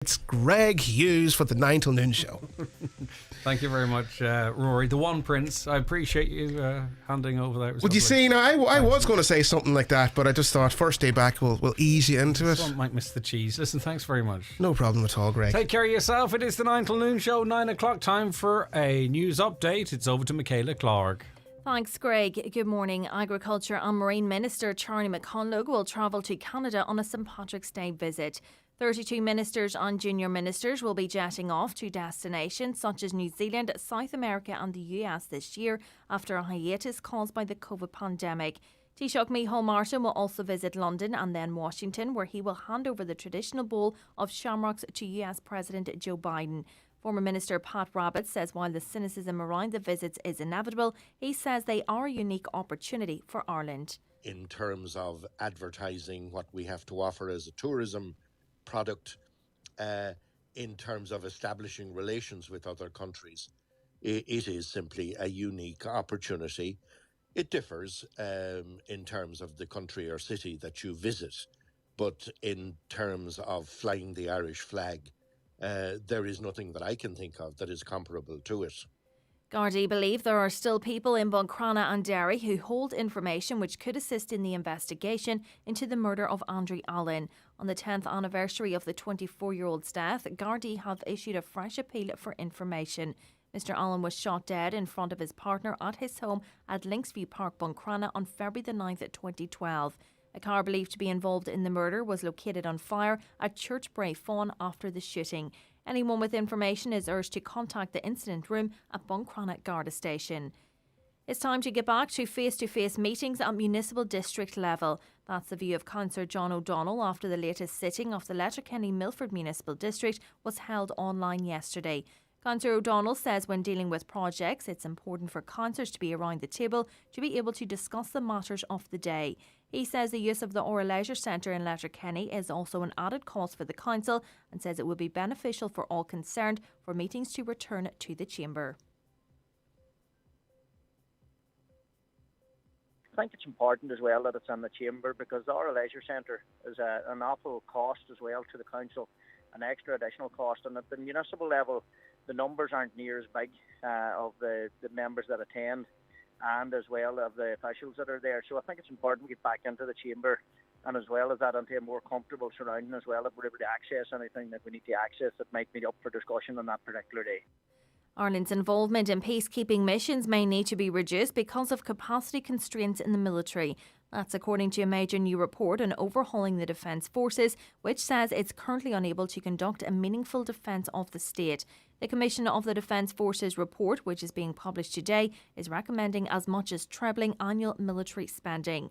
It's Greg Hughes for the 9 till noon show. Thank you very much, Rory. The One Prince. I appreciate you handing over that. Would you see, now I was going to say something like that, but I just thought first day back we'll ease you into it. Someone might miss the cheese. Listen, thanks very much. No problem at all, Greg. Take care of yourself. It is the 9 till noon show, 9 o'clock, time for a news update. It's over to Michaela Clark. Thanks, Greg. Good morning. Agriculture and Marine Minister Charlie McConlogue will travel to Canada on a St Patrick's Day visit. 32 ministers and junior ministers will be jetting off to destinations such as New Zealand, South America and the US this year after a hiatus caused by the COVID pandemic. Taoiseach Micheál Martin will also visit London and then Washington, where he will hand over the traditional bowl of shamrocks to US President Joe Biden. Former Minister Pat Rabbitte says while the cynicism around the visits is inevitable, he says they are a unique opportunity for Ireland. In terms of advertising what we have to offer as a tourism product, in terms of establishing relations with other countries, it is simply a unique opportunity. It differs in terms of the country or city that you visit, but in terms of flying the Irish flag, there is nothing that I can think of that is comparable to it. Gardaí believe there are still people in Buncrana and Derry who hold information which could assist in the investigation into the murder of Andrew Allen. On the 10th anniversary of the 24-year-old's death, Gardaí have issued a fresh appeal for information. Mr Allen was shot dead in front of his partner at his home at Linksview Park, Buncrana on February the 9th, 2012. A car believed to be involved in the murder was located on fire at Churchbrae Fawn after the shooting. Anyone with information is urged to contact the incident room at Buncrana Garda Station. It's time to get back to face-to-face meetings at municipal district level. That's the view of Councillor John O'Donnell after the latest sitting of the Letterkenny Milford Municipal District was held online yesterday. Councillor O'Donnell says when dealing with projects, it's important for councillors to be around the table to be able to discuss the matters of the day. He says the use of the Ora Leisure Centre in Letterkenny is also an added cost for the council and says it would be beneficial for all concerned for meetings to return to the chamber. I think it's important as well that it's in the chamber because the Ora Leisure Centre is an awful cost as well to the council, an extra additional cost, and at the municipal level the numbers aren't near as big of the members that attend and as well of the officials that are there. So I think it's important we get back into the chamber and as well as that into a more comfortable surrounding as well if we're able to access anything that we need to access that might be up for discussion on that particular day. Ireland's involvement in peacekeeping missions may need to be reduced because of capacity constraints in the military. That's according to a major new report on overhauling the Defence Forces, which says it's currently unable to conduct a meaningful defence of the state. The Commission of the Defence Forces report, which is being published today, is recommending as much as trebling annual military spending.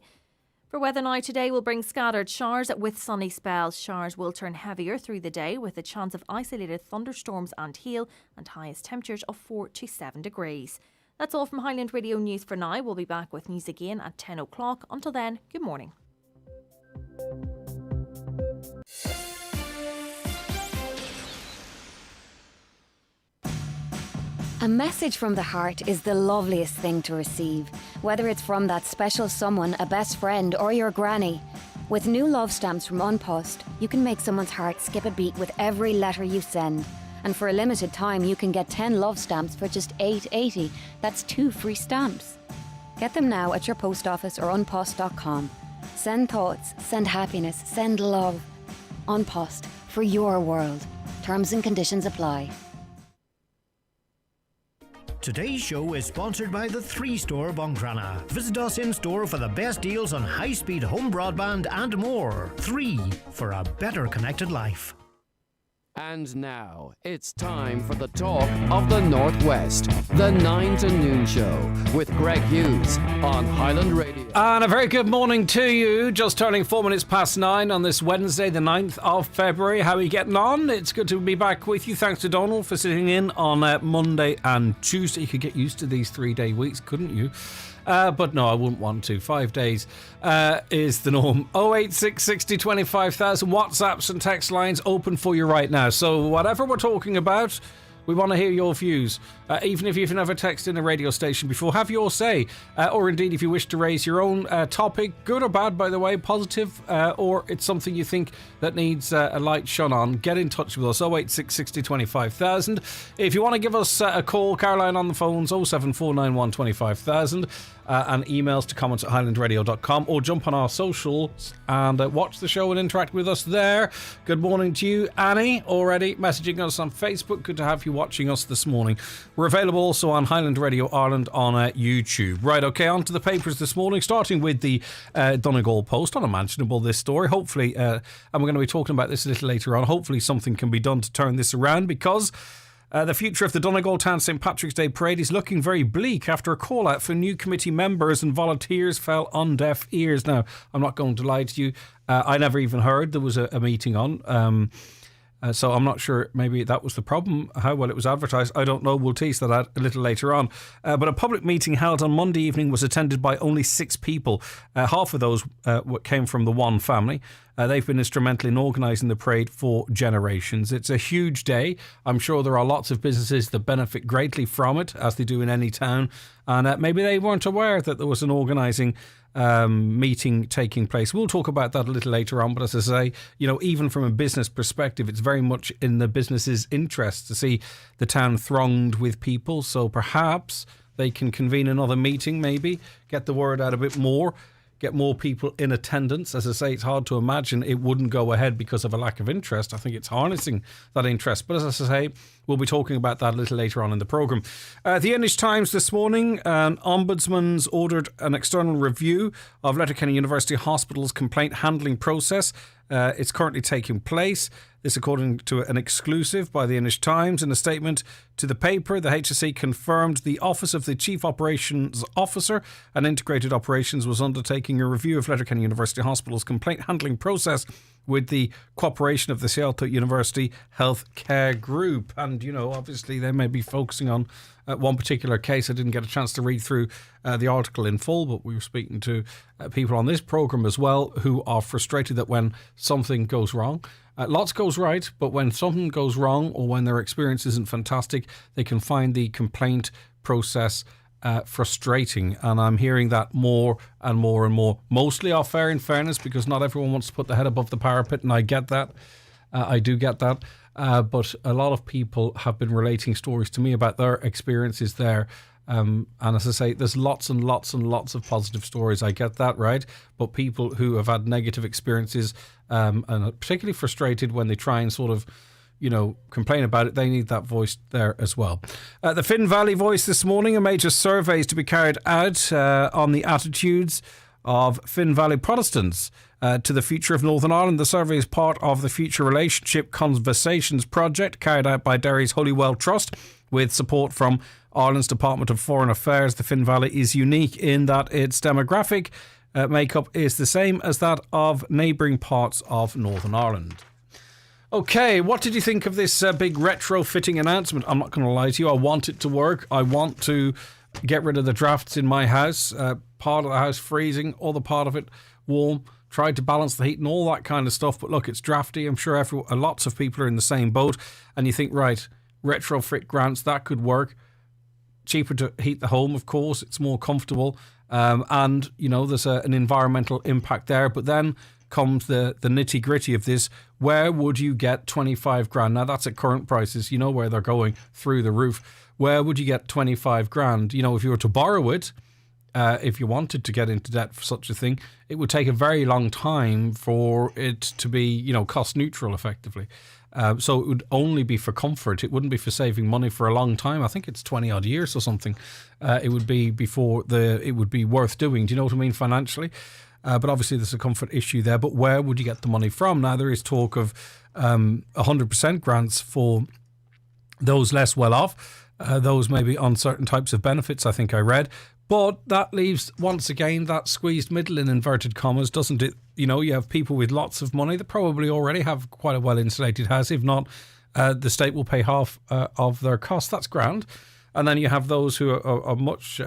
For weather now, today will bring scattered showers with sunny spells. Showers will turn heavier through the day with a chance of isolated thunderstorms and hail and highest temperatures of 4 to 7 degrees. That's all from Highland Radio News for now. We'll be back with news again at 10 o'clock. Until then, good morning. A message from the heart is the loveliest thing to receive, whether it's from that special someone, a best friend or your granny. With new love stamps from Unpost, you can make someone's heart skip a beat with every letter you send. And for a limited time, you can get 10 love stamps for just $8.80. That's 2 free stamps. Get them now at your post office or unpost.com. Send thoughts, send happiness, send love. Unpost, for your world. Terms and conditions apply. Today's show is sponsored by the 3-Store Buncrana. Visit us in-store for the best deals on high-speed home broadband and more. 3 for a better connected life. And now, it's time for the talk of the Northwest. The 9 to Noon Show with Greg Hughes on Highland Radio. And a very good morning to you. Just turning 4 minutes past 9 on this Wednesday, the 9th of February. How are you getting on? It's good to be back with you. Thanks to Donald for sitting in on Monday and Tuesday. You could get used to these 3-day weeks, couldn't you? But no, I wouldn't want to. 5 days is the norm. 08660 25,000 WhatsApps and text lines open for you right now. So whatever we're talking about, We want to hear your views. Even if you've never texted in a radio station before, have your say. Or indeed, if you wish to raise your own topic, good or bad, by the way, positive, or it's something you think that needs a light shone on, get in touch with us, 086 60 25,000. If you want to give us a call, Caroline on the phones, 07491 25,000. And emails to comments@highlandradio.com, or jump on our socials and watch the show and interact with us there. Good morning to you, Annie, already messaging us on Facebook. Good to have you watching us this morning. We're available also on Highland Radio Ireland on YouTube. Right, okay, on to the papers this morning, starting with the Donegal Post. Unimaginable, this story. Hopefully, and we're going to be talking about this a little later on, hopefully something can be done to turn this around, because the future of the Donegal Town St Patrick's Day Parade is looking very bleak after a call out for new committee members and volunteers fell on deaf ears. Now, I'm not going to lie to you, I never even heard there was a meeting on. So I'm not sure, maybe that was the problem, how well it was advertised. I don't know, we'll tease that out a little later on. But a public meeting held on Monday evening was attended by only 6 people. Half of those came from the one family. They've been instrumental in organising the parade for generations. It's a huge day. I'm sure there are lots of businesses that benefit greatly from it, as they do in any town. And maybe they weren't aware that there was an organising meeting taking place. We'll talk about that a little later on, but as I say, even from a business perspective, it's very much in the business's interest to see the town thronged with people, so perhaps they can convene another meeting, maybe get the word out a bit more, get more people in attendance. As I say, it's hard to imagine it wouldn't go ahead because of a lack of interest. I think it's harnessing that interest. But as I say, we'll be talking about that a little later on in the programme. The English Times this morning, Ombudsman's ordered an external review of Letterkenny University Hospital's complaint handling process. It's currently taking place. This according to an exclusive by the English Times. In a statement to the paper, the HSE confirmed the Office of the Chief Operations Officer and Integrated Operations was undertaking a review of Letterkenny University Hospital's complaint handling process with the cooperation of the Seattle University Health Care Group. And, obviously they may be focusing on one particular case. I didn't get a chance to read through the article in full, but we were speaking to people on this programme as well who are frustrated that when something goes wrong, lots goes right, but when something goes wrong or when their experience isn't fantastic, they can find the complaint process frustrating. And I'm hearing that more and more and more, mostly off air, in fairness, because not everyone wants to put their head above the parapet, and I get that. I do get that. But a lot of people have been relating stories to me about their experiences there. And as I say, there's lots and lots and lots of positive stories. I get that, right? But people who have had negative experiences and are particularly frustrated when they try and sort of, complain about it, they need that voice there as well. The Finn Valley Voice this morning, a major survey is to be carried out on the attitudes of Finn Valley Protestants to the future of Northern Ireland. The survey is part of the Future Relationship Conversations project carried out by Derry's Holywell Trust with support from Ireland's Department of Foreign Affairs. The Finn Valley is unique in that its demographic makeup is the same as that of neighbouring parts of Northern Ireland. Okay, what did you think of this big retrofitting announcement? I'm not going to lie to you, I want it to work. I want to get rid of the drafts in my house, part of the house freezing, other part of it warm. Tried to balance the heat and all that kind of stuff, but look, it's drafty. I'm sure lots of people are in the same boat, and you think, right, retrofit grants, that could work. Cheaper to heat the home, of course, it's more comfortable, and there's an environmental impact there. But then comes the nitty gritty of this. Where would you get 25 grand? Now that's at current prices, where they're going through the roof. Where would you get 25 grand? If you were to borrow it, if you wanted to get into debt for such a thing, it would take a very long time for it to be, cost neutral effectively. So it would only be for comfort. It wouldn't be for saving money for a long time. I think it's 20 odd years or something. It would be before it would be worth doing. Do you know what I mean financially? But obviously there's a comfort issue there. But where would you get the money from? Now there is talk of 100% grants for those less well off. Those maybe on certain types of benefits, I think I read. But that leaves, once again, that squeezed middle in inverted commas, doesn't it? You have people with lots of money that probably already have quite a well-insulated house. If not, the state will pay half of their costs. That's grand. And then you have those who are much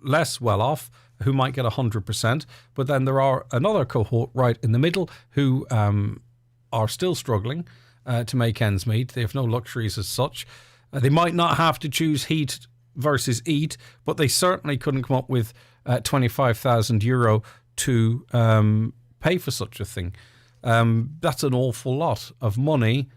less well off, who might get 100%. But then there are another cohort right in the middle who are still struggling to make ends meet. They have no luxuries as such. They might not have to choose heat versus eat, but they certainly couldn't come up with €25,000 to pay for such a thing. That's an awful lot of money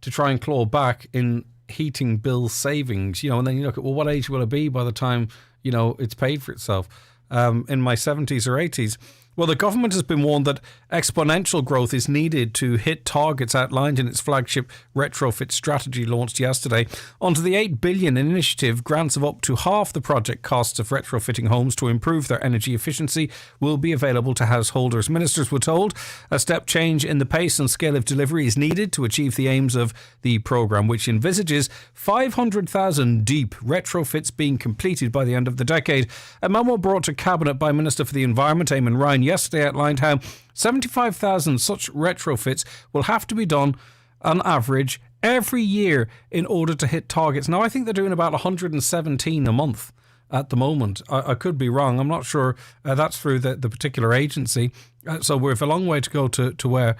to try and claw back in heating bill savings, and then you look at, well, what age will it be by the time, it's paid for itself? In my 70s or 80s. Well, the government has been warned that exponential growth is needed to hit targets outlined in its flagship retrofit strategy launched yesterday. Under the $8 billion initiative, grants of up to half the project costs of retrofitting homes to improve their energy efficiency will be available to householders. Ministers were told a step change in the pace and scale of delivery is needed to achieve the aims of the programme, which envisages 500,000 deep retrofits being completed by the end of the decade. A memo brought to Cabinet by Minister for the Environment, Eamon Ryan, yesterday outlined how 75,000 such retrofits will have to be done on average every year in order to hit targets. Now, I think they're doing about 117 a month at the moment. I could be wrong. I'm not sure that's through the particular agency. So we've a long way to go to where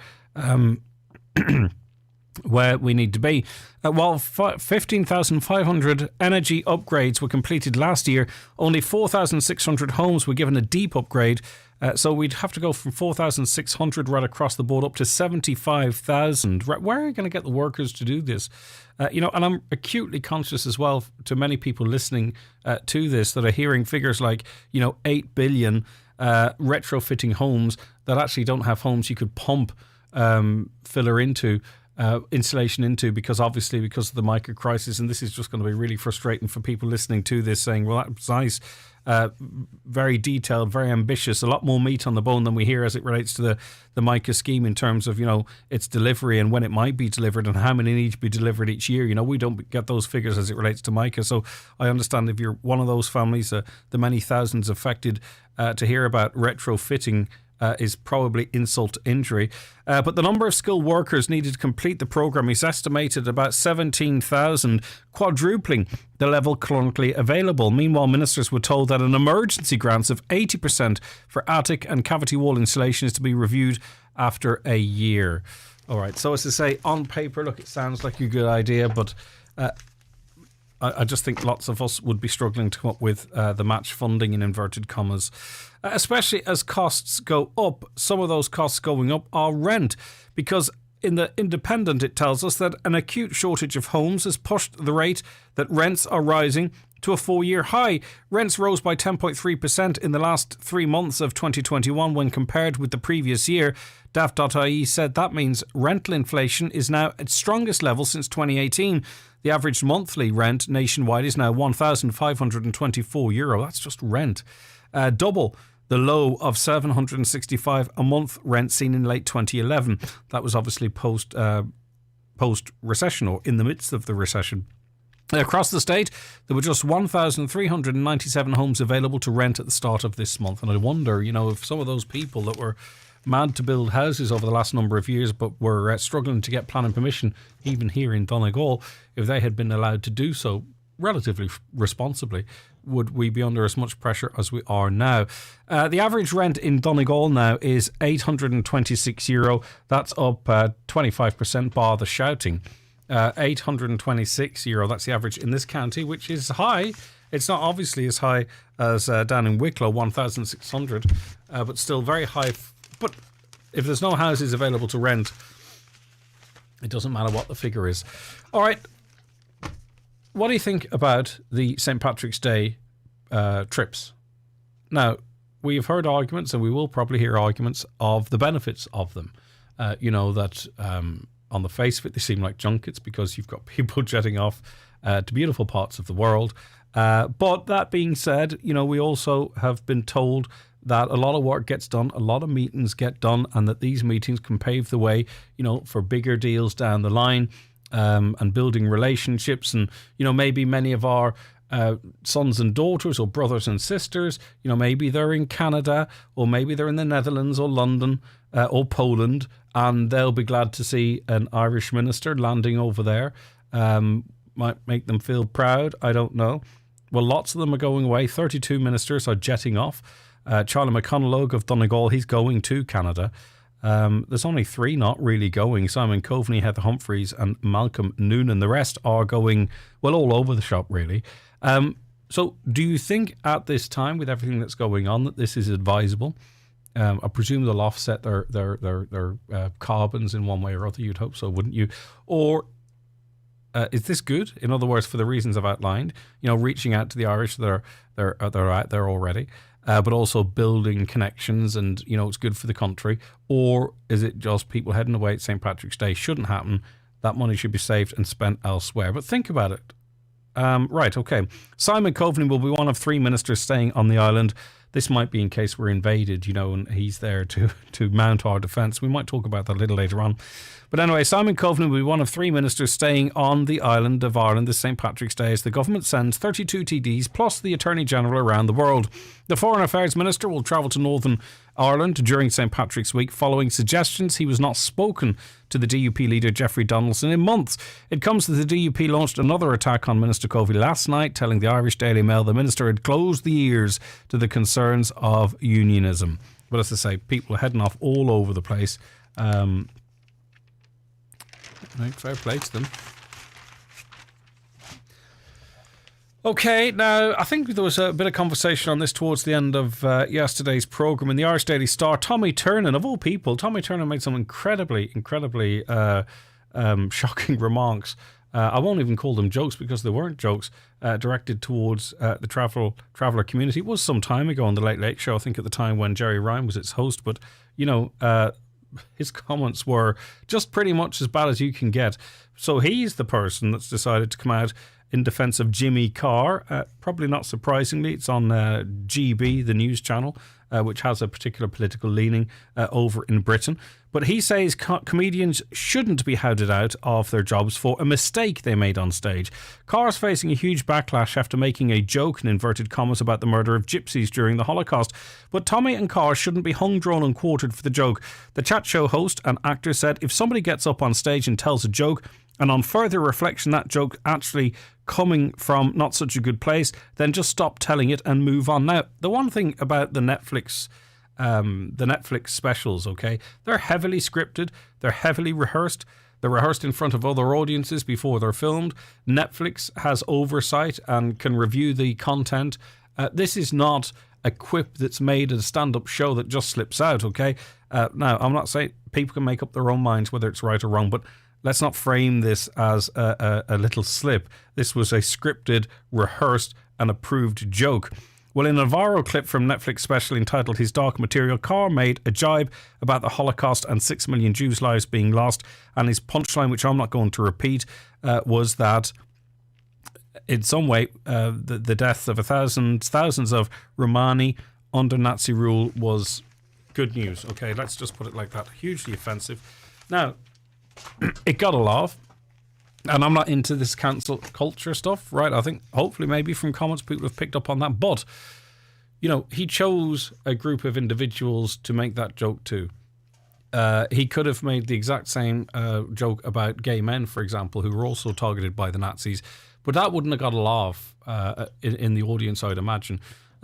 where we need to be. While 15,500 energy upgrades were completed last year, only 4,600 homes were given a deep upgrade. So we'd have to go from 4,600 right across the board up to 75,000. Where are you going to get the workers to do this? And I'm acutely conscious as well to many people listening to this that are hearing figures like, 8 billion retrofitting homes that actually don't have homes you could pump filler into. Insulation into, because of the mica crisis, and this is just going to be really frustrating for people listening to this, saying, well, that's nice, very detailed, very ambitious, a lot more meat on the bone than we hear as it relates to the mica scheme in terms of, its delivery and when it might be delivered and how many need to be delivered each year. We don't get those figures as it relates to mica, so I understand if you're one of those families, the many thousands affected, to hear about retrofitting is probably insult to injury. But the number of skilled workers needed to complete the programme is estimated at about 17,000, quadrupling the level currently available. Meanwhile, ministers were told that an emergency grant of 80% for attic and cavity wall insulation is to be reviewed after a year. All right, so as to say, on paper, look, it sounds like a good idea, but I just think lots of us would be struggling to come up with the match funding in inverted commas, especially as costs go up. Some of those costs going up are rent, because in the Independent it tells us that an acute shortage of homes has pushed the rate that rents are rising to a 4-year high. Rents rose by 10.3% in the last 3 months of 2021 when compared with the previous year. Daft.ie said that means rental inflation is now at its strongest level since 2018. The average monthly rent nationwide is now €1,524. That's just rent. Double the low of $765 a month rent seen in late 2011. That was obviously post-recession, or in the midst of the recession. Across the state, there were just 1,397 homes available to rent at the start of this month. And I wonder, if some of those people that were mad to build houses over the last number of years but were struggling to get planning permission, even here in Donegal, if they had been allowed to do so relatively responsibly, would we be under as much pressure as we are now? The average rent in Donegal now is €826. That's up 25% bar the shouting. €826, that's the average in this county, which is high. It's not obviously as high as down in Wicklow, 1,600, but still very high. But if there's no houses available to rent, it doesn't matter what the figure is. All right. What do you think about the St Patrick's Day trips? Now, we've heard arguments, and we will probably hear arguments of the benefits of them. That on the face of it, they seem like junkets because you've got people jetting off to beautiful parts of the world. But that being said, we also have been told that a lot of work gets done, a lot of meetings get done, and that these meetings can pave the way, for bigger deals down the line, and building relationships. And, maybe many of our sons and daughters or brothers and sisters, maybe they're in Canada, or maybe they're in the Netherlands or London or Poland, and they'll be glad to see an Irish minister landing over there. Might make them feel proud, I don't know. Well, lots of them are going away. 32 ministers are jetting off. Charlie McConalogue of Donegal, he's going to Canada. There's only 3 not really going. Simon Coveney, Heather Humphreys and Malcolm Noonan. The rest are going, well, all over the shop, really. So do you think at this time, with everything that's going on, that this is advisable? I presume they'll offset their carbons in one way or other. You'd hope so, wouldn't you? Or is this good? In other words, for the reasons I've outlined, reaching out to the Irish that are out there already, but also building connections, and it's good for the country. Or is it just people heading away at St Patrick's Day? Shouldn't happen. That money should be saved and spent elsewhere. But think about it. Right, okay. Simon Coveney will be one of 3 ministers staying on the island. This might be in case we're invaded, and he's there to mount our defence. We might talk about that a little later on. But anyway, Simon Coveney will be one of 3 ministers staying on the island of Ireland this St Patrick's Day as the government sends 32 TDs plus the Attorney General around the world. The Foreign Affairs Minister will travel to Northern Ireland during St Patrick's Week following suggestions he was not spoken to the DUP leader Jeffrey Donaldson in months. It comes as the DUP launched another attack on Minister Coveney last night, telling the Irish Daily Mail the minister had closed the ears to the concerns of unionism. But as I say, people are heading off all over the place. Fair play to them. Okay, now I think there was a bit of conversation on this towards the end of yesterday's programme. In the Irish Daily Star, Tommy Tiernan, of all people, Tommy Tiernan made some incredibly shocking remarks. I won't even call them jokes because they weren't jokes, directed towards the traveller community. It was some time ago on the Late Late Show, I think at the time when Jerry Ryan was its host, but, his comments were just pretty much as bad as you can get. So he's the person that's decided to come out in defence of Jimmy Carr. Probably not surprisingly, it's on GB, the news channel, which has a particular political leaning over in Britain. But he says comedians shouldn't be hounded out of their jobs for a mistake they made on stage. Carr's facing a huge backlash after making a joke in inverted commas about the murder of gypsies during the Holocaust. But Tommy and Carr shouldn't be hung, drawn and quartered for the joke. The chat show host and actor said if somebody gets up on stage and tells a joke, and on further reflection that joke actually coming from not such a good place, then just stop telling it and move on. Now, the one thing about the Netflix specials, okay, they're heavily scripted, they're heavily rehearsed, they're rehearsed in front of other audiences before they're filmed. Netflix has oversight and can review the content. This is not a quip that's made at a stand-up show that just slips out, okay? Now, I'm not saying people can make up their own minds whether it's right or wrong, but let's not frame this as a little slip. This was a scripted, rehearsed and approved joke. Well, in a viral clip from Netflix special entitled His Dark Material, Carr made a jibe about the Holocaust and 6 million Jews' lives being lost. And his punchline, which I'm not going to repeat, was that in some way the death of thousands of Romani under Nazi rule was good news. Okay, let's just put it like that. Hugely offensive. Now, it got a laugh. And I'm not into this cancel culture stuff, right? I think hopefully maybe from comments people have picked up on that. But, he chose a group of individuals to make that joke to. He could have made the exact same joke about gay men, for example, who were also targeted by the Nazis. But that wouldn't have got a laugh in the audience, I'd imagine.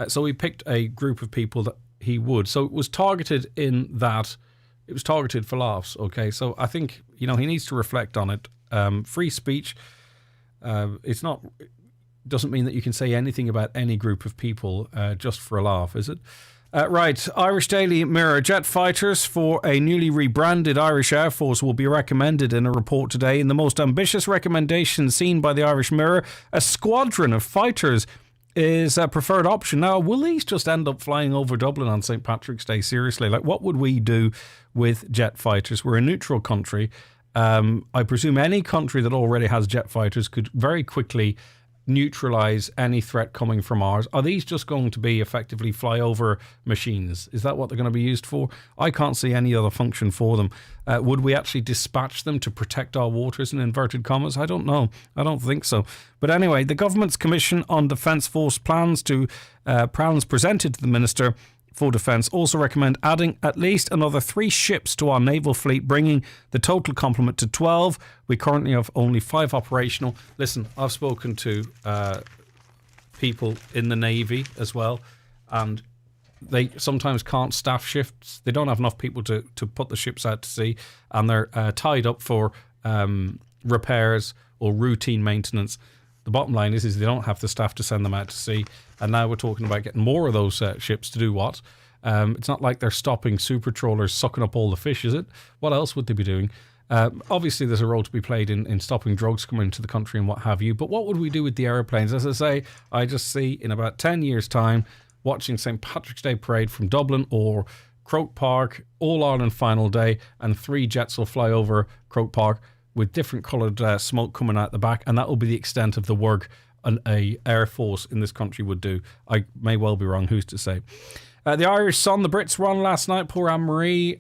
So he picked a group of people that he would. So it was targeted in that. It was targeted for laughs, okay? So I think, he needs to reflect on it. Free speech, doesn't mean that you can say anything about any group of people just for a laugh, is it? Right, Irish Daily Mirror. Jet fighters for a newly rebranded Irish Air Force will be recommended in a report today. In the most ambitious recommendation seen by the Irish Mirror, a squadron of fighters is a preferred option. Now, will these just end up flying over Dublin on St Patrick's Day? Seriously, what would we do with jet fighters? We're a neutral country. I presume any country that already has jet fighters could very quickly neutralise any threat coming from ours. Are these just going to be effectively flyover machines? Is that what they're going to be used for? I can't see any other function for them. Would we actually dispatch them to protect our waters in inverted commas? I don't know. I don't think so. But anyway, the government's Commission on Defence Force plans presented to the Minister for Defence also recommend adding at least another 3 ships to our naval fleet, bringing the total complement to 12. We currently have only 5 operational. Listen, I've spoken to people in the Navy as well, and they sometimes can't staff shifts. They don't have enough people to put the ships out to sea, and they're tied up for repairs or routine maintenance. The bottom line is they don't have the staff to send them out to sea, and now we're talking about getting more of those ships to do what? It's not like they're stopping super trawlers sucking up all the fish, is it? What else would they be doing? Obviously, there's a role to be played in stopping drugs coming into the country and what have you. But what would we do with the aeroplanes? As I say, I just see in about 10 years' time, watching St Patrick's Day parade from Dublin or Croke Park, All Ireland final day, and 3 jets will fly over Croke Park with different coloured smoke coming out the back, and that will be the extent of the work a Air Force in this country would do. I may well be wrong, who's to say? The Irish Sun, the Brits were on last night. Poor Anne-Marie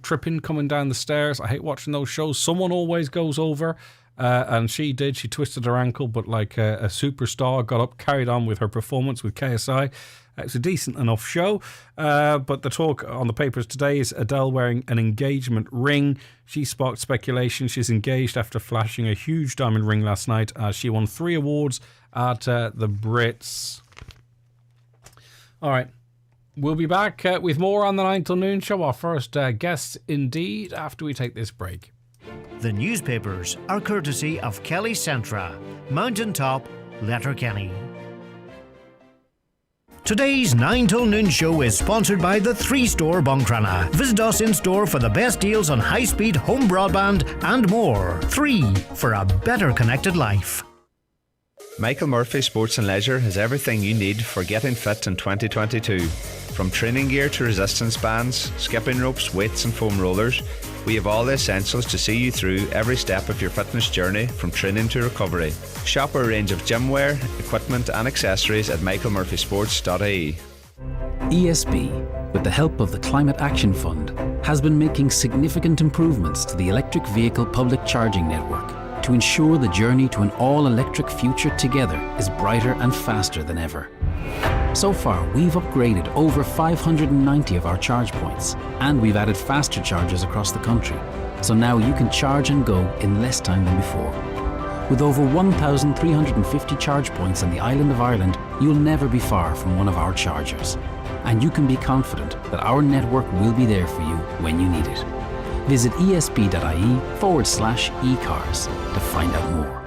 tripping, coming down the stairs. I hate watching those shows. Someone always goes over, and she did. She twisted her ankle, but like a superstar, got up, carried on with her performance with KSI. It's a decent enough show, but the talk on the papers today is Adele wearing an engagement ring. She sparked speculation. She's engaged after flashing a huge diamond ring last night as she won 3 awards at the Brits. All right. We'll be back with more on the 9 till noon show. Our first guests, indeed, after we take this break. The newspapers are courtesy of Kelly Centra, Mountaintop, Letterkenny. Today's 9 till noon show is sponsored by the 3-Store Buncrana. Visit us in store for the best deals on high-speed home broadband and more. 3 for a better connected life. Michael Murphy Sports and Leisure has everything you need for getting fit in 2022. From training gear to resistance bands, skipping ropes, weights and foam rollers, we have all the essentials to see you through every step of your fitness journey from training to recovery. Shop our range of gym wear, equipment and accessories at michaelmurphysports.ie. ESB, with the help of the Climate Action Fund, has been making significant improvements to the electric vehicle public charging network to ensure the journey to an all-electric future together is brighter and faster than ever. So far, we've upgraded over 590 of our charge points, and we've added faster chargers across the country. So now you can charge and go in less time than before. With over 1,350 charge points on the island of Ireland, you'll never be far from one of our chargers. And you can be confident that our network will be there for you when you need it. Visit esb.ie/ecars to find out more.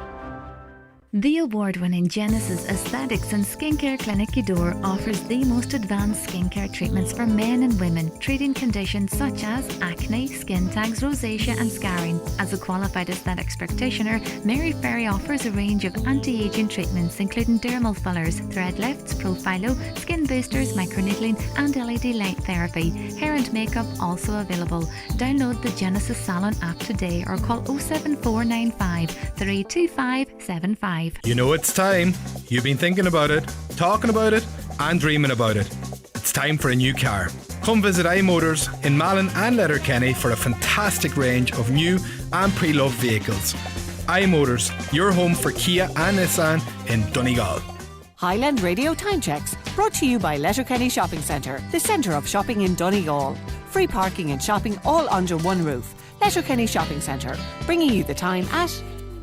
The award-winning Genesis Aesthetics and Skincare Clinic Udor offers the most advanced skincare treatments for men and women, treating conditions such as acne, skin tags, rosacea and scarring. As a qualified aesthetics practitioner, Mary Ferry offers a range of anti-aging treatments including dermal fillers, thread lifts, profilo, skin boosters, microneedling and LED light therapy. Hair and makeup also available. Download the Genesis Salon app today or call 07495 32575. You know it's time. You've been thinking about it, talking about it, and dreaming about it. It's time for a new car. Come visit iMotors in Malin and Letterkenny for a fantastic range of new and pre-loved vehicles. iMotors, your home for Kia and Nissan in Donegal. Highland Radio Time Checks, brought to you by Letterkenny Shopping Centre, the centre of shopping in Donegal. Free parking and shopping all under one roof. Letterkenny Shopping Centre, bringing you the time at...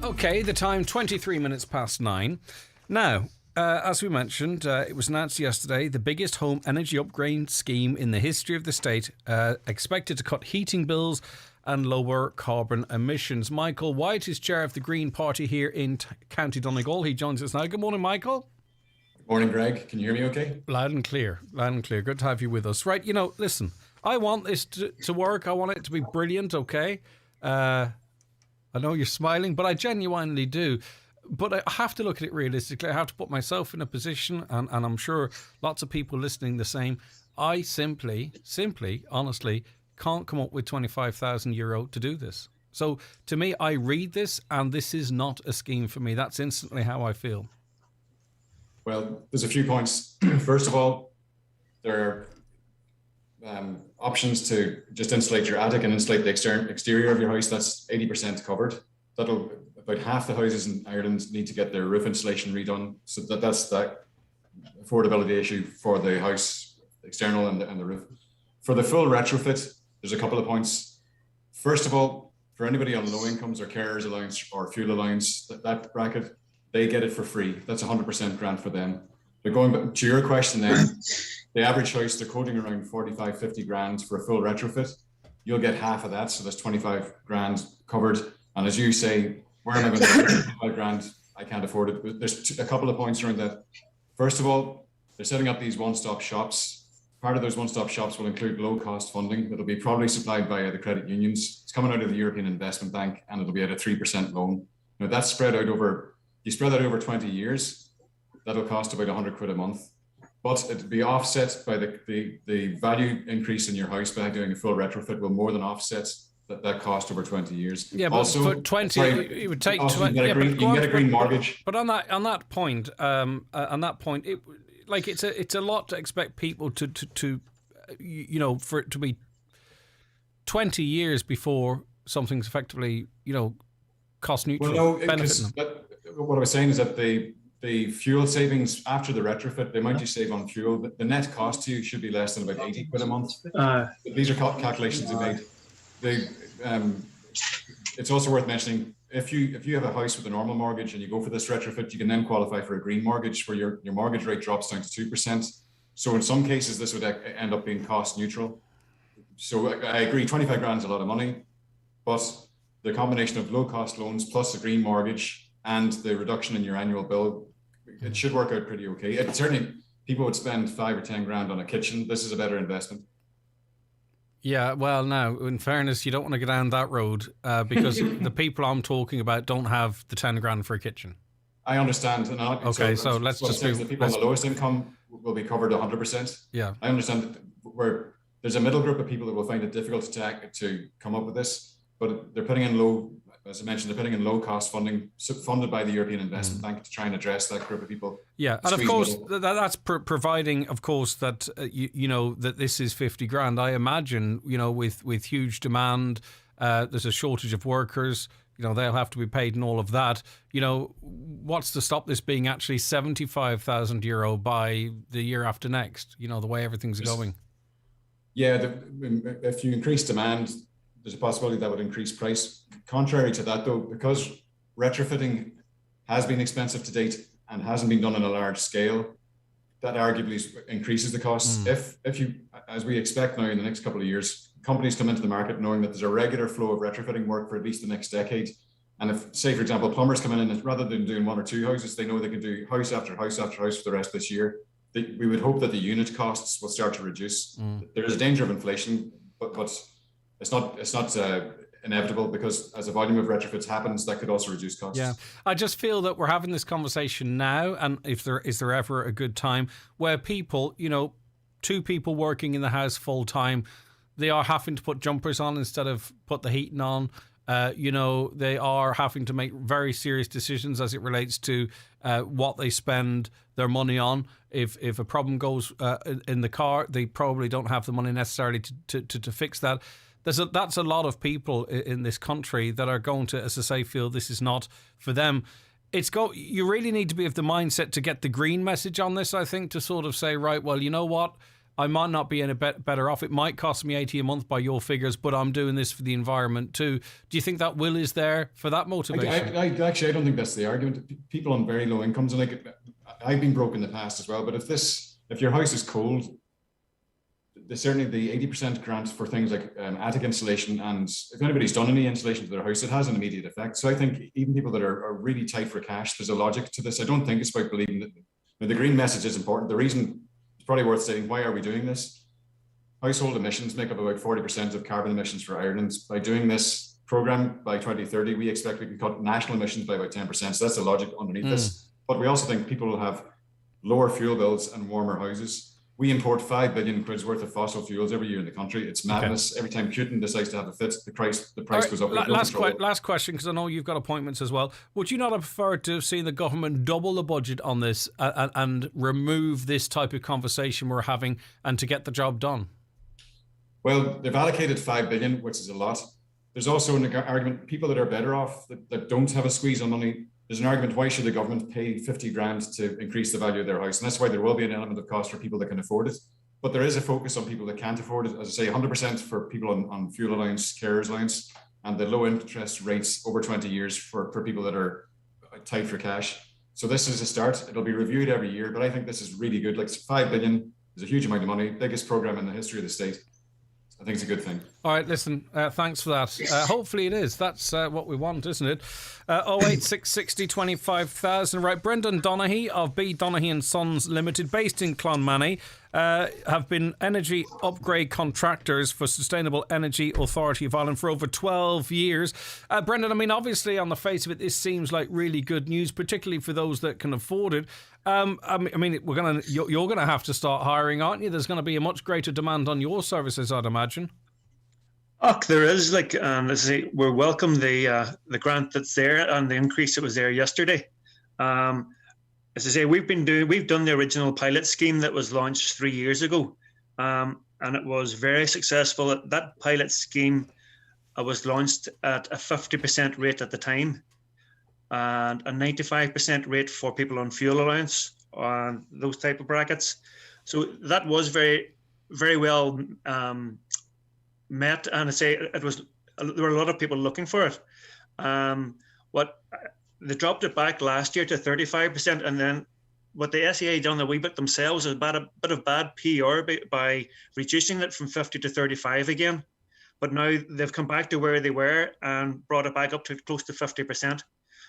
Okay, the time 23 minutes past 9. Now, as we mentioned, it was announced yesterday the biggest home energy upgrade scheme in the history of the state, expected to cut heating bills and lower carbon emissions. Michael White is chair of the Green Party here in County Donegal. He joins us now. Good morning, Michael. Good morning, Greg. Can you hear me okay? Loud and clear. Loud and clear. Good to have you with us. Right, listen, I want this to work. I want it to be brilliant, okay? I know you're smiling, but I genuinely do. But I have to look at it realistically. I have to put myself in a position, and I'm sure lots of people listening the same. I simply, honestly, can't come up with €25,000 to do this. So to me, I read this, and this is not a scheme for me. That's instantly how I feel. Well, there's a few points. First of all, there are options to just insulate your attic and insulate the exterior of your house. That's 80% covered. About half the houses in Ireland need to get their roof insulation redone. So that's that affordability issue for the house, external and the roof. For the full retrofit, there's a couple of points. First of all, for anybody on low incomes or carers allowance or fuel allowance, that bracket, they get it for free. That's 100% grant for them. But going back to your question then, the average house, they're quoting around 45, 50 grand for a full retrofit. You'll get half of that, so that's 25 grand covered. And as you say, where am I going to get 25 grand? I can't afford it. There's a couple of points around that. First of all, they're setting up these one-stop shops. Part of those one-stop shops will include low-cost funding that'll be probably supplied by the credit unions. It's coming out of the European Investment Bank, and it'll be at a 3% loan. Now that's spread out over, you spread that over 20 years, that'll cost about 100 quid a month. But it'll be offset by the value increase in your house by doing a full retrofit will more than offset that cost over 20 years. Yeah, but also, for 20, it would take 20. You can get a green mortgage. But on that point, it's a lot to expect people to for it to be 20 years before something's effectively cost neutral. Well, no, what I was saying is that the fuel savings after the retrofit, the amount you save on fuel, the net cost to you should be less than about 80 quid a month. These are calculations we made. It's also worth mentioning, if you have a house with a normal mortgage and you go for this retrofit, you can then qualify for a green mortgage where your mortgage rate drops down to 2%. So in some cases, this would end up being cost neutral. So I agree, 25 grand is a lot of money, but the combination of low cost loans plus a green mortgage and the reduction in your annual bill, it should work out pretty okay. Certainly people would spend 5 or 10 grand on a kitchen. This is a better investment. Yeah, well, now, in fairness, you don't want to go down that road because the people I'm talking about don't have the 10 grand for a kitchen. I understand. Okay, so let's just the people on the lowest income will be covered 100%. Yeah. I understand where there's a middle group of people that will find it difficult to come up with this, but they're putting in as I mentioned, they're putting in low cost funding funded by the European Investment Bank to try and address that group of people. Yeah, and of course that's providing, of course, that that this is 50 grand. I imagine with huge demand, there's a shortage of workers. They'll have to be paid and all of that. What's to stop this being actually €75,000 by the year after next? The way everything's going. Yeah, if you increase demand, there's a possibility that would increase price. Contrary to that, though, because retrofitting has been expensive to date and hasn't been done on a large scale, that arguably increases the costs. If you, as we expect now in the next couple of years, companies come into the market knowing that there's a regular flow of retrofitting work for at least the next decade. And if, say, for example, plumbers come in and rather than doing 1 or 2 houses, they know they can do house after house after house for the rest of this year. We would hope that the unit costs will start to reduce. There is a danger of inflation, but it's not inevitable because as the volume of retrofits happens, that could also reduce costs. Yeah, I just feel that we're having this conversation now, and if there is there ever a good time where people, 2 people working in the house full time, they are having to put jumpers on instead of put the heating on. They are having to make very serious decisions as it relates to what they spend their money on. If a problem goes in the car, they probably don't have the money necessarily to fix that. That's a lot of people in this country that are going to, as I say, feel this is not for them. You really need to be of the mindset to get the green message on this, I think, to sort of say, right, well, you know what? I might not be in a better off. It might cost me 80 a month by your figures, but I'm doing this for the environment too. Do you think that will is there for that motivation? I don't think that's the argument. People on very low incomes, and I've been broke in the past as well, but if your house is cold, certainly the 80% grant for things like attic insulation, and if anybody's done any insulation to their house, it has an immediate effect. So I think even people that are really tight for cash, there's a logic to this. I don't think it's about believing that the green message is important. The reason it's probably worth stating, why are we doing this? Household emissions make up about 40% of carbon emissions for Ireland. By doing this program by 2030, we expect we can cut national emissions by about 10%. So that's the logic underneath this. But we also think people will have lower fuel bills and warmer houses. We import 5 billion quid's worth of fossil fuels every year in the country. It's madness. Okay. Every time Putin decides to have a fit, the price goes up. Last question, because I know you've got appointments as well. Would you not have preferred to have seen the government double the budget on this and remove this type of conversation we're having and to get the job done? Well, they've allocated 5 billion, which is a lot. There's also an argument, people that are better off, that don't have a squeeze on money, there's an argument, why should the government pay 50 grand to increase the value of their house? And that's why there will be an element of cost for people that can afford it. But there is a focus on people that can't afford it. As I say, 100% for people on fuel allowance, carers allowance, and the low interest rates over 20 years for people that are tight for cash. So this is a start. It'll be reviewed every year, but I think this is really good. Like 5 billion is a huge amount of money, biggest program in the history of the state. I think it's a good thing. All right, listen, thanks for that. Hopefully it is. That's what we want, isn't it? 08660 25,000. Right, Brendan Donaghy of B. Donaghy and Sons Limited, based in Clonmany, have been energy upgrade contractors for Sustainable Energy Authority of Ireland for over 12 years. Brendan, I mean, obviously on the face of it, this seems like really good news, particularly for those that can afford it. I mean, you're going to have to start hiring, aren't you? There's going to be a much greater demand on your services, I'd imagine. There is. Like, as I say, we're welcome the grant that's there and the increase that was there yesterday. As I say, we've done the original pilot scheme that was launched 3 years ago, and it was very successful. That pilot scheme was launched at a 50% rate at the time, and a 95% rate for people on fuel allowance and those type of brackets. So that was very, very well met, and I say there were a lot of people looking for it. They dropped it back last year to 35%, and then what the SEA done a wee bit themselves is a bit of bad PR by reducing it from 50 to 35 again. But now they've come back to where they were and brought it back up to close to 50%.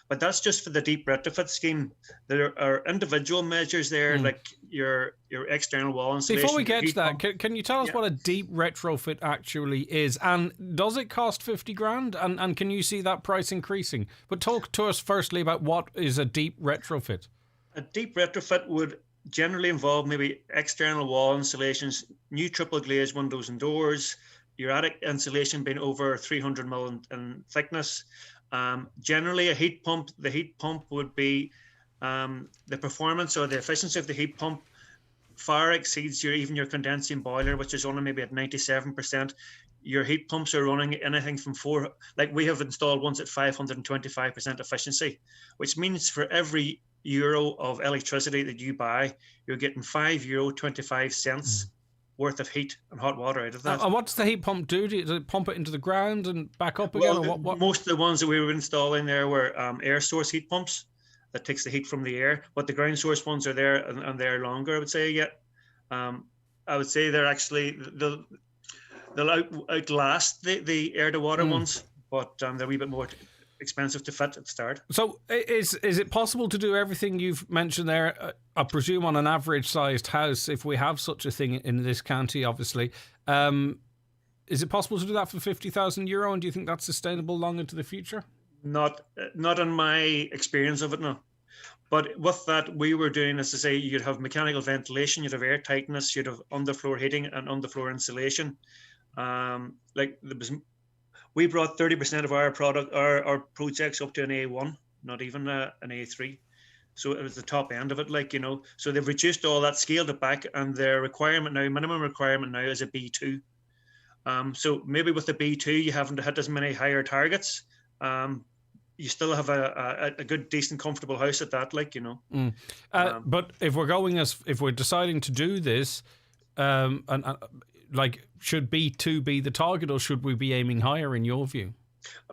But that's just for the deep retrofit scheme. There are individual measures there, like your external wall installation. Before we get to that, can you tell us what a deep retrofit actually is? And does it cost 50 grand? And can you see that price increasing? But talk to us firstly about what is a deep retrofit. A deep retrofit would generally involve maybe external wall installations, new triple glazed windows and doors, your attic insulation being over 300 mil in thickness. Generally, the heat pump would be the performance or the efficiency of the heat pump far exceeds even your condensing boiler, which is only maybe at 97%. Your heat pumps are running anything from like we have installed ones at 525% efficiency, which means for every euro of electricity that you buy, you're getting €5.25 worth of heat and hot water out of that. And what's the heat pump do? Does it pump it into the ground and back up again? What? Most of the ones that we were installing there were air source heat pumps that takes the heat from the air, but the ground source ones are there and they're longer, I would say. I would say they're actually, they'll outlast the air to water ones, but they're a wee bit more expensive to fit at the start. So is it possible to do everything you've mentioned there? I presume on an average sized house, if we have such a thing in this county, obviously, is it possible to do that for €50,000? And do you think that's sustainable long into the future? Not in my experience of it, no. But with that, we were doing, as I say, you'd have mechanical ventilation, you'd have air tightness, you'd have underfloor heating and underfloor insulation. We brought 30% of our projects up to an A1, not even an A3. So it was the top end of it, So they've reduced all that, scaled it back, and their minimum requirement now is a B2. So maybe with the B2, you haven't hit as many higher targets. You still have a good, decent, comfortable house at that, But if we're deciding to do this, should B2 be the target, or should we be aiming higher in your view?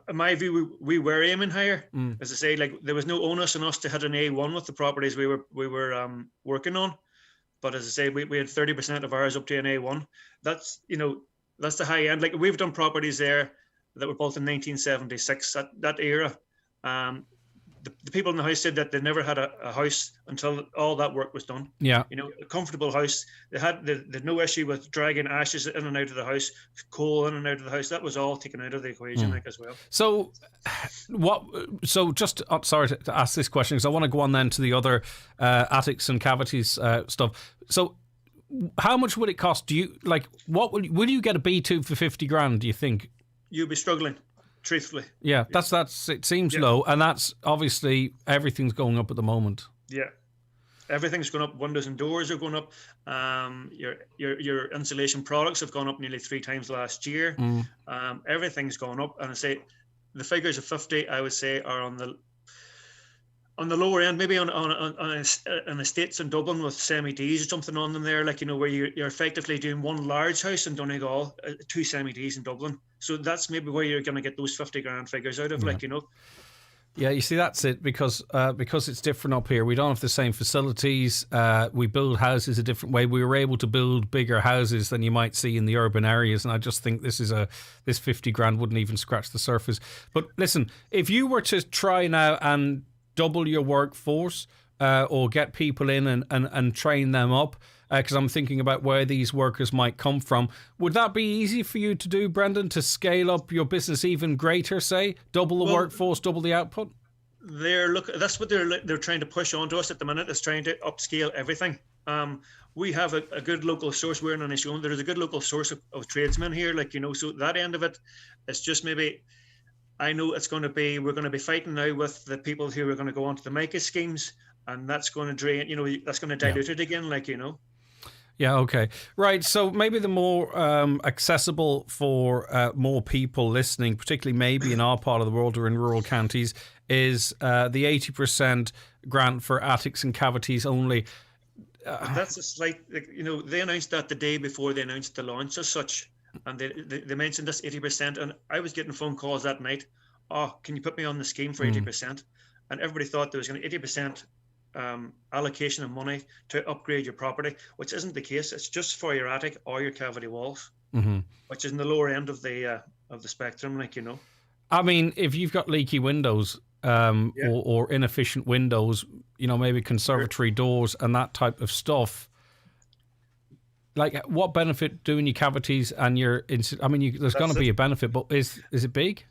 In my view, we were aiming higher. As I say, there was no onus on us to hit an A1 with the properties we were working on. But as I say, we had 30% of ours up to an A1. That's the high end. We've done properties there that were built in 1976, that era. The people in the house said that they never had a house until all that work was done. Yeah. A comfortable house. They had no issue with dragging ashes in and out of the house, coal in and out of the house. That was all taken out of the equation, as well. So, sorry to ask this question, because I want to go on then to the other attics and cavities stuff. So, how much would it cost? Do you will you get a B2 for 50 grand? Do you think you'll be struggling? Truthfully, yeah, that's it seems low, and that's obviously everything's going up at the moment. Yeah, everything's going up. Windows and doors are going up. Your insulation products have gone up nearly 3 times last year. Everything's gone up, and I say the figures of 50, I would say, are on the lower end, maybe on estates in Dublin with semi-Ds or something on them there, where you're effectively doing one large house in Donegal, 2 semi-Ds in Dublin. So that's maybe where you're going to get those 50 grand figures out of, Yeah, you see, that's it, because it's different up here. We don't have the same facilities. We build houses a different way. We were able to build bigger houses than you might see in the urban areas, and I just think this 50 grand wouldn't even scratch the surface. But listen, if you were to try now and double your workforce, or get people in and train them up, because I'm thinking about where these workers might come from. Would that be easy for you to do, Brendan, to scale up your business even greater, say? Double the workforce, double the output? That's what they're trying to push onto us at the minute, is trying to upscale everything. We have a good local source. We're in an issue. There's a good local source of tradesmen here, so that end of it, it's just maybe, I know we're going to be fighting now with the people who are going to go onto the MICA schemes, and that's going to drain, that's going to dilute it again, Yeah, okay. Right, so maybe the more accessible for more people listening, particularly maybe in our part of the world or in rural counties, is the 80% grant for attics and cavities only. That's a slight, they announced that the day before they announced the launch as such, and they mentioned this 80%, and I was getting phone calls that night, can you put me on the scheme for 80%? And everybody thought there was going to be 80% allocation of money to upgrade your property, which isn't the case. It's just for your attic or your cavity walls, which is in the lower end of the spectrum, I mean, if you've got leaky windows or inefficient windows, maybe conservatory doors and that type of stuff, what benefit doing your cavities and your... there's going to be a benefit, but is it big?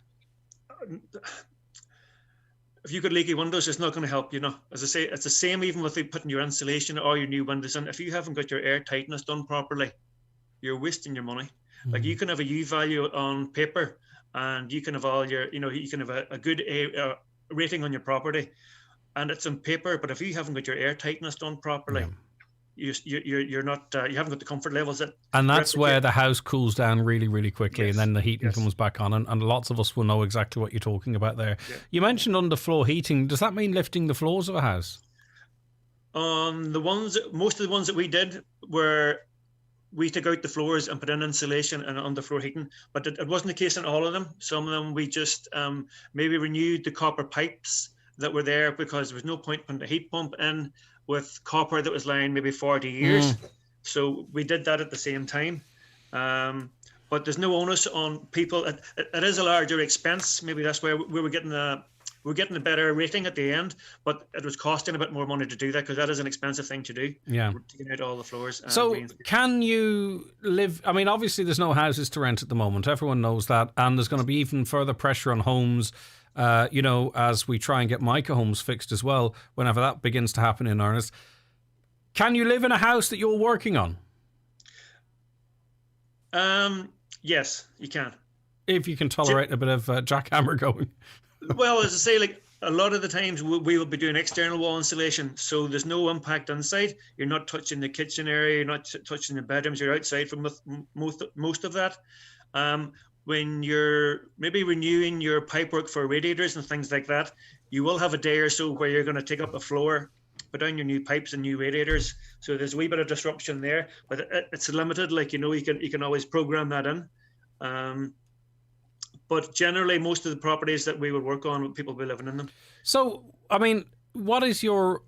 If you've got leaky windows, it's not going to help, As I say, it's the same even with putting your insulation or your new windows in. If you haven't got your air tightness done properly, you're wasting your money. You can have a U value on paper, and you can have all your, you can have a good rating on your property, and it's on paper. But if you haven't got your air tightness done properly, you're not, you haven't got the comfort levels that. And that's where the house cools down really, really quickly, and then the heating comes back on, and lots of us will know exactly what you're talking about there. You mentioned underfloor heating. Does that mean lifting the floors of a house? Most of the ones that we did were, we took out the floors and put in insulation and underfloor heating, but it wasn't the case in all of them. Some of them we just maybe renewed the copper pipes that were there, because there was no point putting a heat pump in with copper that was lying maybe 40 years. So we did that at the same time. But there's no onus on people. It is a larger expense. Maybe that's where we were getting a better rating at the end, but it was costing a bit more money to do that, because that is an expensive thing to do. Yeah. Taking out all the floors. So can you live... obviously there's no houses to rent at the moment. Everyone knows that. And there's going to be even further pressure on homes, as we try and get MICA homes fixed as well, whenever that begins to happen in earnest. Can you live in a house that you're working on? Yes, you can. If you can tolerate a bit of jackhammer going. Well, as I say, a lot of the times we will be doing external wall insulation, so there's no impact inside. You're not touching the kitchen area, you're not touching the bedrooms, you're outside for most of that. When you're maybe renewing your pipework for radiators and things like that, you will have a day or so where you're going to take up a floor, put down your new pipes and new radiators. So there's a wee bit of disruption there, but it's limited. You can always program that in. But generally, most of the properties that we would work on, people will be living in them. So, what is your...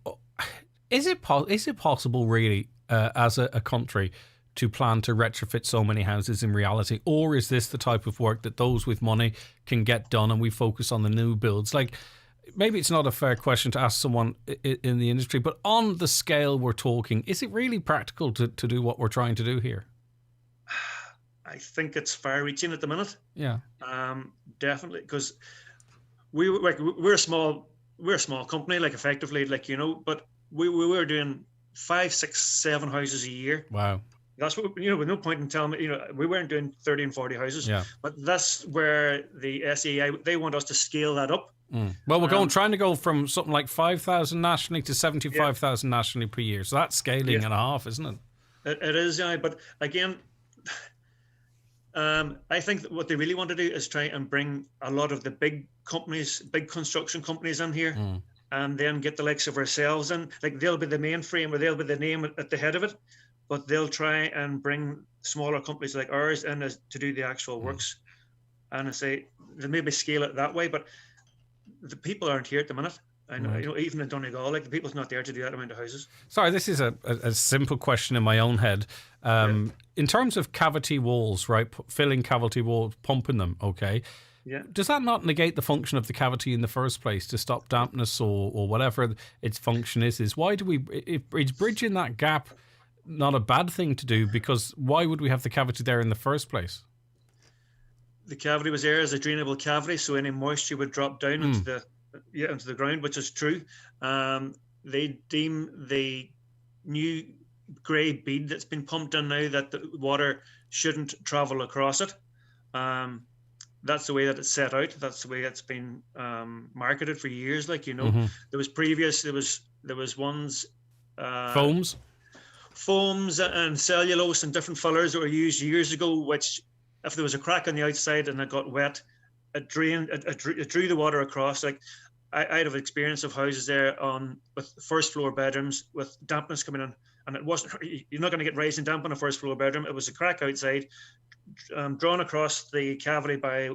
Is it possible, really, as a country, to plan to retrofit so many houses in reality? Or is this the type of work that those with money can get done and we focus on the new builds? Maybe it's not a fair question to ask someone in the industry, but on the scale we're talking, is it really practical to do what we're trying to do here? I think it's far-reaching at the minute. Yeah. Definitely, because we're a small company, effectively, but we were doing 5, 6, 7 houses a year. Wow. That's what, with no point in telling me, we weren't doing 30 and 40 houses. Yeah. But that's where the SEI, they want us to scale that up. Well, we're trying to go from something like 5,000 nationally to 75,000 nationally per year. So that's scaling and a half, isn't it? It is, yeah. But again, I think that what they really want to do is try and bring a lot of the big companies, big construction companies in here, and then get the likes of ourselves in. They'll be the mainframe, or they'll be the name at the head of it, but they'll try and bring smaller companies like ours in to do the actual works. And I say, they maybe scale it that way, but the people aren't here at the minute. I know, Right. even in Donegal, like the people's not there to do that amount of houses. Sorry, this is a simple question in my own head. In terms of cavity walls, right, filling cavity walls, pumping them, okay, Yeah. does that not negate the function of the cavity in the first place to stop dampness or whatever its function is? Why do we, it's bridging that gap not a bad thing to do, because why would we have the cavity there in the first place? The cavity was there as a drainable cavity, so any moisture would drop down into the ground, which is true. They deem the new grey bead that's been pumped in now that the water shouldn't travel across it. That's the way that it's set out. That's the way it's been marketed for years. Like, Mhm. there was ones foams and cellulose and different fillers that were used years ago, which if there was a crack on the outside and it got wet, it drew the water across. Like, I have experience of houses there with first floor bedrooms with dampness coming in, and it wasn't. You're not going to get rising damp on a first floor bedroom. It was a crack outside, drawn across the cavity by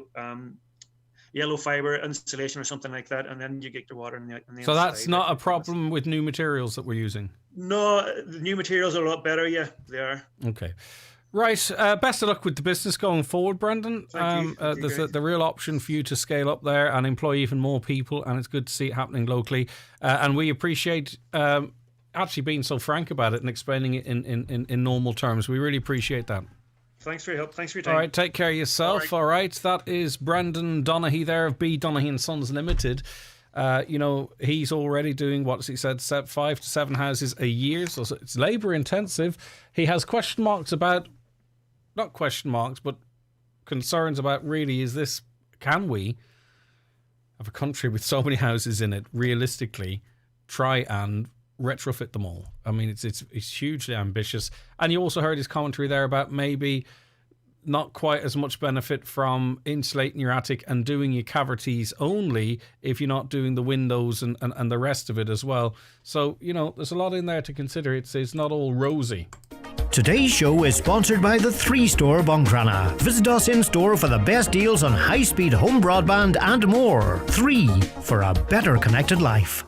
yellow fiber insulation or something like that, and then you get the water in the So inside. that's not a problem with new materials that we're using? No, the new materials are a lot better. Yeah, they are. Okay. Right, best of luck with the business going forward, Brendan. Thank you. Thank you, There's the real option for you to scale up there and employ even more people, and it's good to see it happening locally. And we appreciate actually being so frank about it and explaining it in normal terms. We really appreciate that. Thanks for your help. Thanks for your time. All right, take care of yourself. All right, that is Brendan Donaghy there of B. Donaghy and Sons Limited. He's already doing, what he said, 5 to 7 houses a year, so it's labour intensive. He has question marks about, not question marks, but concerns about really, can we have a country with so many houses in it realistically try and retrofit them all? I mean, it's hugely ambitious. And you also heard his commentary there about maybe not quite as much benefit from insulating your attic and doing your cavities only if you're not doing the windows and the rest of it as well. So, there's a lot in there to consider. It's not all rosy. Today's show is sponsored by the 3 Store Buncrana. Visit us in store for the best deals on high-speed home broadband and more. 3 for a better connected life.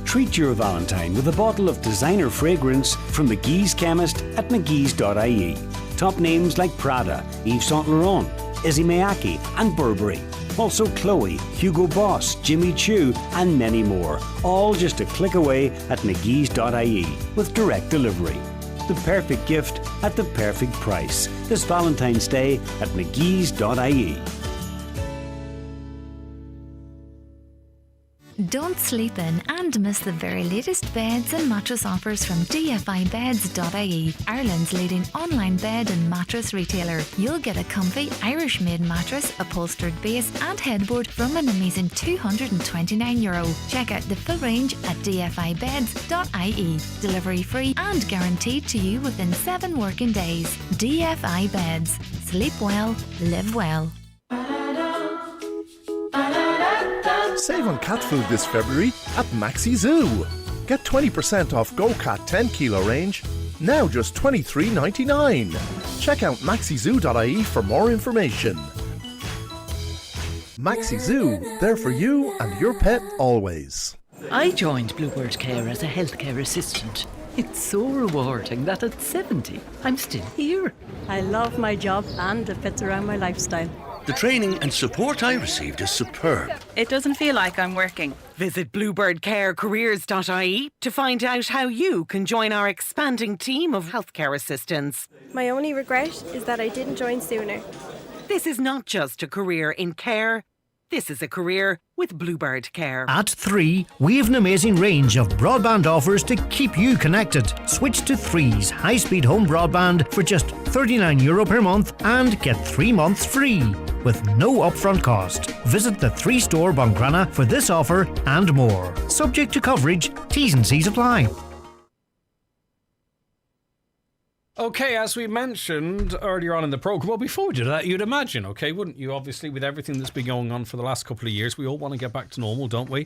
Treat your Valentine with a bottle of designer fragrance from McGee's Chemist at mcgees.ie. Top names like Prada, Yves Saint Laurent, Issey Miyake and Burberry. Also Chloe, Hugo Boss, Jimmy Choo and many more. All just a click away at mcgees.ie with direct delivery. The perfect gift at the perfect price. This Valentine's Day at mcgees.ie. Don't sleep in and miss the very latest beds and mattress offers from dfibeds.ie, Ireland's leading online bed and mattress retailer. You'll get a comfy Irish-made mattress, upholstered base and headboard from an amazing €229. Check out the full range at dfibeds.ie. Delivery free and guaranteed to you within 7 working days. DFI Beds. Sleep well, live well. Save on cat food this February at Maxi Zoo. Get 20% off Go Cat 10 kilo range, now just $23.99. Check out maxizoo.ie for more information. Maxi Zoo, there for you and your pet always. I joined Bluebird Care as a healthcare assistant. It's so rewarding that at 70, I'm still here. I love my job and it fits around my lifestyle. The training and support I received is superb. It doesn't feel like I'm working. Visit bluebirdcarecareers.ie to find out how you can join our expanding team of healthcare assistants. My only regret is that I didn't join sooner. This is not just a career in care. This is a career with Bluebird Care. At 3, we have an amazing range of broadband offers to keep you connected. Switch to 3's high-speed home broadband for just €39 per month and get 3 months free with no upfront cost. Visit the 3 Store Buncrana for this offer and more. Subject to coverage, T's and C's apply. Okay, as we mentioned earlier on in the programme, well, before we do that, you'd imagine, okay, wouldn't you? Obviously, with everything that's been going on for the last couple of years, we all want to get back to normal, don't we?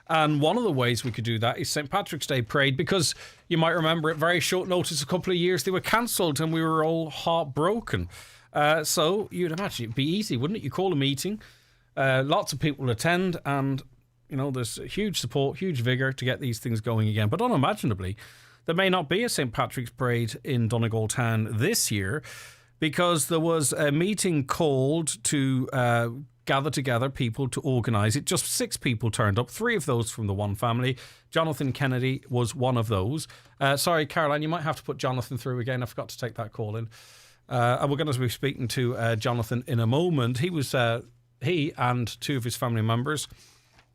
And one of the ways we could do that is St Patrick's Day Parade, because you might remember at very short notice a couple of years they were cancelled and we were all heartbroken. So you'd imagine it'd be easy, wouldn't it? You call a meeting, Lots of people attend, and there's huge support, huge vigour to get these things going again. But unimaginably, there may not be a St Patrick's Parade in Donegal Town this year, because there was a meeting called to gather together people to organise it. Just 6 people turned up, 3 of those from the one family. Jonathan Kennedy was one of those. Sorry, Caroline, you might have to put Jonathan through again. I forgot to take that call in. And we're going to be speaking to Jonathan in a moment. He and 2 of his family members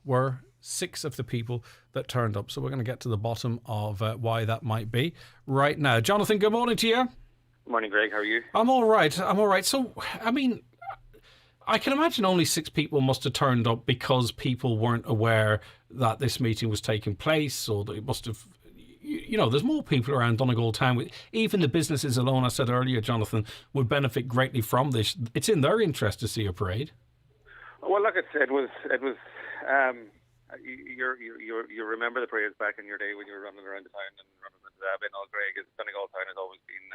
were 6 of the people that turned up. So we're going to get to the bottom of why that might be right now. Jonathan, good morning to you. Morning, Greg. How are you? I'm all right. So, I can imagine only 6 people must have turned up because people weren't aware that this meeting was taking place, or that it must have... there's more people around Donegal Town. Even the businesses alone, I said earlier, Jonathan, would benefit greatly from this. It's in their interest to see a parade. Well, look, it was. You remember the parades back in your day when you were running around the town and running into that and all, Greg. Donegal Town has always been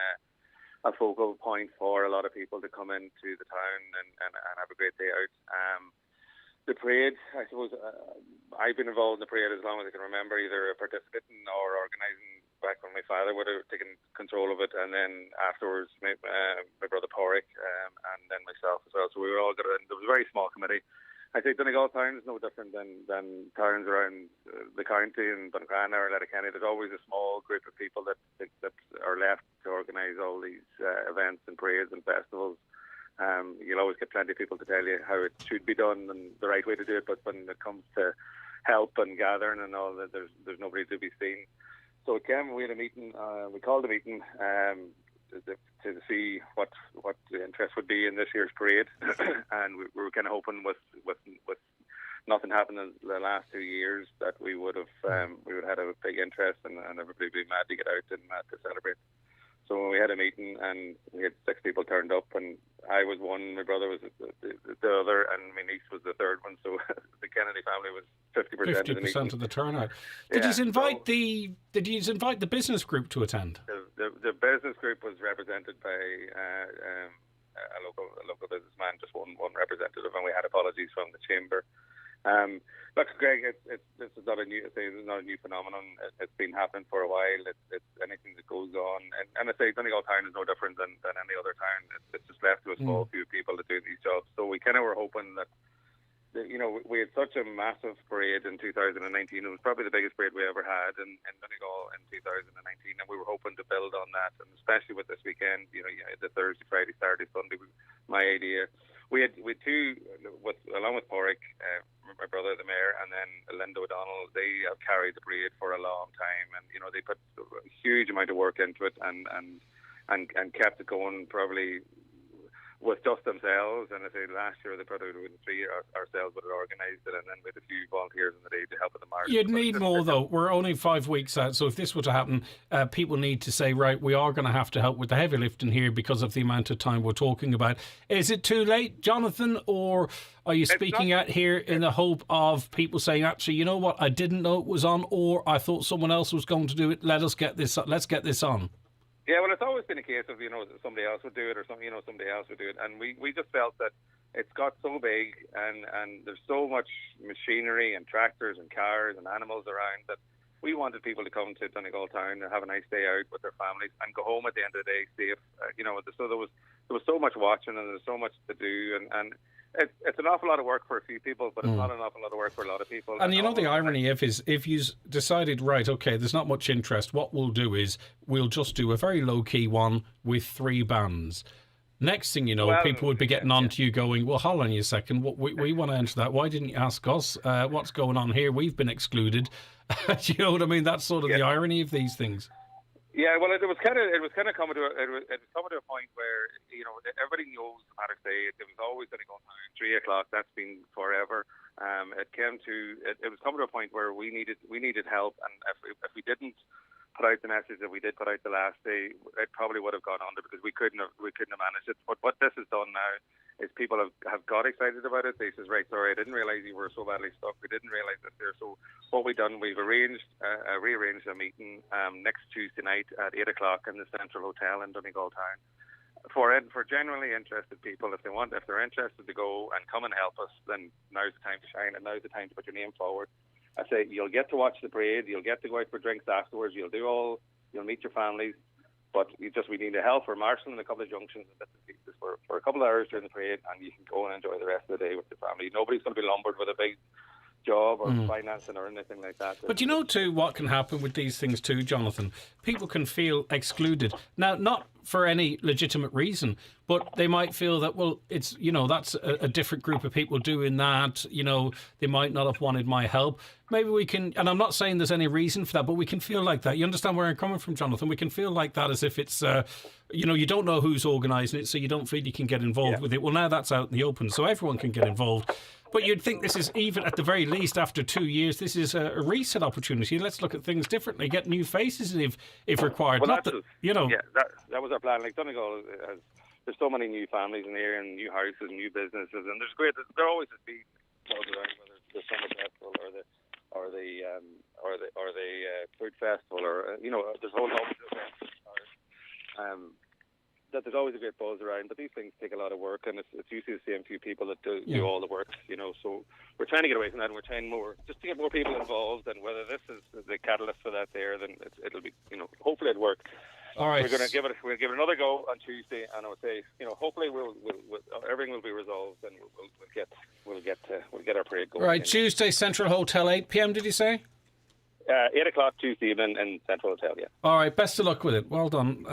a focal point for a lot of people to come into the town and have a great day out. The parade, I suppose, I've been involved in the parade as long as I can remember, either participating or organising back when my father would have taken control of it, and then afterwards my brother Porrick and then myself as well. So we were all got in. There was a very small committee. I think Donegal Town is no different than towns around the county and Buncrana or Letterkenny. There's always a small group of people that are left to organise all these events and parades and festivals. You'll always get plenty of people to tell you how it should be done and the right way to do it, but when it comes to help and gathering and all that, there's nobody to be seen. So it came, we had a meeting, we called a meeting to see what the interest would be in this year's parade, and we were kind of hoping with nothing happening in the last 2 years that we would have had a big interest and everybody would be mad to get out and mad to celebrate. So when we had a meeting and we had 6 people turned up, and I was one, my brother was the other, and my niece was the third one. So the Kennedy family was 50% of the meeting. 50% of the turnout. Did you invite the business group to attend? The business group was represented by a local businessman, just one representative, and we had apologies from the chamber. Look, Greg, this is not a new phenomenon. It's been happening for a while. It's anything that goes on, and I say Donegal Town is no different than any other town. It's just left to a small few people to do these jobs. So we kind of were hoping that, we had such a massive parade in 2019. It was probably the biggest parade we ever had in Donegal in 2019, and we were hoping to build on that. And especially with this weekend, the Thursday, Friday, Saturday, Sunday, my idea. We had 2, along with Porrick, my brother, the mayor, and then Linda O'Donnell. They have carried the parade for a long time, and they put a huge amount of work into it, and kept it going probably with just themselves. And I say last year they probably would have 3 ourselves would have organised it, and then with a few volunteers in the day to help with the march. You'd need more though. We're only 5 weeks out, so if this were to happen, people need to say, right, we are going to have to help with the heavy lifting here because of the amount of time we're talking about. Is it too late, Jonathan, or are you speaking out here in the hope of people saying, actually, you know what, I didn't know it was on, or I thought someone else was going to do it. Let's get this on. Yeah, well, it's always been a case of, somebody else would do it, or somebody else would do it. And we just felt that it's got so big and there's so much machinery and tractors and cars and animals around that we wanted people to come to Donegal Town and have a nice day out with their families and go home at the end of the day safe. So there was so much watching and there's so much to do, and it's an awful lot of work for a few people, but it's not an awful lot of work for a lot of people. And the irony if you decided, right, okay, there's not much interest, what we'll do is we'll just do a very low-key one with 3 bands. Next thing you know, people would be getting on to you going, well, hold on a second, we want to enter that. Why didn't you ask us? What's going on here? We've been excluded. Do you know what I mean? That's sort of the irony of these things. Yeah, well, it was kind of coming to a point where everybody knows the Patrick's Day. It was always going to go on 3 o'clock. That's been forever. It was coming to a point where we needed help, and if we didn't put out the message that we did put out the last day, it probably would have gone under because we couldn't have managed it. But what this has done now is people have got excited about it. They says, right, sorry, I didn't realise you were so badly stuck. We didn't realise this there. So what we've done, we've rearranged a meeting next Tuesday night at 8 o'clock in the Central Hotel in Donegal Town. for genuinely interested people, if they're interested to go and come and help us, then now's the time to shine and now's the time to put your name forward. I say you'll get to watch the parade, you'll get to go out for drinks afterwards, you'll meet your families, but we need the help. We're marshalling a couple of junctions and bits and pieces for a couple of hours during the parade, and you can go and enjoy the rest of the day with your family. Nobody's going to be lumbered with a big job or financing or anything like that. But you know too what can happen with these things too, Jonathan? People can feel excluded. Now, not for any legitimate reason, but they might feel that, well, it's, that's a different group of people doing that. They might not have wanted my help. Maybe we can, and I'm not saying there's any reason for that, but we can feel like that. You understand where I'm coming from, Jonathan? We can feel like that as if it's, you don't know who's organising it, so you don't feel you can get involved with it. Well, now that's out in the open, so everyone can get involved. But you'd think this is, even at the very least, after 2 years, this is a reset opportunity. Let's look at things differently, get new faces if required. Well, Yeah, that was our plan. Like Donegal there's so many new families in here and new houses and new businesses, and there always has been clubs around, whether it's the summer festival or the food festival, or there's a whole lot of events. That there's always a great buzz around, but these things take a lot of work, and it's usually the same few people that do all the work, So we're trying to get away from that, and we're trying just to get more people involved, and whether this is the catalyst for that then it'll be, hopefully it'll work. All right. We're going to give it another go on Tuesday, and I would say, hopefully we'll everything will be resolved, and we'll get our parade going. Right, Tuesday, Central Hotel, 8 p.m. Did you say? 8 o'clock Tuesday evening in Central Hotel, yeah. All right, best of luck with it. Well done.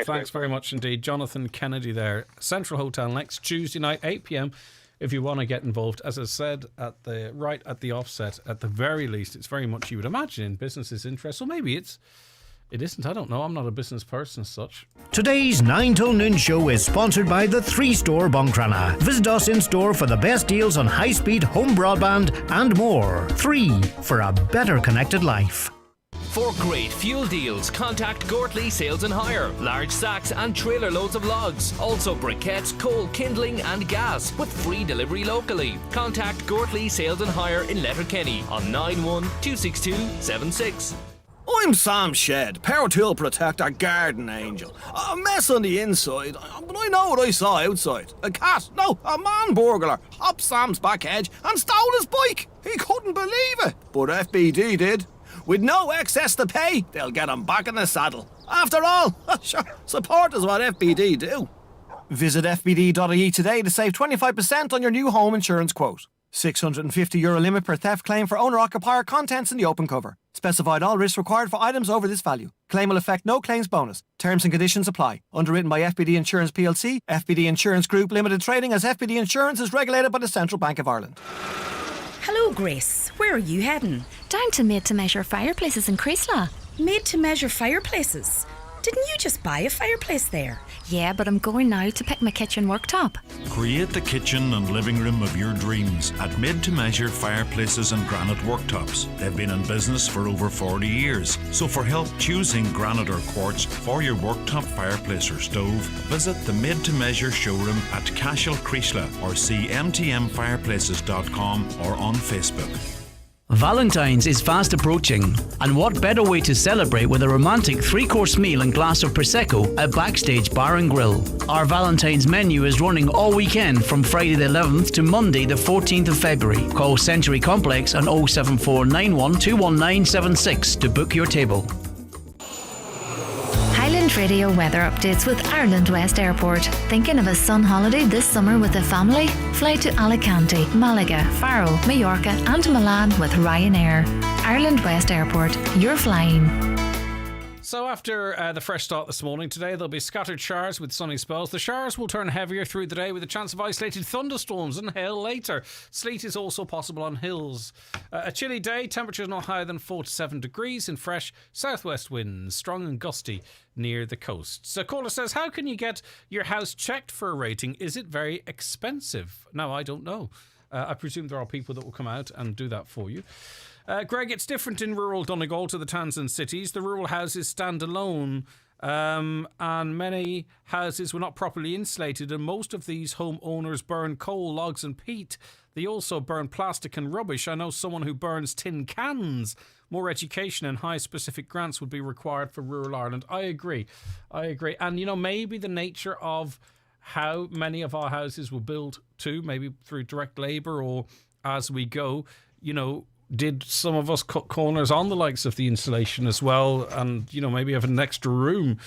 Thanks very much indeed. Jonathan Kennedy there. Central Hotel next Tuesday night, 8 p.m. if you want to get involved. As I said, at the offset, at the very least, it's very much, you would imagine, in business's interest. Or maybe it isn't. I don't know. I'm not a business person as such. Today's 9 till noon show is sponsored by the 3-Store Buncrana. Visit us in store for the best deals on high-speed home broadband and more. 3 for a better connected life. For great fuel deals, contact Gortley Sales and Hire. Large sacks and trailer loads of logs. Also briquettes, coal, kindling and gas with free delivery locally. Contact Gortley Sales and Hire in Letterkenny on 9126276. I'm Sam Shed, Power Tool Protector Garden Angel. A mess on the inside, but I know what I saw outside. A man burglar hopped Sam's back hedge and stole his bike. He couldn't believe it, but FBD did. With no excess to pay, they'll get him back in the saddle. After all, sure, support is what FBD do. Visit fbd.ie today to save 25% on your new home insurance quote. €650 limit per theft claim for owner-occupier contents in the open cover. Specified all risks required for items over this value. Claim will affect no claims bonus. Terms and conditions apply. Underwritten by FBD Insurance plc, FBD Insurance Group Limited Trading as FBD Insurance is regulated by the Central Bank of Ireland. Hello, Grace. Where are you heading? Down to Made to Measure Fireplaces in Creasla. Made to Measure Fireplaces? Didn't you just buy a fireplace there? Yeah, but I'm going now to pick my kitchen worktop. Create the kitchen and living room of your dreams at Made to Measure Fireplaces and Granite Worktops. They've been in business for over 40 years. So for help choosing granite or quartz for your worktop, fireplace or stove, visit the Made to Measure showroom at Cashel Creasla or see mtmfireplaces.com or on Facebook. Valentine's is fast approaching, and what better way to celebrate with a romantic 3-course meal and glass of Prosecco at Backstage Bar and Grill. Our Valentine's menu is running all weekend from Friday the 11th to Monday the 14th of February. Call Century Complex on 07491 21976 to book your table. Highland Radio weather updates with Ireland West Airport. Thinking of a sun holiday this summer with the family? Fly to Alicante, Malaga, Faro, Mallorca and Milan with Ryanair. Ireland West Airport, you're flying. So after the fresh start this morning, today there'll be scattered showers with sunny spells. The showers will turn heavier through the day with a chance of isolated thunderstorms and hail later. Sleet is also possible on hills. A chilly day, temperatures not higher than 4 to 7 degrees and fresh southwest winds, strong and gusty near the coast. So caller says, how can you get your house checked for a rating? Is it very expensive? Now, I don't know. I presume there are people that will come out and do that for you. Greg, it's different in rural Donegal to the towns and cities. The rural houses stand alone, and many houses were not properly insulated, and most of these homeowners burn coal, logs and peat. They also burn plastic and rubbish. I know someone who burns tin cans. More education and high specific grants would be required for rural Ireland. I agree. And, maybe the nature of how many of our houses were built too, maybe through direct labour or as we go, did some of us cut corners on the likes of the insulation as well, and maybe have an extra room.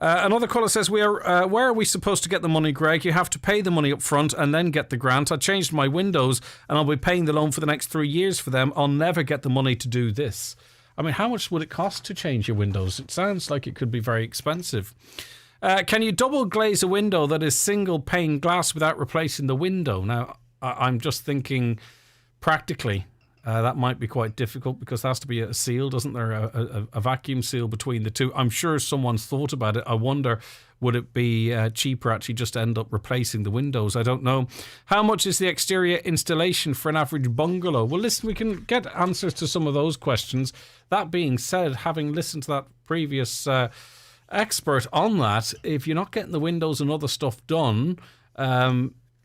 Another caller says, where are we supposed to get the money, Greg? You have to pay the money up front and then get the grant. I changed my windows and I'll be paying the loan for the next 3 years for them. I'll never get the money to do this. I mean, how much would it cost to change your windows? It sounds like it could be very expensive. Can you double glaze a window that is single pane glass without replacing the window? Now, I'm just thinking practically. That might be quite difficult because there has to be a seal, doesn't there? A vacuum seal between the two. I'm sure someone's thought about it. I wonder, would it be cheaper actually just to end up replacing the windows? I don't know. How much is the exterior installation for an average bungalow? Well, listen, we can get answers to some of those questions. That being said, having listened to that previous expert on that, if you're not getting the windows and other stuff done,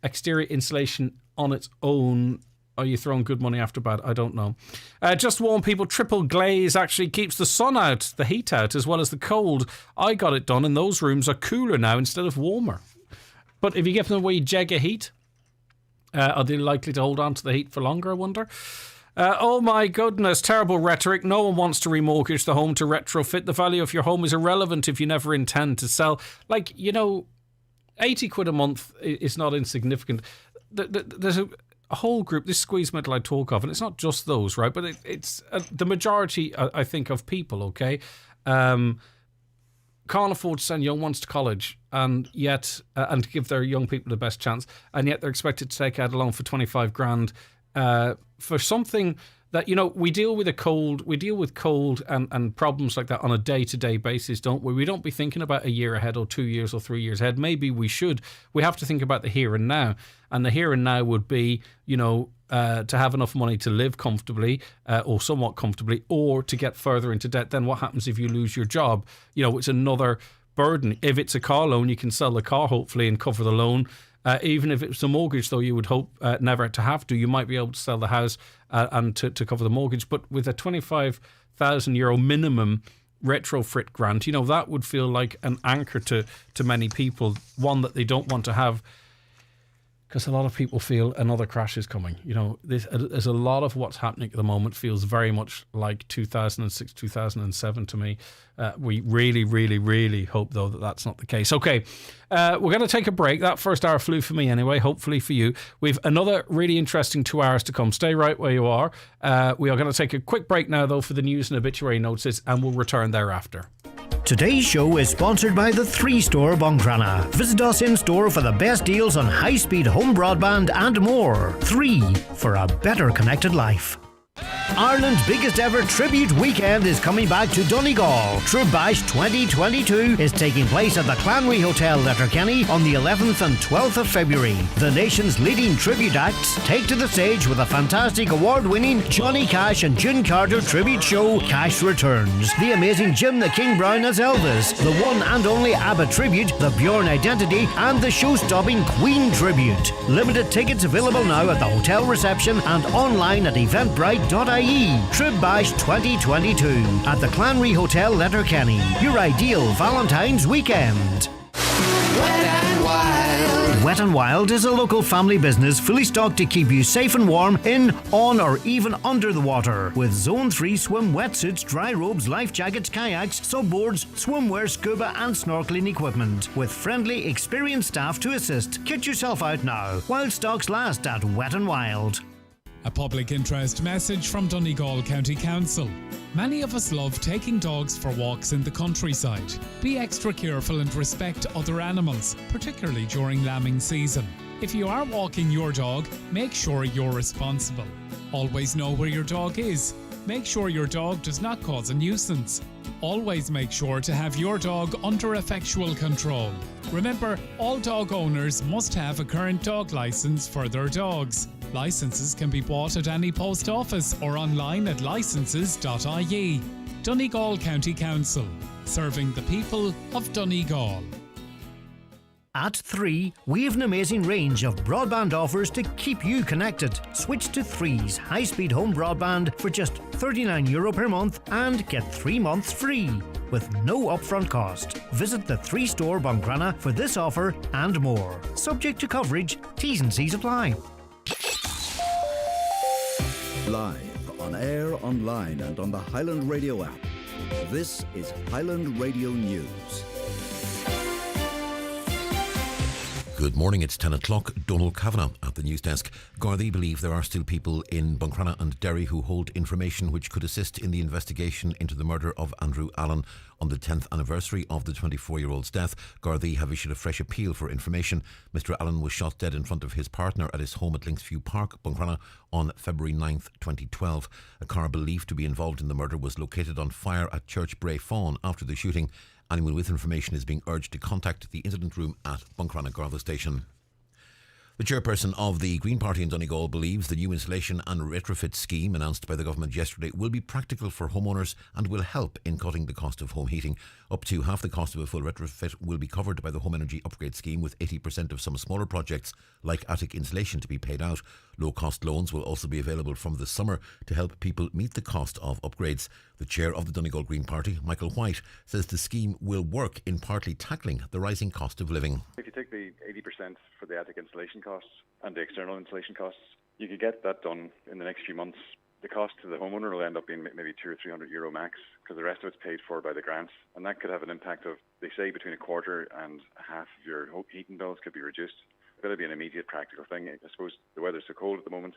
exterior installation on its own, are you throwing good money after bad? I don't know. Just warn people, triple glaze actually keeps the sun out, the heat out, as well as the cold. I got it done and those rooms are cooler now instead of warmer. But if you give them a wee jeg of heat, are they likely to hold on to the heat for longer, I wonder? Oh my goodness, terrible rhetoric. No one wants to remortgage the home to retrofit. The value of your home is irrelevant if you never intend to sell. 80 quid a month is not insignificant. There's a whole group, this squeeze metal I talk of, and it's not just those, right? But it's the majority, I think, of people, okay, can't afford to send young ones to college, and yet and to give their young people the best chance, and yet they're expected to take out a loan for 25 grand for something that, we deal with cold and problems like that on a day-to-day basis, don't we? We don't be thinking about a year ahead or 2 years or 3 years ahead. Maybe we should. We have to think about the here and now. And the here and now would be, to have enough money to live comfortably or somewhat comfortably, or to get further into debt. Then what happens if you lose your job? It's another burden. If it's a car loan, you can sell the car, hopefully, and cover the loan. Even if it's a mortgage, though, you would hope never to have to. You might be able to sell the house and to cover the mortgage. But with a €25,000 minimum retrofit grant, that would feel like an anchor to many people, one that they don't want to have, because a lot of people feel another crash is coming. There's a lot of what's happening at the moment feels very much like 2006, 2007 to me. We really, really, really hope, though, that that's not the case. Okay, we're going to take a break. That first hour flew for me anyway, hopefully for you. We've another really interesting 2 hours to come. Stay right where you are. We are going to take a quick break now, though, for the news and obituary notices, and we'll return thereafter. Today's show is sponsored by the 3 Store Buncrana. Visit us in store for the best deals on high-speed home broadband and more. 3 for a better connected life. Ireland's biggest ever tribute weekend is coming back to Donegal. Tribash 2022 is taking place at the Clanry Hotel, Letterkenny on the 11th and 12th of February. The nation's leading tribute acts take to the stage with a fantastic award-winning Johnny Cash and June Carter tribute show, Cash Returns. The amazing Jim the King Brown as Elvis, the one and only ABBA tribute, the Bjorn Identity, and the show-stopping Queen tribute. Limited tickets available now at the hotel reception and online at eventbrite.ie. Tribash 2022 at the Clanry Hotel, Letterkenny. Your ideal Valentine's weekend. Wet n Wild is a local family business fully stocked to keep you safe and warm in, on or even under the water. With Zone 3 swim wetsuits, dry robes, life jackets, kayaks, subboards, swimwear, scuba and snorkeling equipment. With friendly, experienced staff to assist. Get yourself out now while stocks last at Wet n Wild. A public interest message from Donegal County Council. Many of us love taking dogs for walks in the countryside. Be extra careful and respect other animals, particularly during lambing season. If you are walking your dog, make sure you're responsible. Always know where your dog is. Make sure your dog does not cause a nuisance. Always make sure to have your dog under effectual control. Remember, all dog owners must have a current dog licence for their dogs. Licences can be bought at any post office or online at licenses.ie. Donegal County Council, serving the people of Donegal. At 3, we have an amazing range of broadband offers to keep you connected. Switch to 3's high-speed home broadband for just €39 per month and get 3 months free with no upfront cost. Visit the 3 store Bungrana for this offer and more. Subject to coverage, T's and C's apply. Live, on air, online and on the Highland Radio app. This is Highland Radio News. Good morning, it's 10 o'clock. Donald Kavanagh at the news desk. Gardaí believe there are still people in Buncrana and Derry who hold information which could assist in the investigation into the murder of Andrew Allen on the 10th anniversary of the 24-year-old's death. Gardaí have issued a fresh appeal for information. Mr Allen was shot dead in front of his partner at his home at Linksview Park, Buncrana, on February 9th, 2012. A car believed to be involved in the murder was located on fire at Church Bray Fawn after the shooting. Anyone with information is being urged to contact the incident room at Buncrana Garda Station. The chairperson of the Green Party in Donegal believes the new insulation and retrofit scheme announced by the government yesterday will be practical for homeowners and will help in cutting the cost of home heating. Up to half the cost of a full retrofit will be covered by the Home Energy Upgrade Scheme, with 80% of some smaller projects like attic insulation to be paid out. Low-cost loans will also be available from the summer to help people meet the cost of upgrades. The chair of the Donegal Green Party, Michael White, says the scheme will work in partly tackling the rising cost of living. If you take the 80% for the attic insulation costs and the external insulation costs, you could get that done in the next few months. The cost to the homeowner will end up being maybe €200 or €300 max, because the rest of it's paid for by the grants, and that could have an impact of, they say, between a quarter and half of your heating bills could be reduced. It'll be an immediate practical thing. I suppose the weather's so cold at the moment,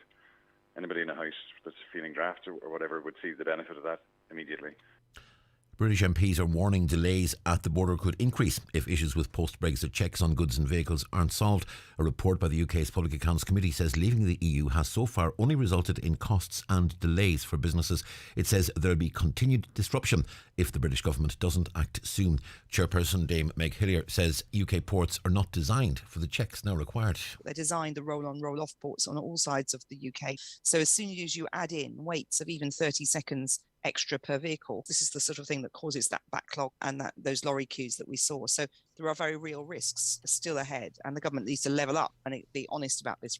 anybody in a house that's feeling drafts or whatever would see the benefit of that immediately. British MPs are warning delays at the border could increase if issues with post-Brexit checks on goods and vehicles aren't solved. A report by the UK's Public Accounts Committee says leaving the EU has so far only resulted in costs and delays for businesses. It says there'll be continued disruption if the British government doesn't act soon. Chairperson Dame Meg Hillier says UK ports are not designed for the checks now required. They're designed the roll-on, roll-off ports on all sides of the UK. So as soon as you add in waits of even 30 seconds extra per vehicle, this is the sort of thing that causes that backlog and those lorry queues that we saw. So there are very real risks still ahead, and the government needs to level up and be honest about this.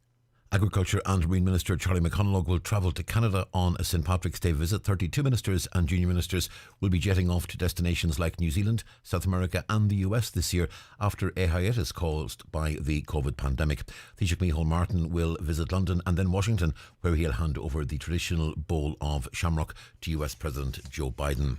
Agriculture and Marine Minister Charlie McConalogue will travel to Canada on a St Patrick's Day visit. 32 ministers and junior ministers will be jetting off to destinations like New Zealand, South America and the US this year after a hiatus caused by the COVID pandemic. Taoiseach Micheál Martin will visit London and then Washington, where he'll hand over the traditional bowl of shamrock to US President Joe Biden.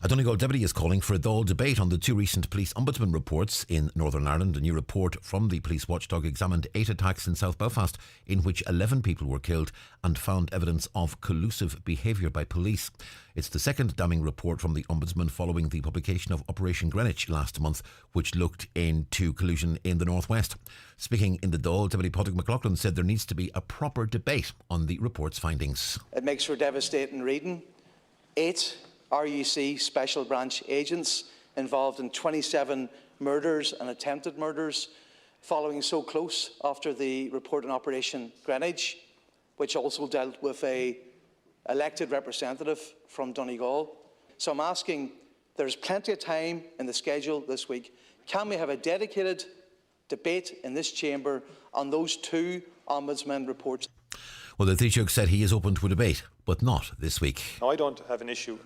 A Donegal deputy is calling for a Dáil debate on the 2 recent police ombudsman reports in Northern Ireland. A new report from the police watchdog examined 8 attacks in South Belfast, in which 11 people were killed, and found evidence of collusive behaviour by police. It's the second damning report from the ombudsman following the publication of Operation Greenwich last month, which looked into collusion in the northwest. Speaking in the Dáil, Deputy Padraig McLaughlin said there needs to be a proper debate on the report's findings. It makes for devastating reading. 8 RUC special branch agents involved in 27 murders and attempted murders, following so close after the report on Operation Greenwich, which also dealt with a elected representative from Donegal. So I'm asking, there's plenty of time in the schedule this week. Can we have a dedicated debate in this chamber on those 2 ombudsman reports? Well, the Taoiseach said he is open to a debate, but not this week. Now, I don't have an issue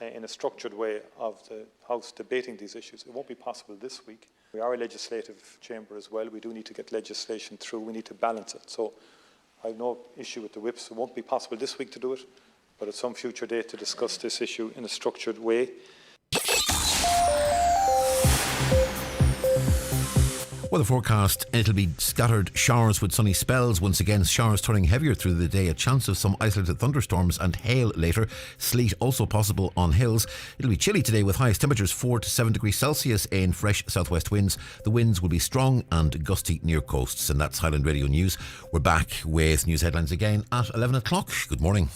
in a structured way of the House debating these issues. It won't be possible this week. We are a legislative chamber as well. We do need to get legislation through. We need to balance it. So I have no issue with the whips. It won't be possible this week to do it, but at some future date to discuss this issue in a structured way. Weather forecast, it'll be scattered showers with sunny spells. Once again, showers turning heavier through the day. A chance of some isolated thunderstorms and hail later. Sleet also possible on hills. It'll be chilly today with highest temperatures 4 to 7 degrees Celsius in fresh southwest winds. The winds will be strong and gusty near coasts. And that's Highland Radio News. We're back with news headlines again at 11 o'clock. Good morning.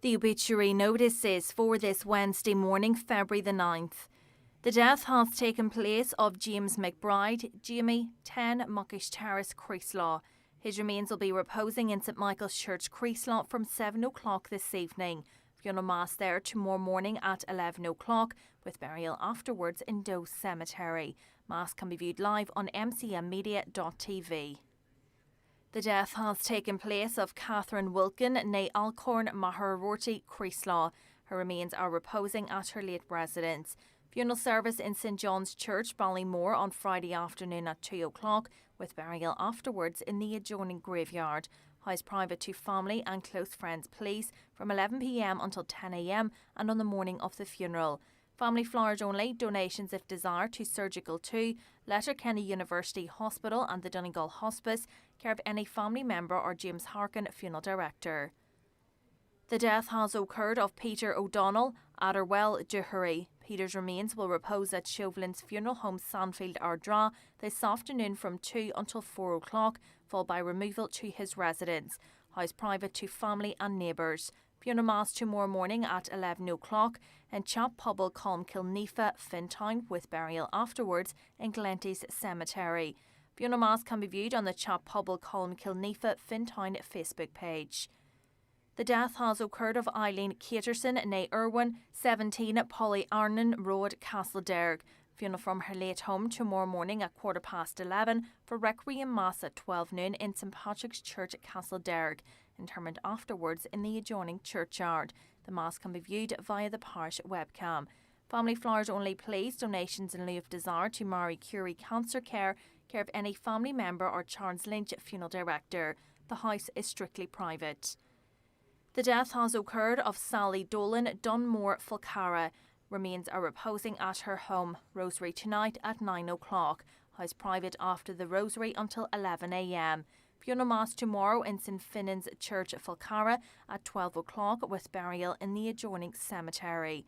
The obituary notices for this Wednesday morning, February the 9th. The death has taken place of James McBride, Jamie, 10 Muckish Terrace, Creeslaw. His remains will be reposing in St Michael's Church, Creeslaw from 7 o'clock this evening. Funeral mass there tomorrow morning at 11 o'clock, with burial afterwards in Doe Cemetery. Mass can be viewed live on mcmmedia.tv. The death has taken place of Catherine Wilkin, née Alcorn Maharorty, Creeslaw. Her remains are reposing at her late residence. Funeral service in St John's Church, Ballymore on Friday afternoon at 2 o'clock, with burial afterwards in the adjoining graveyard. House private to family and close friends, please, from 11 p.m. until 10 a.m. and on the morning of the funeral. Family flowers only, donations if desired to Surgical 2, Letterkenny University Hospital and the Donegal Hospice, care of any family member or James Harkin, Funeral Director. The death has occurred of Peter O'Donnell, Adderwell, Duhurry. Peter's remains will repose at Chauvelin's Funeral Home, Sandfield, Ardra, this afternoon from 2 until 4 o'clock, followed by removal to his residence. House private to family and neighbours. Funeral mass tomorrow morning at 11 o'clock in Chap Pobble, Colmkilnefa, Fintown, with burial afterwards in Glenties Cemetery. Funeral mass can be viewed on the Chap Pobble, Colmkilnefa, Fintown Facebook page. The death has occurred of Eileen Caterson, née Irwin, 17 Polly Arnon Road, Castlederg. Funeral from her late home tomorrow morning at 11:15 for Requiem Mass at 12 noon in St Patrick's Church at Castlederg. Interment afterwards in the adjoining churchyard. The Mass can be viewed via the parish webcam. Family flowers only, please. Donations in lieu of desire to Marie Curie Cancer care of any family member or Charles Lynch, Funeral Director. The house is strictly private. The death has occurred of Sally Dolan, Dunmore, Fulcara. Remains are reposing at her home. Rosary tonight at 9 o'clock. House private after the Rosary until 11 a.m. Funeral mass tomorrow in St Finnan's Church, Fulcara at 12 o'clock, with burial in the adjoining cemetery.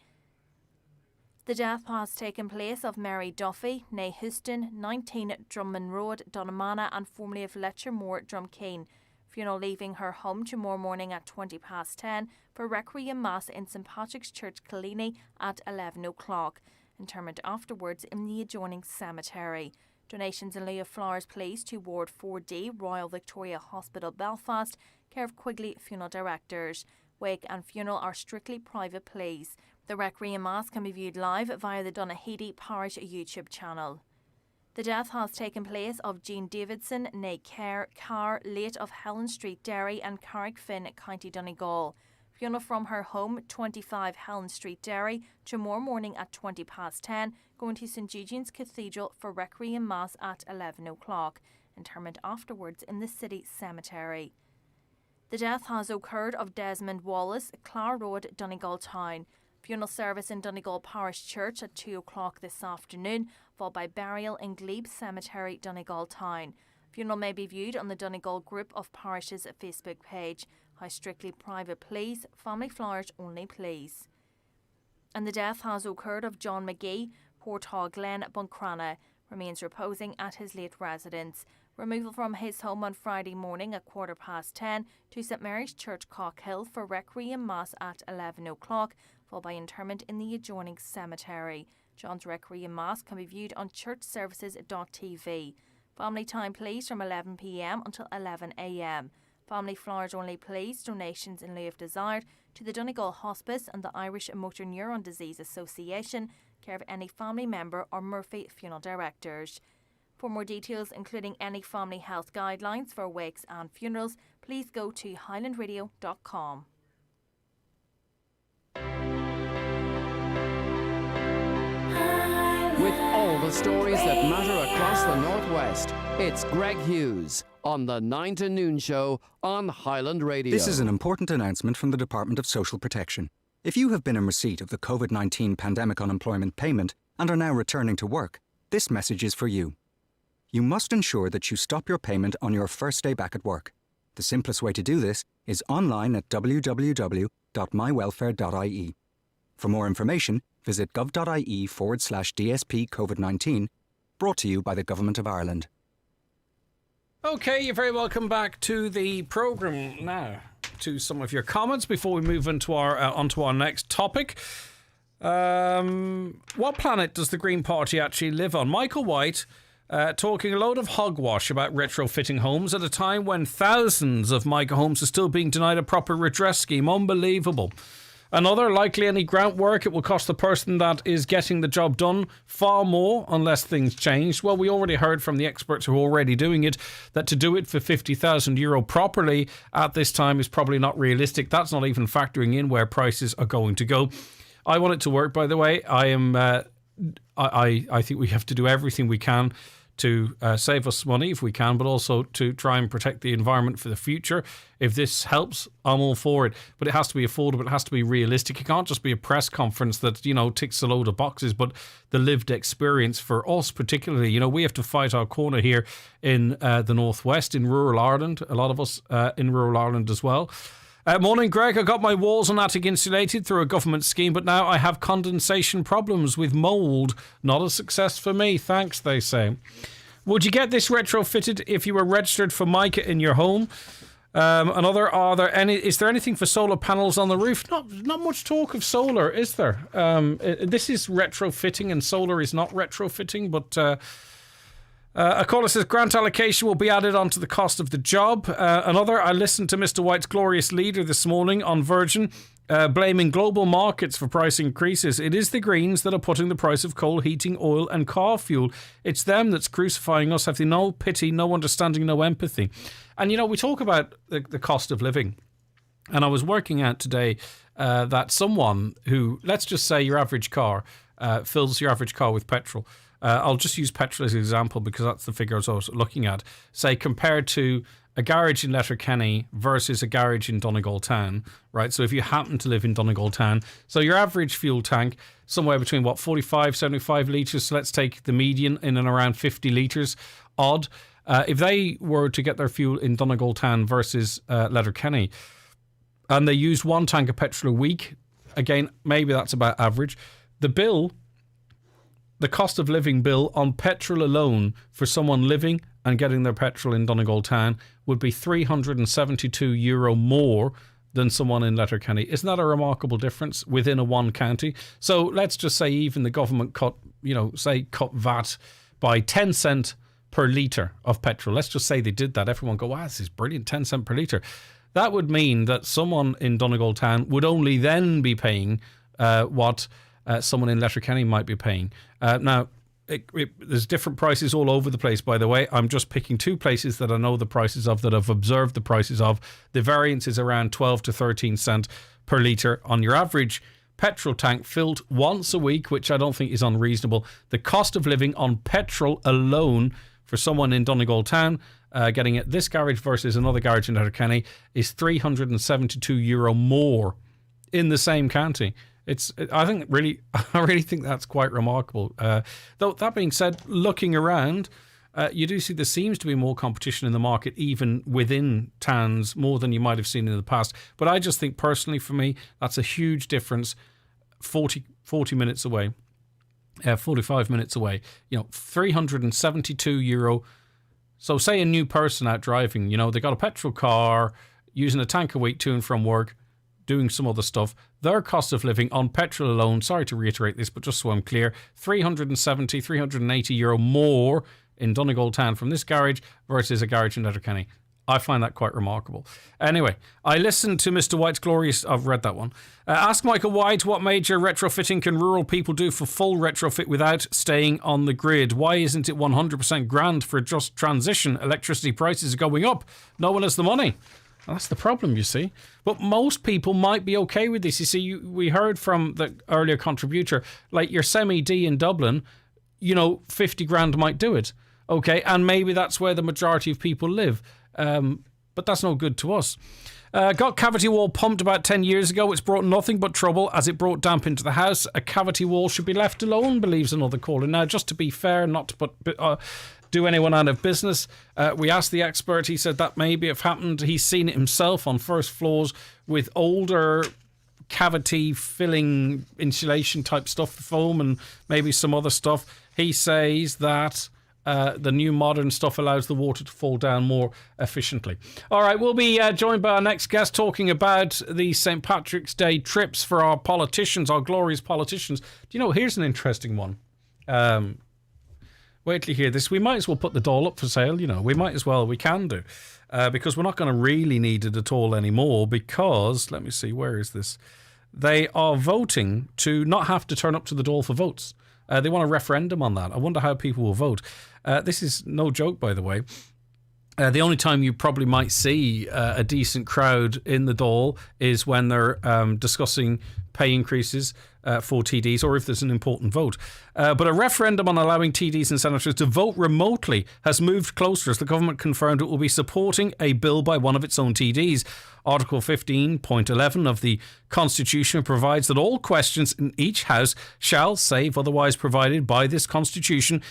The death has taken place of Mary Duffy, née Houston, 19 Drummond Road, Dunnamana, and formerly of Letchermore, Drumkane. Funeral leaving her home tomorrow morning at 10:20 for Requiem Mass in St Patrick's Church, Killeen at 11 o'clock. Interment afterwards in the adjoining cemetery. Donations in lieu of flowers, please, to Ward 4D, Royal Victoria Hospital, Belfast, care of Quigley Funeral Directors. Wake and funeral are strictly private, please. The Requiem Mass can be viewed live via the Donaghady Parish YouTube channel. The death has taken place of Jean Davidson, née Carr, late of Helen Street, Derry, and Carrick Finn, County Donegal. Funeral from her home, 25 Helen Street, Derry, tomorrow morning at 10:20, going to St Eugene's Cathedral for Requiem Mass at 11 o'clock. Interment afterwards in the city cemetery. The death has occurred of Desmond Wallace, Clar Road, Donegal Town. Funeral service in Donegal Parish Church at 2 o'clock this afternoon, followed by burial in Glebe Cemetery, Donegal Town. Funeral may be viewed on the Donegal Group of Parishes Facebook page. How strictly private, please. Family flowers only, please. And the death has occurred of John McGee, Portaw Glen, Buncrana. Remains reposing at his late residence. Removal from his home on Friday morning at 10:15 to St Mary's Church, Cockhill for Requiem Mass at 11 o'clock, followed by interment in the adjoining cemetery. John's Requiem Mass can be viewed on churchservices.tv. Family time, please, from 11 p.m. until 11 a.m. Family flowers only, please. Donations in lieu of desired to the Donegal Hospice and the Irish Motor Neuron Disease Association, care of any family member or Murphy Funeral Directors. For more details, including any family health guidelines for wakes and funerals, please go to highlandradio.com. With all the stories that matter across the Northwest, it's Greg Hughes on the 9 to Noon Show on Highland Radio. This is an important announcement from the Department of Social Protection. If you have been in receipt of the COVID-19 pandemic unemployment payment and are now returning to work, this message is for you. You must ensure that you stop your payment on your first day back at work. The simplest way to do this is online at www.mywelfare.ie. For more information, visit gov.ie/DSP COVID-19, brought to you by the Government of Ireland. Okay, you're very welcome back to the programme now. To some of your comments before we move onto our next topic. What planet does the Green Party actually live on? Michael White talking a load of hogwash about retrofitting homes at a time when thousands of micro homes are still being denied a proper redress scheme. Unbelievable. Another, likely any grant work, it will cost the person that is getting the job done far more unless things change. Well, we already heard from the experts who are already doing it that to do it for €50,000 properly at this time is probably not realistic. That's not even factoring in where prices are going to go. I want it to work, by the way. I think we have to do everything we can to save us money if we can, but also to try and protect the environment for the future. If this helps, I'm all for it. But it has to be affordable. It has to be realistic. It can't just be a press conference that, ticks a load of boxes, but the lived experience for us particularly. We have to fight our corner here in the Northwest, in rural Ireland. A lot of us in rural Ireland as well. Morning, Greg. I got my walls and attic insulated through a government scheme, but now I have condensation problems with mould. Not a success for me. Thanks, they say. Would you get this retrofitted if you were registered for mica in your home? Is there anything for solar panels on the roof? Not much talk of solar, is there? This is retrofitting and solar is not retrofitting, but... a caller says grant allocation will be added onto the cost of the job. I listened to Mr. White's glorious leader this morning on Virgin, blaming global markets for price increases. It is the Greens that are putting the price of coal, heating, oil and car fuel. It's them that's crucifying us. Have they no pity, no understanding, no empathy? And, we talk about the cost of living. And I was working out today that someone who, let's just say your average car, fills your average car with petrol. I'll just use petrol as an example because that's the figures I was looking at. Say, compared to a garage in Letterkenny versus a garage in Donegal Town, right? So if you happen to live in Donegal Town, so your average fuel tank, somewhere between, 45, 75 litres. So let's take the median in and around 50 litres odd. If they were to get their fuel in Donegal Town versus Letterkenny, and they used one tank of petrol a week, again, maybe that's about average, the cost of living bill on petrol alone for someone living and getting their petrol in Donegal Town would be €372 more than someone in Letterkenny. Isn't that a remarkable difference within a one county? So let's just say even the government cut VAT by 10 cent per litre of petrol. Let's just say they did that. Everyone go, wow, this is brilliant, 10 cent per litre. That would mean that someone in Donegal Town would only then be paying what someone in Letterkenny might be paying. Now, there's different prices all over the place, by the way. I'm just picking two places that I know the prices of, that I've observed the prices of. The variance is around 12 to 13 cent per litre on your average petrol tank filled once a week, which I don't think is unreasonable. The cost of living on petrol alone for someone in Donegal Town getting at this garage versus another garage in Letterkenny is €372 more in the same county. I really think that's quite remarkable. Though that being said, looking around, you do see there seems to be more competition in the market, even within towns, more than you might have seen in the past. But I just think personally, for me, that's a huge difference. 40 minutes away, 45 minutes away. €372. So say a new person out driving, they got a petrol car, using a tank a week to and from work, doing some other stuff. Their cost of living on petrol alone, sorry to reiterate this, but just so I'm clear, €380 more in Donegal Town from this garage versus a garage in Letterkenny. I find that quite remarkable. Anyway, I listened to Mr. White's glorious... I've read that one. Ask Michael White, what major retrofitting can rural people do for full retrofit without staying on the grid? Why isn't it 100% grand for just transition? Electricity prices are going up. No one has the money. Well, that's the problem, you see. But most people might be okay with this. You see, we heard from the earlier contributor, like your semi-D in Dublin, 50 grand might do it. Okay, and maybe that's where the majority of people live. But that's no good to us. Got cavity wall pumped about 10 years ago. It's brought nothing but trouble as it brought damp into the house. A cavity wall should be left alone, believes another caller. Now, just to be fair, not to put... do anyone out of business? We asked the expert. He said that maybe have happened. He's seen it himself on first floors with older cavity filling insulation type stuff, foam and maybe some other stuff. He says that the new modern stuff allows the water to fall down more efficiently. All right, we'll be joined by our next guest talking about the St Patrick's Day trips for our politicians, our glorious politicians. Here's an interesting one. Wait till you hear this. We might as well put the doll up for sale, We might as well. We can do. Because we're not going to really need it at all anymore because, let me see, where is this? they are voting to not have to turn up to the Dáil for votes. They want a referendum on that. I wonder how people will vote. This is no joke, by the way. The only time you probably might see a decent crowd in the Dáil is when they're discussing pay increases for TDs, or if there's an important vote. But a referendum on allowing TDs and senators to vote remotely has moved closer, as the government confirmed it will be supporting a bill by one of its own TDs. Article 15.11 of the Constitution provides that all questions in each House shall, save otherwise provided by this Constitution,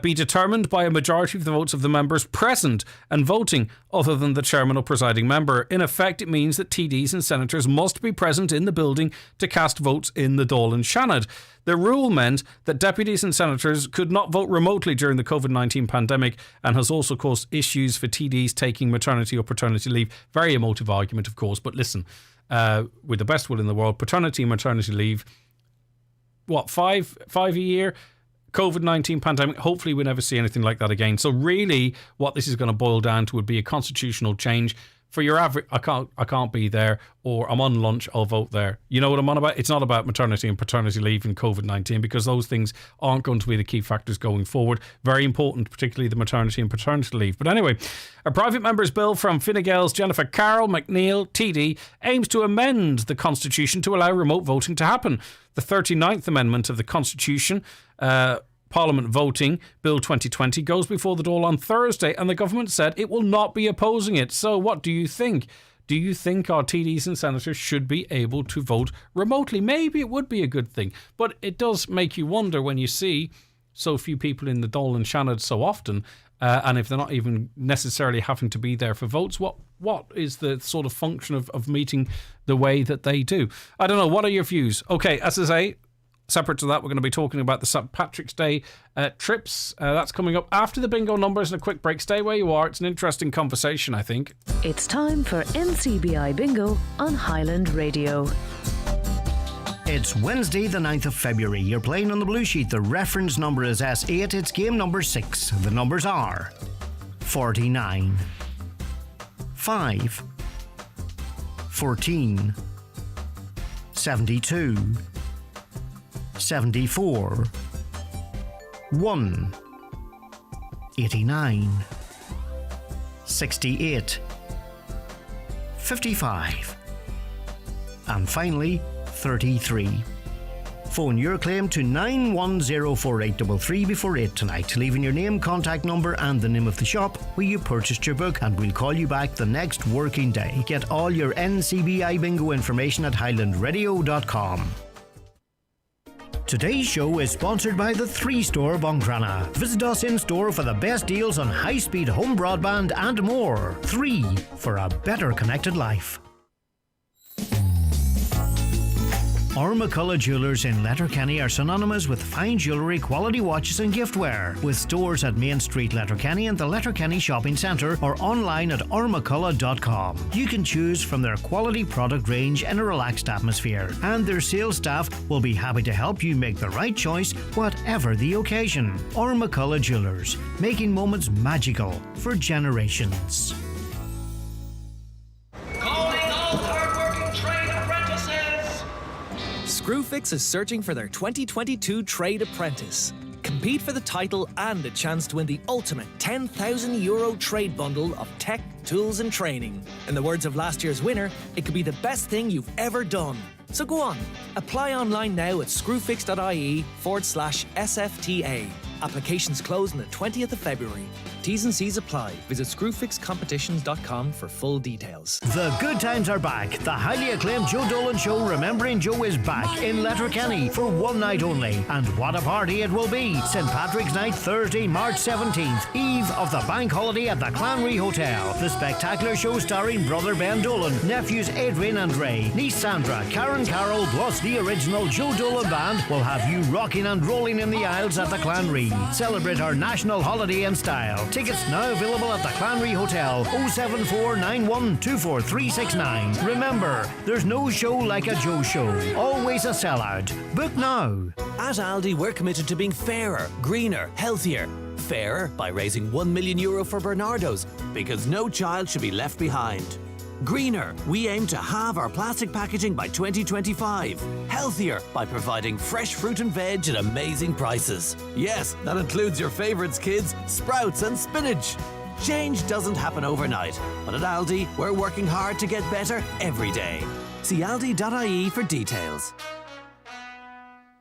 be determined by a majority of the votes of the members present and voting other than the chairman or presiding member. In effect, it means that TDs and senators must be present in the building to cast votes in the Dáil and Seanad. The rule meant that deputies and senators could not vote remotely during the COVID-19 pandemic, and has also caused issues for TDs taking maternity or paternity leave. Very emotive argument, of course, but listen, with the best will in the world, paternity and maternity leave, five a year? COVID-19 pandemic, hopefully we never see anything like that again. So really what this is going to boil down to would be a constitutional change for your average, I can't be there, or I'm on lunch, I'll vote there. You know what I'm on about? It's not about maternity and paternity leave and COVID-19, because those things aren't going to be the key factors going forward. Very important, particularly the maternity and paternity leave. But anyway, a private member's bill from Fine Gael's Jennifer Carroll McNeil, TD, aims to amend the Constitution to allow remote voting to happen. The 39th Amendment of the Constitution, Parliament voting, Bill 2020, goes before the Dáil on Thursday, and the government said it will not be opposing it. So what do you think? Do you think our TDs and senators should be able to vote remotely? Maybe it would be a good thing, but it does make you wonder when you see so few people in the Dáil and Seanad so often, and if they're not even necessarily having to be there for votes, what is the sort of function of meeting the way that they do? I don't know. What are your views? Okay, as I say, separate to that, we're going to be talking about the St Patrick's Day trips. That's coming up after the bingo numbers and a quick break. Stay where you are. It's an interesting conversation, I think. It's time for Ncbi Bingo on Highland Radio. It's Wednesday the 9th of February. You're playing on the blue sheet. The reference number is S8. It's game number 6. The numbers are 49, 5, 14, 72, 74, 1, 89, 68, 55, and finally 33. Phone your claim to 9104833 before 8 tonight, leaving your name, contact number and the name of the shop where you purchased your book, and we'll call you back the next working day. Get all your NCBI Bingo information at highlandradio.com. Today's show is sponsored by the 3-Store Buncrana. Visit us in store for the best deals on high-speed home broadband and more. 3 for a better connected life. McCullough Jewellers in Letterkenny are synonymous with fine jewellery, quality watches and giftware. With stores at Main Street, Letterkenny and the Letterkenny Shopping Centre, or online at ormccullough.com. You can choose from their quality product range in a relaxed atmosphere, and their sales staff will be happy to help you make the right choice, whatever the occasion. McCullough Jewellers, making moments magical for generations. Screwfix is searching for their 2022 Trade Apprentice. Compete for the title and a chance to win the ultimate €10,000 trade bundle of tech, tools and training. In the words of last year's winner, it could be the best thing you've ever done. So go on, apply online now at screwfix.ie/SFTA. Applications close on the 20th of February. T's and C's apply. Visit screwfixcompetitions.com for full details. The good times are back. The highly acclaimed Joe Dolan Show Remembering Joe is back in Letterkenny for one night only. And what a party it will be. St Patrick's Night, Thursday, March 17th, eve of the bank holiday at the Clanry Hotel. The spectacular show starring brother Ben Dolan, nephews Adrian and Ray, niece Sandra, Karen Carroll, plus the original Joe Dolan Band will have you rocking and rolling in the aisles at the Clanry. Celebrate our national holiday in style. Tickets now available at the Clanry Hotel, 07491243369. Remember, there's no show like a Joe show. Always a sellout. Book now. At Aldi, we're committed to being fairer, greener, healthier. Fairer by raising €1 million for Bernardo's, because no child should be left behind. Greener, we aim to halve our plastic packaging by 2025. Healthier, by providing fresh fruit and veg at amazing prices. Yes, that includes your favourites, kids, sprouts and spinach. Change doesn't happen overnight, but at Aldi, we're working hard to get better every day. See aldi.ie for details.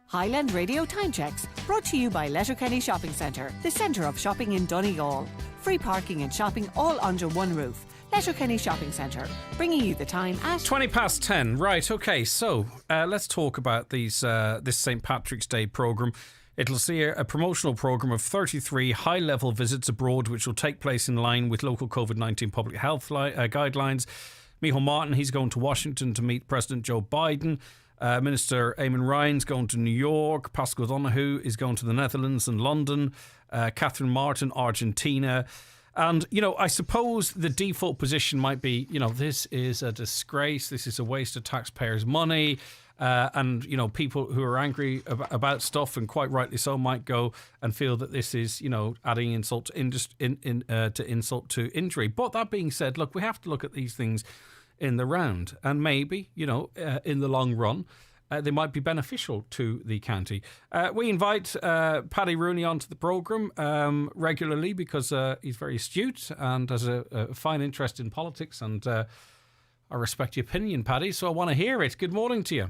Highland Radio Time Checks, brought to you by Letterkenny Shopping Centre, the centre of shopping in Donegal. Free parking and shopping all under one roof. Letterkenny Shopping Centre, bringing you the time at 10:20. Right, okay, so let's talk about this St Patrick's Day programme. It'll see a promotional programme of 33 high-level visits abroad, which will take place in line with local COVID-19 public health guidelines. Micheál Martin, he's going to Washington to meet President Joe Biden. Minister Eamon Ryan's going to New York. Pascal Donoghue is going to the Netherlands and London. Catherine Martin, Argentina. And, I suppose the default position might be, this is a disgrace. This is a waste of taxpayers' money. And, people who are angry about stuff, and quite rightly so, might go and feel that this is, adding insult to insult to injury. But that being said, look, we have to look at these things in the round, and maybe, in the long run, they might be beneficial to the county. We invite Paddy Rooney onto the programme regularly because he's very astute and has a fine interest in politics, and I respect your opinion, Paddy, so I want to hear it. Good morning to you.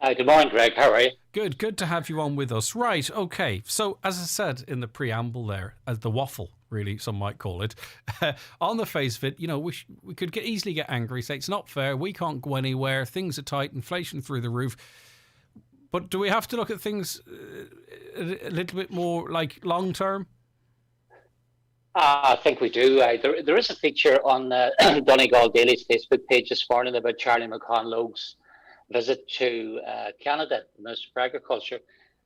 Good morning, Greg. How are you? Good to have you on with us. Right, okay. So, as I said in the preamble there, as the waffle, really, some might call it, on the face of it, we could easily get angry, say it's not fair, we can't go anywhere, things are tight, inflation through the roof. But do we have to look at things a little bit more like long term? I think we do. There is a feature on Donegal Daily's Facebook page this morning about Charlie McConlogue's visit to Canada, the Minister for Agriculture.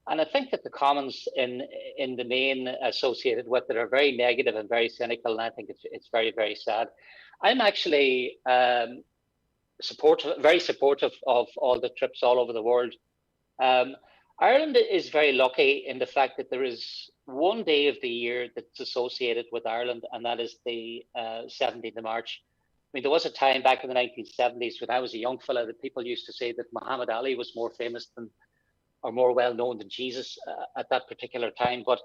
And I think that the comments in the main associated with it are very negative and very cynical, and I think it's very, very sad. I'm actually very supportive of all the trips all over the world. Ireland is very lucky in the fact that there is one day of the year that's associated with Ireland, and that is the 17th of March. I mean, there was a time back in the 1970s when I was a young fella that people used to say that Muhammad Ali was more famous than, or more well known than Jesus at that particular time. But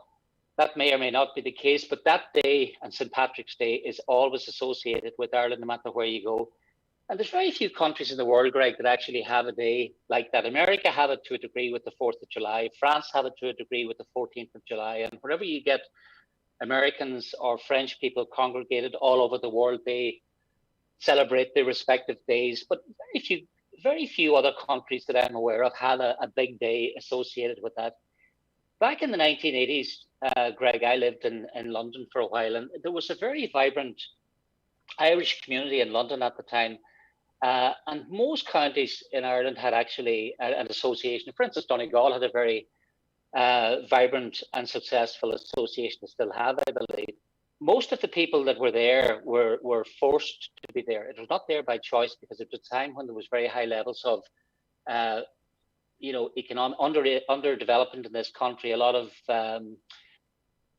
that may or may not be the case. But that day, and St Patrick's Day, is always associated with Ireland, no matter where you go. And there's very few countries in the world, Greg, that actually have a day like that. America have it to a degree with the 4th of July. France have it to a degree with the 14th of July. And wherever you get Americans or French people congregated all over the world, they celebrate their respective days. But very few other countries that I'm aware of had a big day associated with that. Back in the 1980s, Greg, I lived in London for a while, and there was a very vibrant Irish community in London at the time. And most counties in Ireland had actually an association. For instance, Donegal had a very vibrant and successful association, they still have, I believe. Most of the people that were there were forced to be there. It was not there by choice, because it was a time when there was very high levels of, economic underdevelopment in this country, a lot of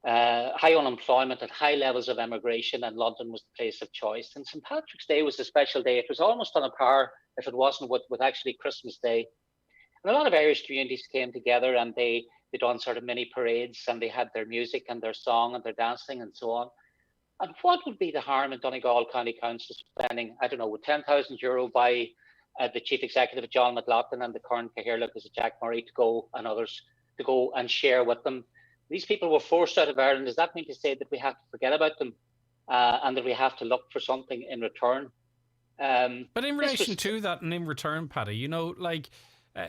high unemployment and high levels of emigration, and London was the place of choice. And St Patrick's Day was a special day. It was almost on a par, if it wasn't, with actually Christmas Day. And a lot of Irish communities came together, and they done sort of mini parades, and they had their music and their song and their dancing and so on. And what would be the harm in Donegal County Council spending, I don't know, with €10,000 by the Chief Executive, John McLaughlin, and the current Cathaoirleach, Jack Murray, to go, and others, to go and share with them? These people were forced out of Ireland. Does that mean to say that we have to forget about them and that we have to look for something in return? But in relation to that, and in return, Paddy,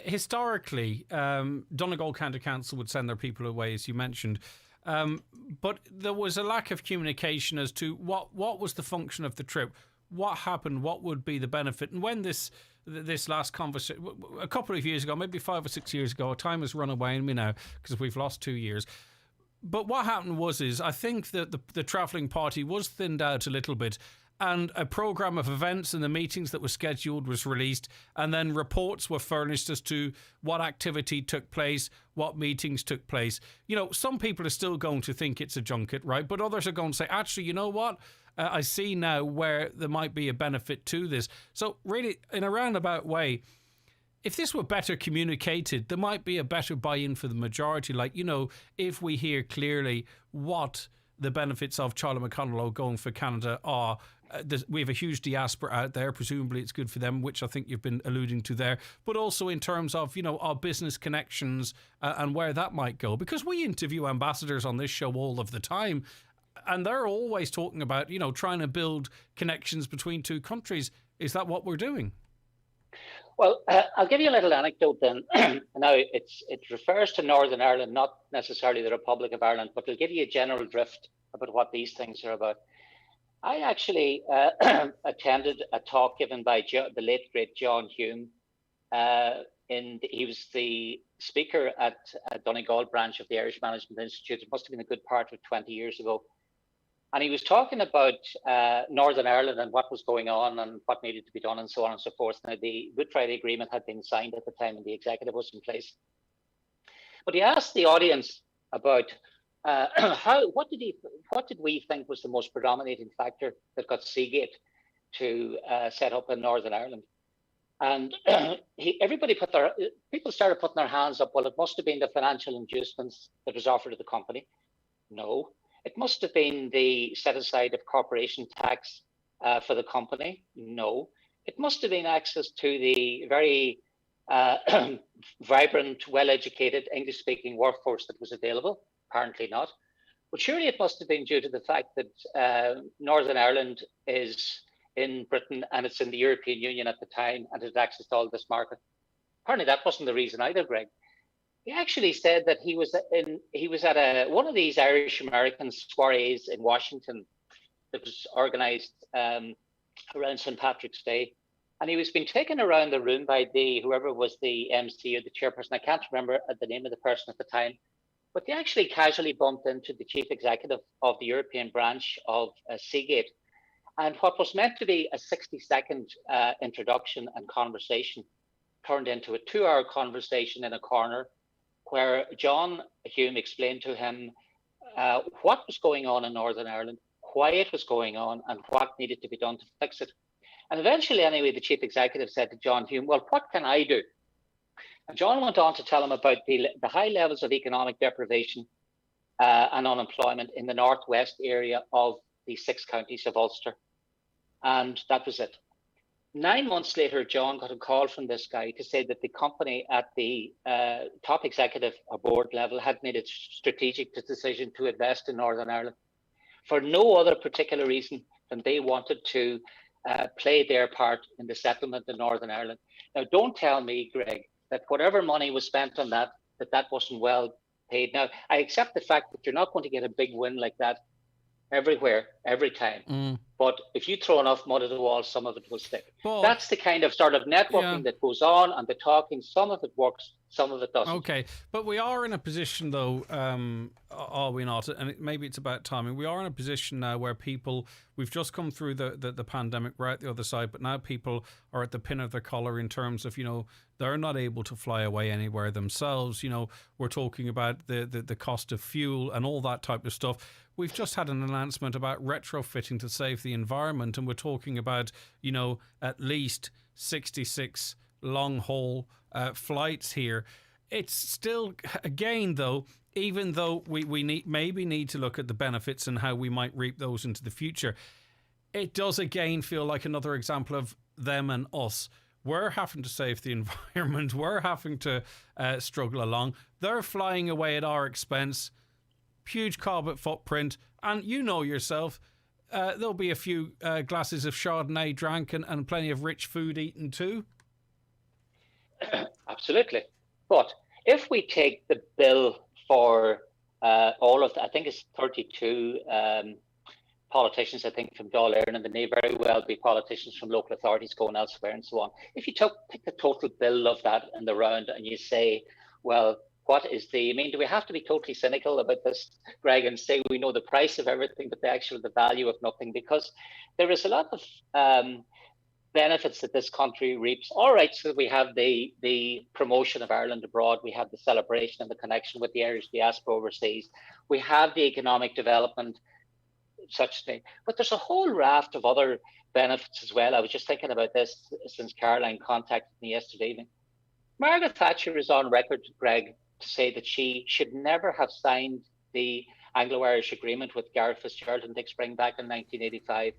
historically, Donegal County Council would send their people away, as you mentioned, but there was a lack of communication as to what was the function of the trip, what happened, what would be the benefit. And when this last conversation, a couple of years ago, maybe 5 or 6 years ago, time has run away in me now because we've lost 2 years. But what happened was I think that the travelling party was thinned out a little bit, and a programme of events and the meetings that were scheduled was released, and then reports were furnished as to what activity took place, what meetings took place. Some people are still going to think it's a junket, right? But others are going to say, actually, you know what? I see now where there might be a benefit to this. So really, in a roundabout way, if this were better communicated, there might be a better buy-in for the majority. If we hear clearly what the benefits of Charlie McConnell going for Canada are. We have a huge diaspora out there. Presumably it's good for them, which I think you've been alluding to there. But also in terms of, our business connections and where that might go. Because we interview ambassadors on this show all of the time, and they're always talking about, trying to build connections between two countries. Is that what we're doing? Well, I'll give you a little anecdote then. Now, it refers to Northern Ireland, not necessarily the Republic of Ireland, but it'll give you a general drift about what these things are about. I actually attended a talk given by the late, great John Hume. He was the speaker at Donegal branch of the Irish Management Institute. It must have been a good part of 20 years ago. And he was talking about Northern Ireland and what was going on and what needed to be done and so on and so forth. Now, the Good Friday Agreement had been signed at the time and the executive was in place. But he asked the audience about what did we think was the most predominating factor that got Seagate to set up in Northern Ireland. And people started putting their hands up. Well, it must have been the financial inducements that was offered to the company. No. It must have been the set aside of corporation tax for the company. No. It must have been access to the very vibrant, well-educated English-speaking workforce that was available. Apparently not. But surely it must have been due to the fact that Northern Ireland is in Britain and it's in the European Union at the time and had access to all this market. Apparently that wasn't the reason either, Greg. He actually said that he was at one of these Irish American soirees in Washington that was organised around St Patrick's Day, and he was being taken around the room by whoever was the MC or the chairperson. I can't remember the name of the person at the time, but they actually casually bumped into the chief executive of the European branch of Seagate, and what was meant to be a 60-second introduction and conversation turned into a 2-hour conversation in a corner, where John Hume explained to him what was going on in Northern Ireland, why it was going on, and what needed to be done to fix it. And eventually, anyway, the chief executive said to John Hume, well, what can I do? And John went on to tell him about the high levels of economic deprivation and unemployment in the northwest area of the 6 counties of Ulster. And that was it. 9 months later, John got a call from this guy to say that the company at the top executive or board level had made a strategic decision to invest in Northern Ireland for no other particular reason than they wanted to play their part in the settlement in Northern Ireland. Now, don't tell me, Greg, that whatever money was spent on that wasn't well paid. Now, I accept the fact that you're not going to get a big win like that everywhere, every time. But if you throw enough mud at the wall, some of it will stick. Well, that's the kind of sort of networking that goes on, and the talking. Some of it works, some of it doesn't. Okay, but we are in a position, though, are we not? And maybe it's about timing. We are in a position now where we've just come through the pandemic, we're at the other side, but now people are at the pin of their collar in terms of, they're not able to fly away anywhere themselves. We're talking about the cost of fuel and all that type of stuff. We've just had an announcement about retrofitting to save the environment, and we're talking about, at least 66 long-haul flights here. It's still, again, though, even though we need to look at the benefits and how we might reap those into the future, it does, again, feel like another example of them and us. We're having to save the environment. We're having to struggle along. They're flying away at our expense. Huge carbon footprint. And you know yourself, there'll be a few glasses of Chardonnay drank and plenty of rich food eaten too. Absolutely. But if we take the bill for all of I think it's 32 politicians, I think, from Dáil Éireann, and there may very well be politicians from local authorities going elsewhere and so on. If you pick the total bill of that in the round and you say, well, what is the, I mean, do we have to be totally cynical about this, Greg, and say we know the price of everything, but the value of nothing? Because there is a lot of benefits that this country reaps. All right, so we have the promotion of Ireland abroad, we have the celebration and the connection with the Irish diaspora overseas, we have the economic development, such thing. But there's a whole raft of other benefits as well. I was just thinking about this since Caroline contacted me yesterday evening. Margaret Thatcher is on record, Greg, to say that she should never have signed the Anglo-Irish Agreement with Gareth Fitzgerald and Dick Spring back in 1985.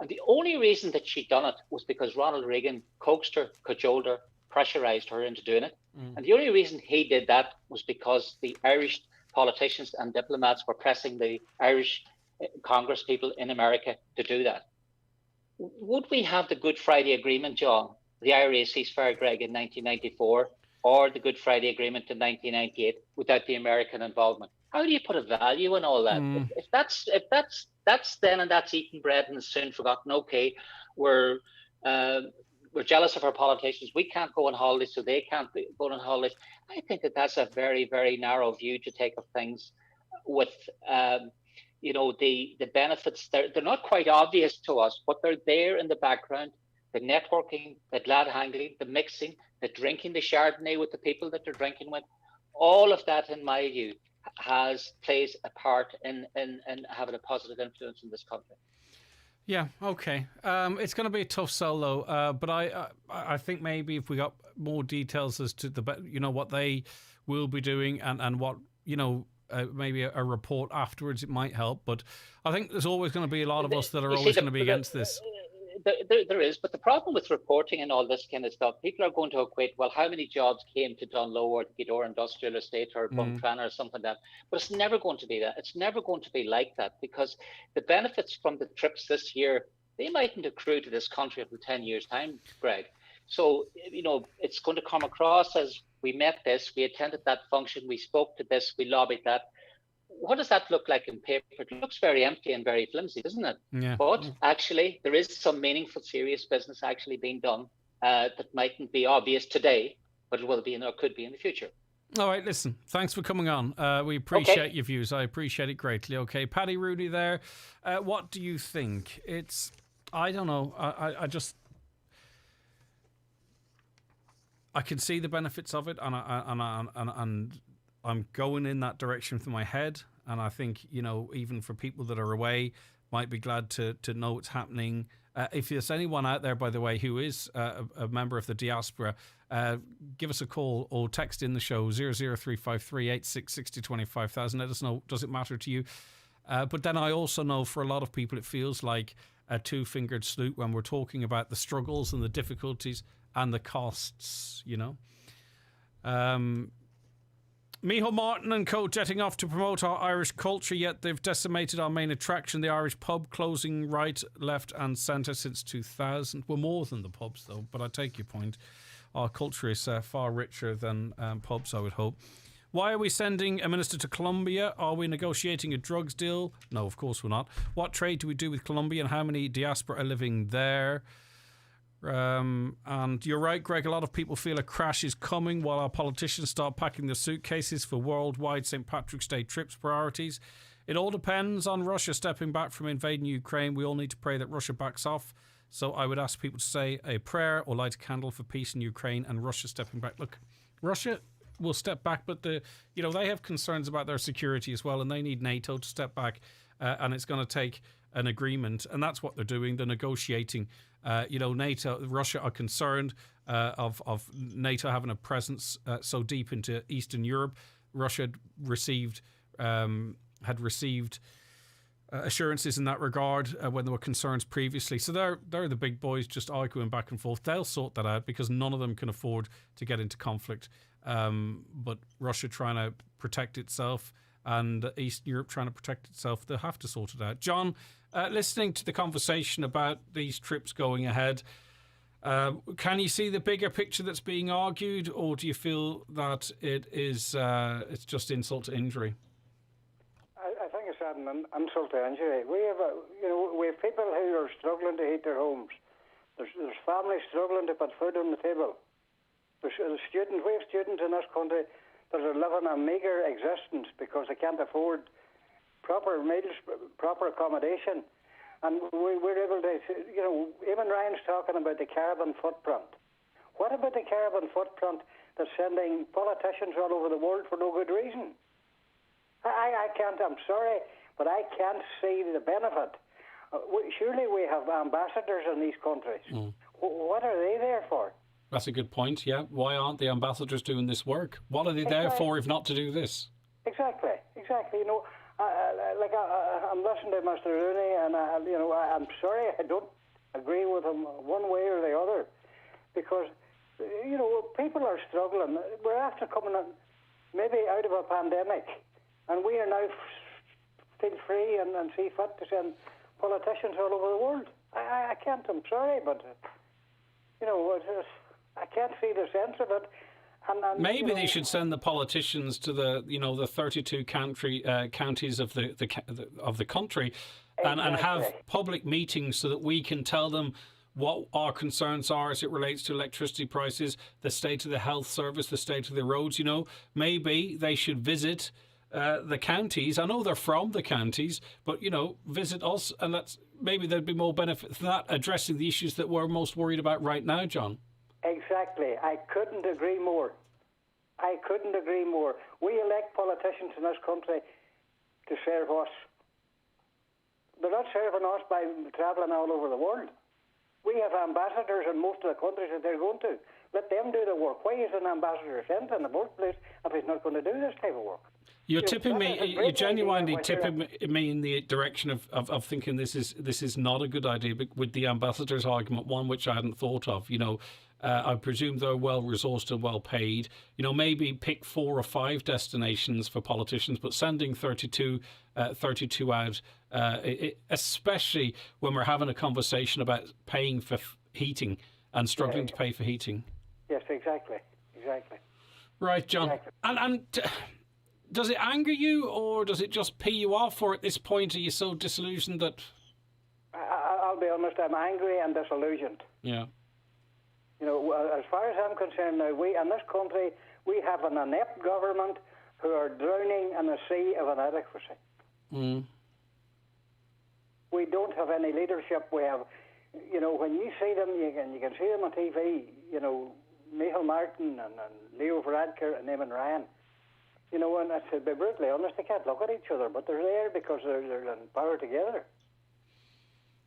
And the only reason that she'd done it was because Ronald Reagan coaxed her, cajoled her, pressurized her into doing it. And the only reason he did that was because the Irish politicians and diplomats were pressing the Irish Congress people in America to do that. Would we have the Good Friday Agreement, John, the IRA ceasefire, Greg, in 1994, or the Good Friday Agreement in 1998 without the American involvement? How do you put a value on all that? If that's then and that's eaten bread and soon forgotten. Okay, we're jealous of our politicians. We can't go on holidays, so they can't go on holidays. I think that's a very, very narrow view to take of things. With the benefits, they're not quite obvious to us, but they're there in the background. The networking, the glad handling, the mixing, the drinking the Chardonnay with the people that they're drinking with, all of that, in my view, plays a part in having a positive influence in this country. Yeah, okay. It's going to be a tough sell, though. But I think maybe if we got more details as to what they will be doing and what maybe a report afterwards, it might help. But I think there's always going to be a lot of us that are always going to be against this. There is, but the problem with reporting and all this kind of stuff, people are going to equate, well, how many jobs came to Dunlow or the Gidor Industrial Estate or Buncrana or something like that. But it's never going to be that. It's never going to be like that, because the benefits from the trips this year, they mightn't accrue to this country until 10 years' time, Greg. So, it's going to come across as we met this, we attended that function, we spoke to this, we lobbied that. What does that look like in paper? It looks very empty and very flimsy, doesn't it? Yeah. But actually, there is some meaningful, serious business actually being done that mightn't be obvious today, but it will be or could be in the future. All right, listen, thanks for coming on. We appreciate your views. I appreciate it greatly. Okay, Paddy Rooney there. What do you think? I don't know. I can see the benefits of it, and I'm going in that direction with my head, and I think, even for people that are away, might be glad to know what's happening. If there's anyone out there, by the way, who is a member of the diaspora, give us a call or text in the show 00353 8660 25,000. Let us know, does it matter to you? But then I also know for a lot of people it feels like a two-fingered salute when we're talking about the struggles and the difficulties and the costs, Micheál Martin and co jetting off to promote our Irish culture, yet they've decimated our main attraction, the Irish pub, closing right, left and centre since 2000. We're more than the pubs, though, but I take your point. Our culture is far richer than pubs, I would hope. Why are we sending a minister to Colombia? Are we negotiating a drugs deal? No, of course we're not. What trade do we do with Colombia, and how many diaspora are living there? And you're right, Greg, a lot of people feel a crash is coming while our politicians start packing their suitcases for worldwide St Patrick's Day trips priorities. It all depends on Russia stepping back from invading Ukraine. We all need to pray that Russia backs off. So I would ask people to say a prayer or light a candle for peace in Ukraine and Russia stepping back. Look, Russia will step back, but they have concerns about their security as well, and they need NATO to step back, and it's going to take an agreement, and that's what they're doing. They're negotiating. NATO, Russia are concerned of NATO having a presence so deep into Eastern Europe. Russia had received assurances in that regard when there were concerns previously. So they're the big boys just arguing back and forth. They'll sort that out because none of them can afford to get into conflict. But Russia trying to protect itself and Eastern Europe trying to protect itself, they'll have to sort it out. John, listening to the conversation about these trips going ahead, can you see the bigger picture that's being argued, or do you feel that it's just insult to injury? I think it's an insult to injury. We have people who are struggling to heat their homes. There's families struggling to put food on the table. We have students in this country that are living a meagre existence because they can't afford proper meals, proper accommodation. And we're able to, you know, even Ryan's talking about the carbon footprint. What about the carbon footprint that's sending politicians all over the world for no good reason? I can't, I'm sorry, but I can't see the benefit. Surely we have ambassadors in these countries. What are they there for? That's a good point, yeah. Why aren't the ambassadors doing this work? What are they there for if not to do this? Exactly. You know, I'm listening to Mr. Rooney, and I'm sorry, I don't agree with him one way or the other, because, you know, people are struggling. We're after coming maybe out of a pandemic, and we are now feel free and see fit to send politicians all over the world. I can't, I'm sorry, but, you know, I can't see the sense of it. And maybe they should send the politicians to the 32 counties of the country, and have public meetings so that we can tell them what our concerns are as it relates to electricity prices, the state of the health service, the state of the roads. You know, maybe they should visit the counties. I know they're from the counties, but, you know, visit us, and maybe there'd be more benefit from that, addressing the issues that we're most worried about right now, John. Exactly. I couldn't agree more. We elect politicians in this country to serve us. They're not serving us by travelling all over the world. We have ambassadors in most of the countries that they're going to. Let them do the work. Why is an ambassador sent in the first place if he's not going to do this type of work? You're genuinely tipping me in the direction of thinking this is not a good idea, but with the ambassadors argument, one which I hadn't thought of. You know, I presume they're well resourced and well paid. You know, maybe pick 4 or 5 destinations for politicians, but sending 32 out, especially when we're having a conversation about paying for heating and struggling to pay for heating. Yes, exactly. Right, John. Exactly. And does it anger you, or does it just pee you off, or at this point are you so disillusioned that... I'll be honest, I'm angry and disillusioned. Yeah. You know, as far as I'm concerned now, we in this country, we have an inept government who are drowning in a sea of inadequacy. We don't have any leadership. We have, you know, when you see them, you can see them on TV, you know, Michael Martin and Leo Varadkar and Eamon Ryan. You know, and to be brutally honest, they can't look at each other, but they're there because they're in power together.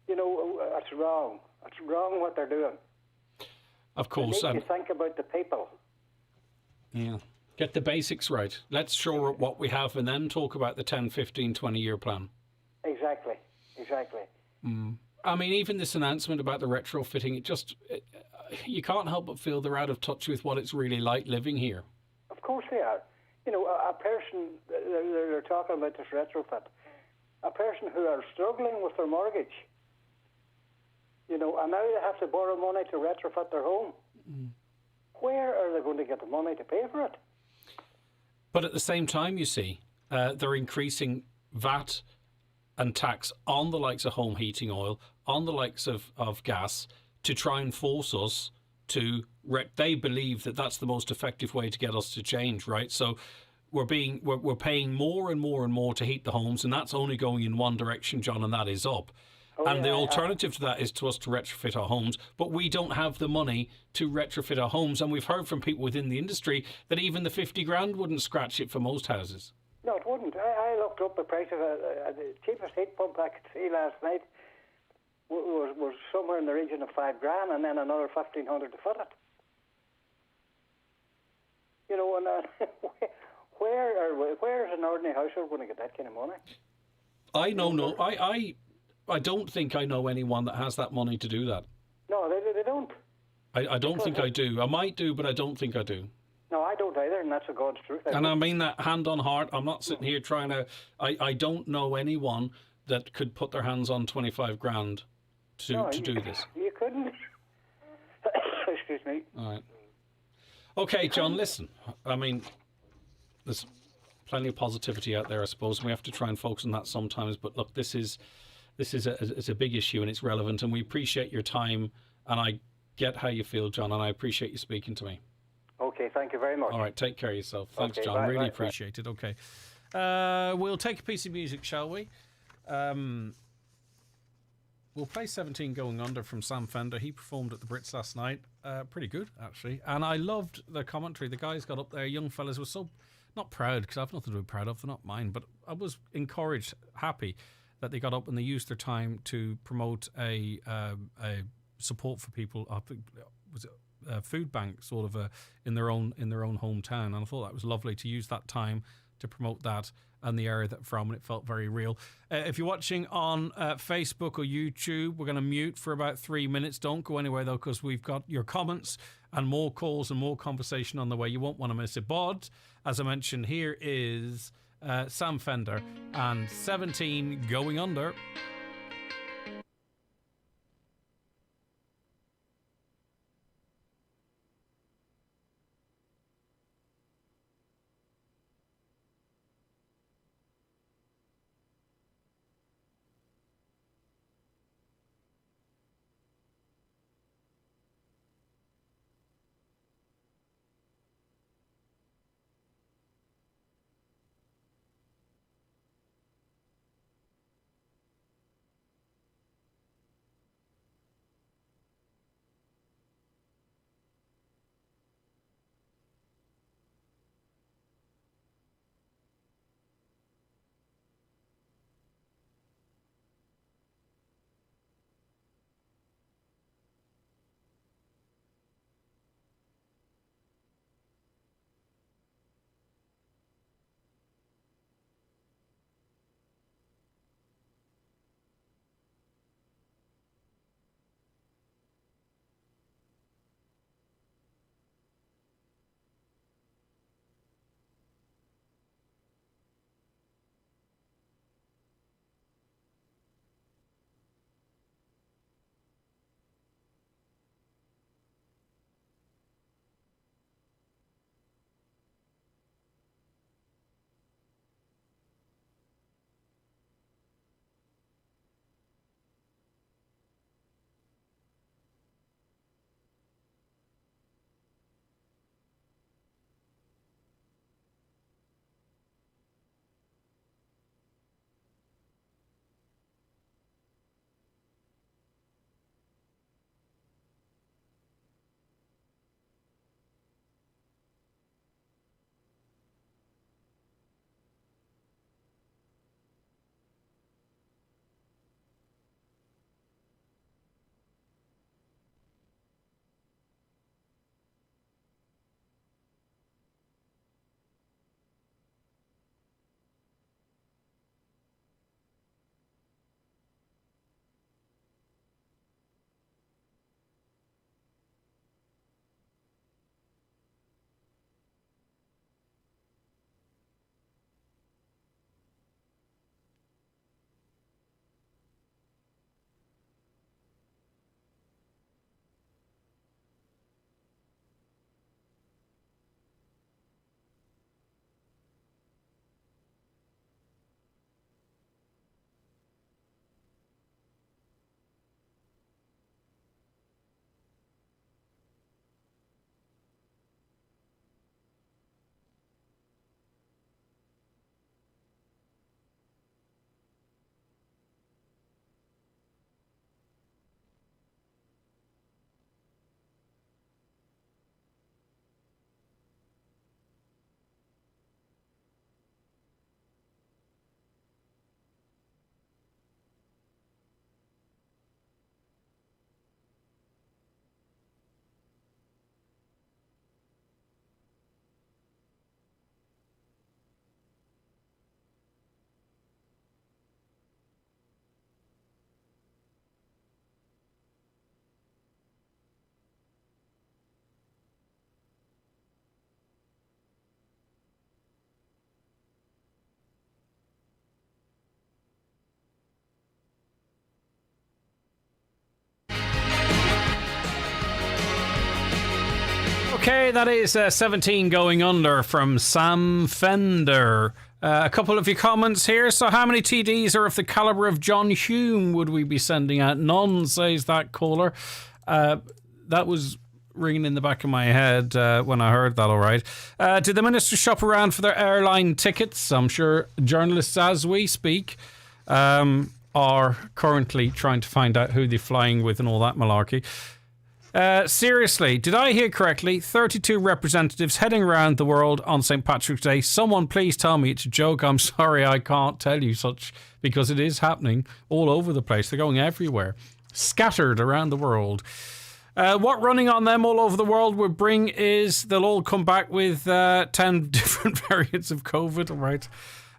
You know, it's wrong. It's wrong what they're doing. Of course. They need to think about the people. Yeah. Get the basics right. Let's shore up what we have and then talk about the 10, 15, 20-year plan. Exactly. I mean, even this announcement about the retrofitting, you can't help but feel they're out of touch with what it's really like living here. Of course they are. You know, a person, they're talking about this retrofit, a person who are struggling with their mortgage, you know, and now they have to borrow money to retrofit their home. Where are they going to get the money to pay for it? But at the same time, you see, they're increasing VAT and tax on the likes of home heating oil, on the likes of gas, to try and force us to... They believe that that's the most effective way to get us to change, right? So we're paying more and more and more to heat the homes, and that's only going in one direction, John, and that is up. The alternative to that is to us to retrofit our homes, but we don't have the money to retrofit our homes, and we've heard from people within the industry that even the 50 grand wouldn't scratch it for most houses. No, it wouldn't. I looked up the price of the cheapest heat pump I could see last night was somewhere in the region of 5 grand, and then another 1,500 to fit it. You know, and where is an ordinary household going to get that kind of money? I don't think I know anyone that has that money to do that. No, they don't. I don't think I do. I might do, but I don't think I do. No, I don't either, and that's a God's truth. I mean that hand on heart. I'm not sitting here trying to... I don't know anyone that could put their hands on 25 grand to do this. You couldn't. Excuse me. All right. Okay, John, listen. I mean, there's plenty of positivity out there, I suppose, and we have to try and focus on that sometimes. But look, this is a big issue and it's relevant, and we appreciate your time, and I get how you feel, John, and I appreciate you speaking to me. Okay, Okay, thank you very much. All right, take care of yourself. Thanks, Okay, John. bye, Really bye, appreciate it. Okay. We'll take a piece of music, shall we? We'll play 17 Going Under from Sam Fender. He performed at the Brits last night. Pretty good, actually. And I loved the commentary. The guys got up there, young fellas, were so, not proud, because I have nothing to be proud of, they're not mine, but I was encouraged, happy that they got up and they used their time to promote a support for people. I think was it a food bank, sort of in their own hometown, and I thought that was lovely to use that time to promote that and the area that from, and it felt very real. If you're watching on Facebook or YouTube, we're going to mute for about 3 minutes. Don't go anywhere though, because we've got your comments and more calls and more conversation on the way. You won't want to miss it. But as I mentioned, here is Sam Fender and 17 Going Under. Okay, that is 17 Going Under from Sam Fender. A couple of your comments here. So how many TDs are of the calibre of John Hume would we be sending out? None, says that caller. That was ringing in the back of my head when I heard that, all right. Did the minister shop around for their airline tickets? I'm sure journalists, as we speak, are currently trying to find out who they're flying with and all that malarkey. Seriously, did I hear correctly? 32 representatives heading around the world on St Patrick's Day. Someone please tell me it's a joke. I'm sorry, I can't tell you such, because it is happening all over the place. They're going everywhere, scattered around the world. What running on them all over the world would bring is they'll all come back with 10 different variants of COVID, all right?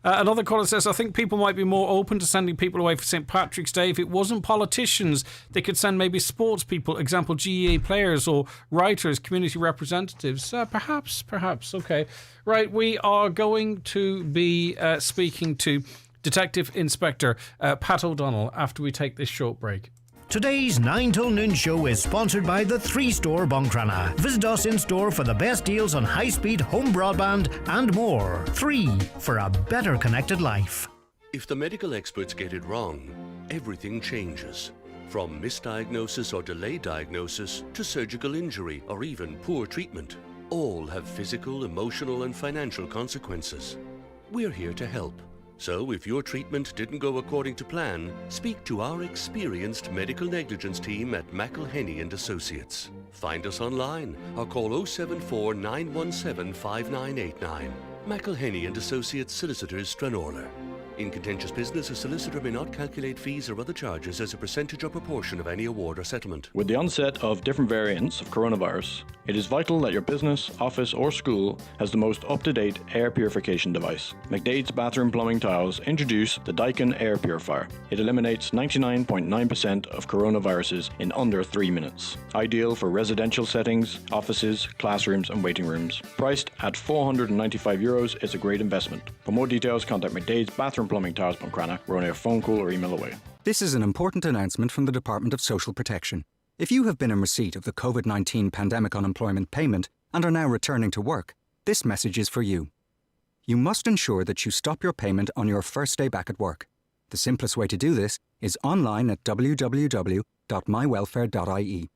Another caller says, I think people might be more open to sending people away for St Patrick's Day if it wasn't politicians. They could send maybe sports people, example GEA players or writers, community representatives. Perhaps. Okay. Right, we are going to be speaking to Detective Inspector Pat O'Donnell after we take this short break. Today's 9 till noon show is sponsored by the 3 Store Buncrana. Visit us in store for the best deals on high-speed home broadband and more. 3 for a better connected life. If the medical experts get it wrong, everything changes. From misdiagnosis or delayed diagnosis to surgical injury or even poor treatment. All have physical, emotional and financial consequences. We're here to help. So if your treatment didn't go according to plan, speak to our experienced medical negligence team at McElhenney and Associates. Find us online or call 074 917 5989. McElhenney and Associates Solicitors, Stranorlar. In contentious business, a solicitor may not calculate fees or other charges as a percentage or proportion of any award or settlement. With the onset of different variants of coronavirus, it is vital that your business, office or school has the most up-to-date air purification device. McDade's Bathroom Plumbing Tiles introduce the Daikin Air Purifier. It eliminates 99.9% of coronaviruses in under 3 minutes. Ideal for residential settings, offices, classrooms and waiting rooms. Priced at €495, it's a great investment. For more details, contact McDade's Bathroom Plumbing Tiles Buncrana. We're only a phone call or email away. This is an important announcement from the Department of Social Protection. If you have been in receipt of the COVID-19 pandemic unemployment payment and are now returning to work, this message is for you. You must ensure that you stop your payment on your first day back at work. The simplest way to do this is online at www.mywelfare.ie.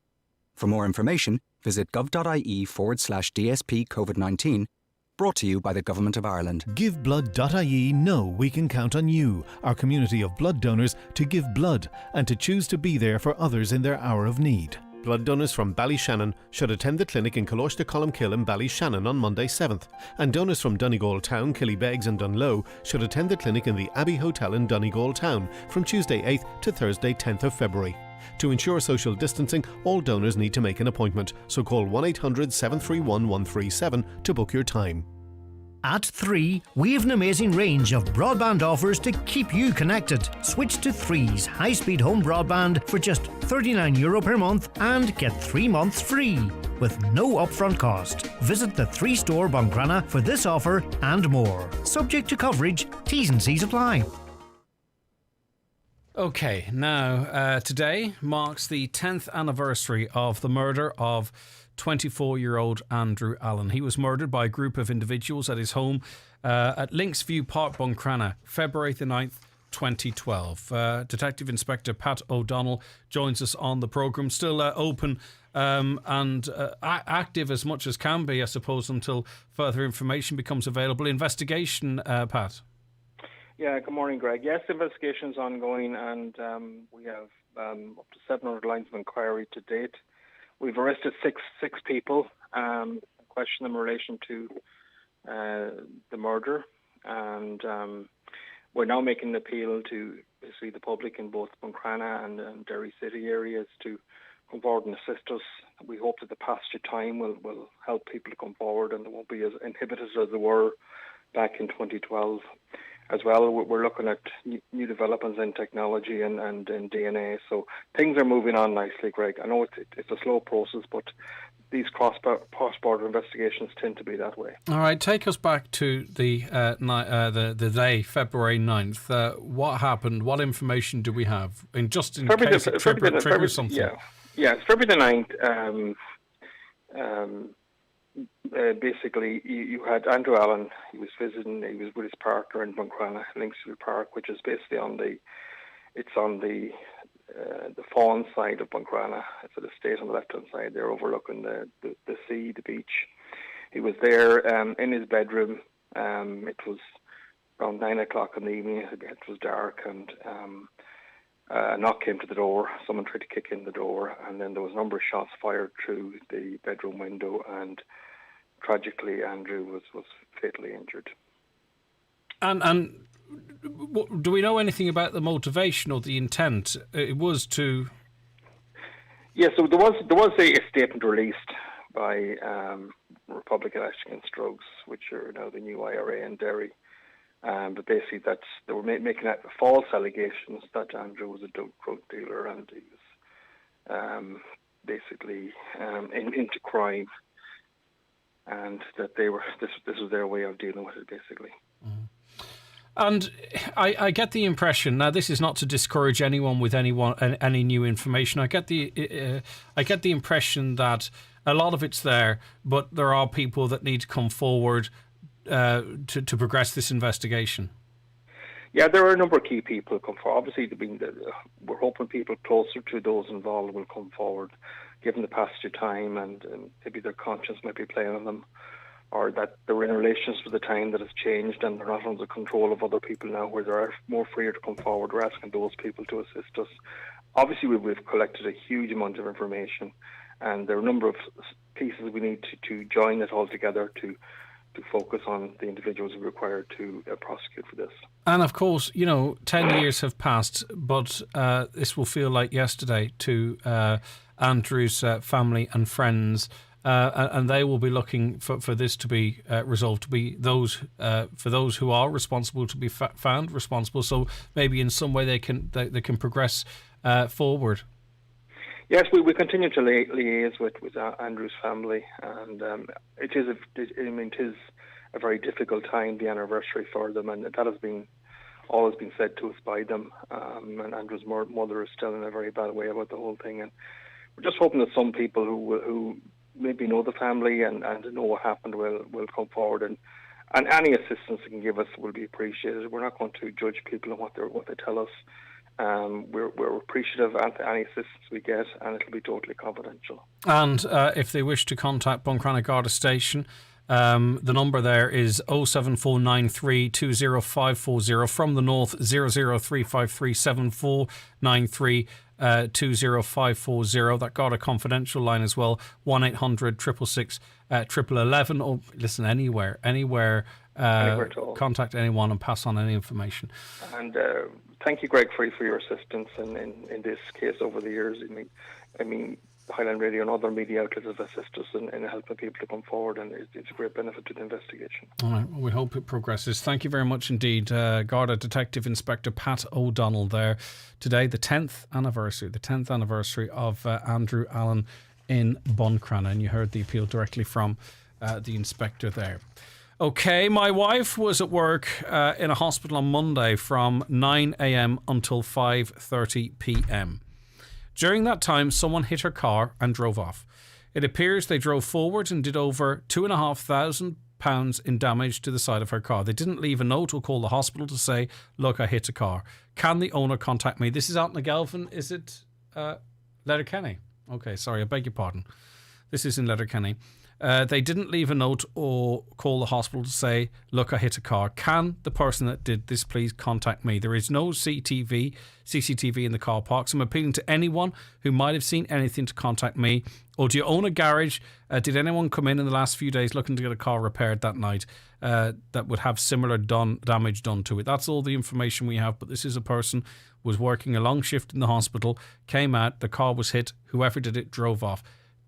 For more information, visit gov.ie/DSP COVID-19. Brought to you by the Government of Ireland. GiveBlood.ie know we can count on you, our community of blood donors, to give blood and to choose to be there for others in their hour of need. Blood donors from Ballyshannon should attend the clinic in Columkill and Ballyshannon on Monday 7th, and donors from Donegal Town, Killybegs and Dunlow should attend the clinic in the Abbey Hotel in Donegal Town from Tuesday 8th to Thursday 10th of February. To ensure social distancing, all donors need to make an appointment, so call 1-800-731-137 to book your time. At 3, we have an amazing range of broadband offers to keep you connected. Switch to 3's high-speed home broadband for just €39 per month and get 3 months free with no upfront cost. Visit the 3 Store Buncrana for this offer and more. Subject to coverage, T's and C's apply. Okay, now today marks the 10th anniversary of the murder of 24-year-old Andrew Allen. He was murdered by a group of individuals at his home at Linksview Park, Buncrana, February the 9th, 2012. Detective Inspector Pat O'Donnell joins us on the programme, still open and active as much as can be, I suppose, until further information becomes available. Investigation, Pat? Yeah, good morning, Greg. Yes, the investigation is ongoing, and we have up to 700 lines of inquiry to date. We've arrested six people, questioned them in relation to the murder, and we're now making an appeal to basically the public in both Buncrana and Derry City areas to come forward and assist us. We hope that the passage of time will help people to come forward and they won't be as inhibited as they were back in 2012. As well, we're looking at new developments in technology and in DNA. So things are moving on nicely, Greg. I know it's a slow process, but these cross-border investigations tend to be that way. All right, take us back to the day, February 9th. What happened? What information do we have? In case it triggers something. Yeah, it's February the 9th. Basically, you had Andrew Allen. He was visiting. He was with his partner in Buncrana, Linksview Park, which is basically on the the Fawn side of Buncrana. It's an estate on the left-hand side there overlooking the sea, the beach. He was there in his bedroom. It was around 9 o'clock in the evening. It was dark, and a knock came to the door. Someone tried to kick in the door, and then there was a number of shots fired through the bedroom window, and tragically Andrew was fatally injured. And do we know anything about the motivation or the intent? It was to... Yeah, so there was a statement released by Republican Action Against Drugs, which are now the new IRA in Derry. But basically they were making false allegations that Andrew was a drug dealer and he was basically into crime, and that this was their way of dealing with it, basically. Mm. And I get the impression, now this is not to discourage anyone with any new information. I get the impression that a lot of it's there, but there are people that need to come forward to progress this investigation. Yeah, there are a number of key people who come forward. Obviously, we're hoping people closer to those involved will come forward, given the passage of time, and maybe their conscience might be playing on them, or that they're in relations with the time that has changed and they're not under the control of other people now, where they're more freer to come forward. We're asking those people to assist us. Obviously, we've collected a huge amount of information, and there are a number of pieces we need to join it all together to focus on the individuals who are required to prosecute for this. And of course, 10 years have passed, but this will feel like yesterday to Andrew's family and friends. And they will be looking for this to be resolved, to be for those who are responsible to be found responsible. So maybe in some way they can progress forward. Yes, we continue to liaise with Andrew's family, and it is a very difficult time, the anniversary for them, and that has always been said to us by them. And Andrew's mother is still in a very bad way about the whole thing, and we're just hoping that some people who maybe know the family and know what happened will come forward, and any assistance they can give us will be appreciated. We're not going to judge people on what they tell us. We're appreciative of any assistance we get, and it'll be totally confidential. And if they wish to contact Buncrana Garda Station, the number there is 07493 20540. From the north, 003537493 20540. That Garda confidential line as well, 1800 666 1111. Or listen, anywhere contact anyone and pass on any information. And thank you, Greg, for your assistance in this case over the years. I mean, Highland Radio and other media outlets have assisted us in helping people to come forward, and it's a great benefit to the investigation. All right, well, we hope it progresses. Thank you very much indeed, Garda Detective Inspector Pat O'Donnell there. Today, the 10th anniversary of Andrew Allen in Buncrana, and you heard the appeal directly from the inspector there. Okay, my wife was at work in a hospital on Monday from 9 a.m. until 5:30 p.m. During that time, someone hit her car and drove off. It appears they drove forward and did over £2,500 in damage to the side of her car. They didn't leave a note or call the hospital to say, look, I hit a car. Can the owner contact me? This is out in the Galvin. Is it Letterkenny? Okay, sorry, I beg your pardon. This is in Letterkenny. They didn't leave a note or call the hospital to say, look, I hit a car. Can the person that did this please contact me? There is no CCTV in the car park. So I'm appealing to anyone who might have seen anything to contact me. Or do you own a garage? Did anyone come in the last few days looking to get a car repaired that night that would have similar damage done to it? That's all the information we have. But this is a person who was working a long shift in the hospital, came out, the car was hit, whoever did it drove off.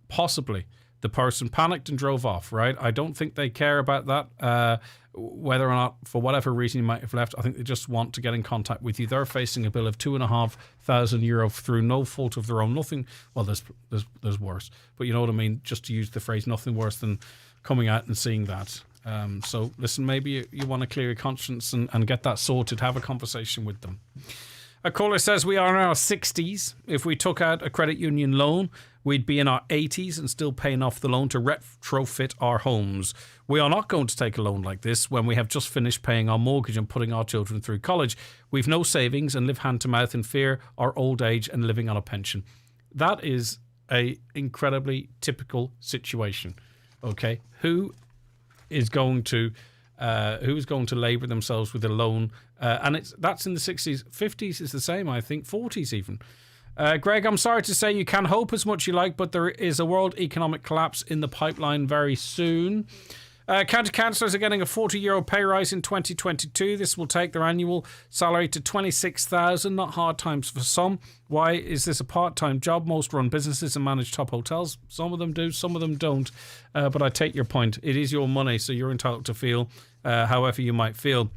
Possibly the person panicked and drove off, right? I don't think they care about that, whether or not, for whatever reason you might have left. I think they just want to get in contact with you. They're facing a bill of €2,500 through no fault of their own. Nothing, well, there's worse. But you know what I mean? Just to use the phrase, nothing worse than coming out and seeing that. So listen, maybe you want to clear your conscience and get that sorted. Have a conversation with them. A caller says we are in our 60s. If we took out a credit union loan, we'd be in our 80s and still paying off the loan to retrofit our homes. We are not going to take a loan like this when we have just finished paying our mortgage and putting our children through college. We've no savings and live hand to mouth in fear our old age and living on a pension. That is a incredibly typical situation. Okay, who is going to labour themselves with a loan? And that's in the 60s, 50s is the same, I think, 40s even. Greg, I'm sorry to say you can hope as much you like, but there is a world economic collapse in the pipeline very soon. County councillors are getting a €40 pay rise in 2022. This will take their annual salary to $26,000. Not hard times for some. Why is this a part-time job? Most run businesses and manage top hotels. Some of them do, some of them don't. But I take your point. It is your money, so you're entitled to feel however you might feel.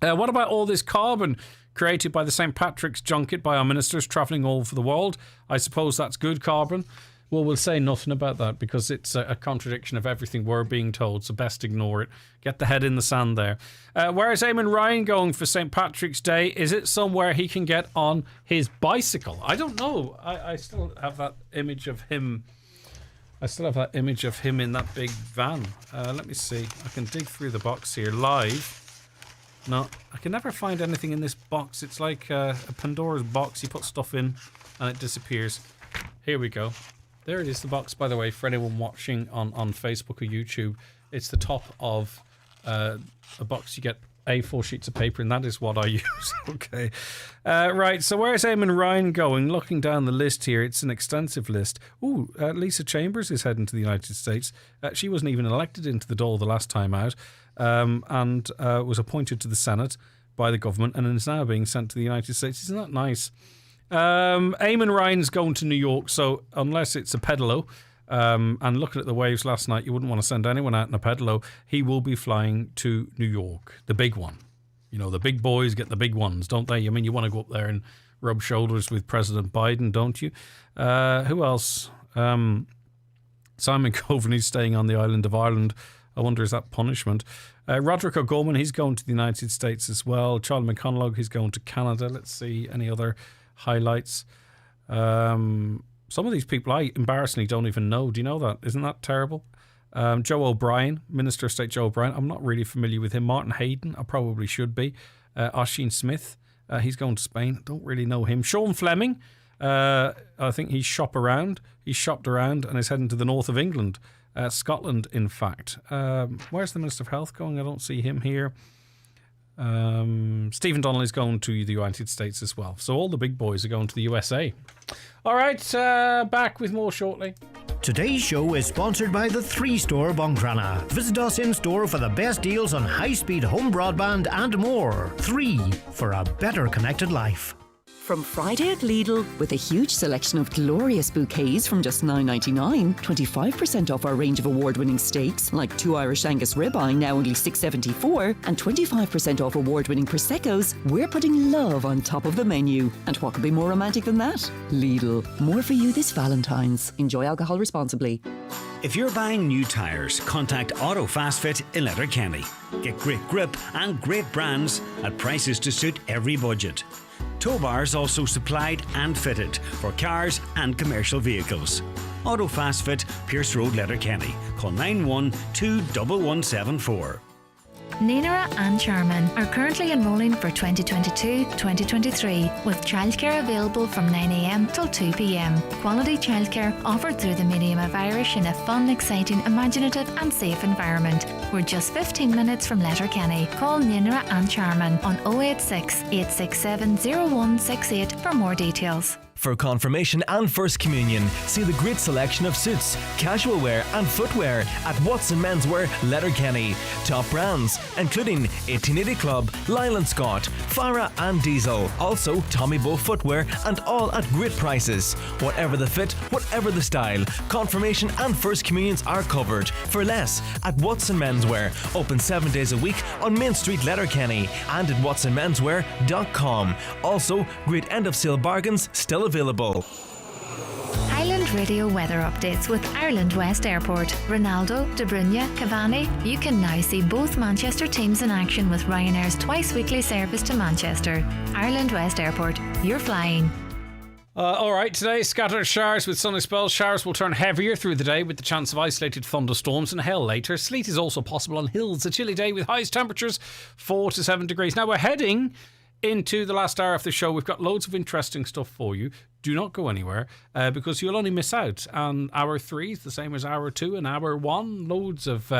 What about all this carbon created by the St Patrick's junket by our ministers travelling all over the world? I suppose that's good carbon. Well, we'll say nothing about that because it's a contradiction of everything we're being told, so best ignore it. Get the head in the sand there. Where is Eamon Ryan going for St Patrick's Day? Is it somewhere he can get on his bicycle? I don't know. I still have that image of him. I still have that image of him in that big van. Let me see. I can dig through the box here live. No, I can never find anything in this box. It's like a Pandora's box. You put stuff in and it disappears. Here we go. There it is, the box, by the way, for anyone watching on Facebook or YouTube. It's the top of a box. You get A4 sheets of paper, and that is what I use. Okay. Right, so where's Eamon Ryan going? Looking down the list here, it's an extensive list. Ooh, Lisa Chambers is heading to the United States. She wasn't even elected into the Dáil the last time out, and was appointed to the Senate by the government and is now being sent to the United States. Isn't that nice? Eamon Ryan's going to New York, so unless it's a pedalo, and looking at the waves last night, you wouldn't want to send anyone out in a pedalo. He will be flying to New York, the big one. You know, the big boys get the big ones, don't they? I mean, you want to go up there and rub shoulders with President Biden, don't you? Who else? Simon Coveney's staying on the island of Ireland. I wonder, is that punishment? Roderick O'Gorman, he's going to the United States as well. Charlie McConalogue, he's going to Canada. Let's see, any other highlights? Some of these people I embarrassingly don't even know. Do you know that? Isn't that terrible? Joe O'Brien, Minister of State Joe O'Brien. I'm not really familiar with him. Martin Hayden, I probably should be. Oisin Smith, he's going to Spain. Don't really know him. Sean Fleming, I think he's shopped around and is heading to the north of England. Scotland, in fact. Where's the Minister of Health going? I don't see him here. Stephen Donnelly's going to the United States as well. So all the big boys are going to the USA. All right, back with more shortly. Today's show is sponsored by the 3 Store Bungrana. Visit us in store for the best deals on high-speed home broadband and more. 3 for a better connected life. From Friday at Lidl, with a huge selection of glorious bouquets from just $9.99, 25% off our range of award-winning steaks, like 2 Irish Angus ribeye, now only $6.74, and 25% off award-winning Prosecco's, we're putting love on top of the menu. And what could be more romantic than that? Lidl, more for you this Valentine's. Enjoy alcohol responsibly. If you're buying new tyres, contact Auto Fast Fit in Letterkenny. Get great grip and great brands at prices to suit every budget. Tow bars also supplied and fitted for cars and commercial vehicles. Auto Fast Fit, Pierce Road, Letterkenny. Call 912-1174. Nenera and Charman are currently enrolling for 2022-2023 with childcare available from 9am till 2pm. Quality childcare offered through the medium of Irish in a fun, exciting, imaginative and safe environment. We're just 15 minutes from Letterkenny. Call Nenera and Charman on 086 867 0168 for more details. For confirmation and First Communion, see the great selection of suits, casual wear and footwear at Watson Menswear, Letterkenny. Top brands, including 1880 Club, Lyle & Scott, Farah and Diesel. Also, Tommy Bow footwear and all at great prices. Whatever the fit, whatever the style, confirmation and First Communions are covered. For less, at Watson Menswear. Open 7 days a week on Main Street, Letterkenny and at watsonmenswear.com. Also, great end of sale bargains still available. Highland Radio weather updates with Ireland West Airport. Ronaldo, De Bruyne, Cavani. You can now see both Manchester teams in action with Ryanair's twice weekly service to Manchester. Ireland West Airport. You're flying. All right, today, scattered showers with sunny spells. Showers will turn heavier through the day with the chance of isolated thunderstorms and hail later. Sleet is also possible on hills. A chilly day with highest temperatures 4 to 7 degrees. Now, we're heading into the last hour of the show. We've got loads of interesting stuff for you. Do not go anywhere because you'll only miss out. And hour 3 is the same as hour 2 and hour 1. Loads of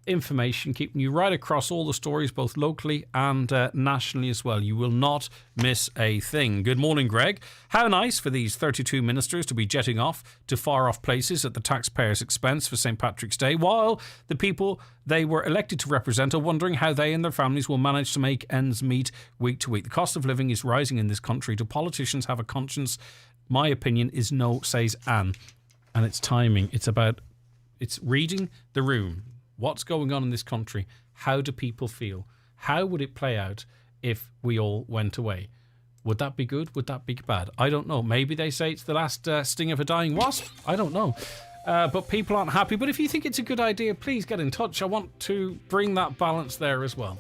information keeping you right across all the stories, both locally and nationally as well. You will not miss a thing. Good morning, Greg. How nice for these 32 ministers to be jetting off to far off places at the taxpayers' expense for St Patrick's Day, while the people they were elected to represent are wondering how they and their families will manage to make ends meet week to week. The cost of living is rising in this country. Do politicians have a conscience? My opinion is no, says Anne. And it's timing. It's reading the room. What's going on in this country? How do people feel? How would it play out if we all went away? Would that be good? Would that be bad? I don't know. Maybe they say it's the last sting of a dying wasp. I don't know. But people aren't happy. But if you think it's a good idea, please get in touch. I want to bring that balance there as well.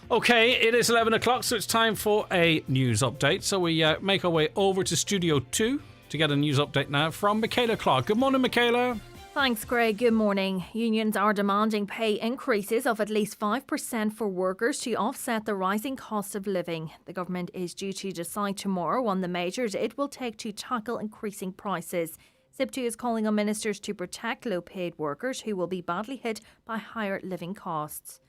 Okay, it is 11 o'clock, so it's time for a news update. So we make our way over to Studio 2 to get a news update now from Michaela Clark. Good morning, Michaela. Thanks, Greg. Good morning. Unions are demanding pay increases of at least 5% for workers to offset the rising cost of living. The government is due to decide tomorrow on the measures it will take to tackle increasing prices. SIP2 is calling on ministers to protect low-paid workers who will be badly hit by higher living costs.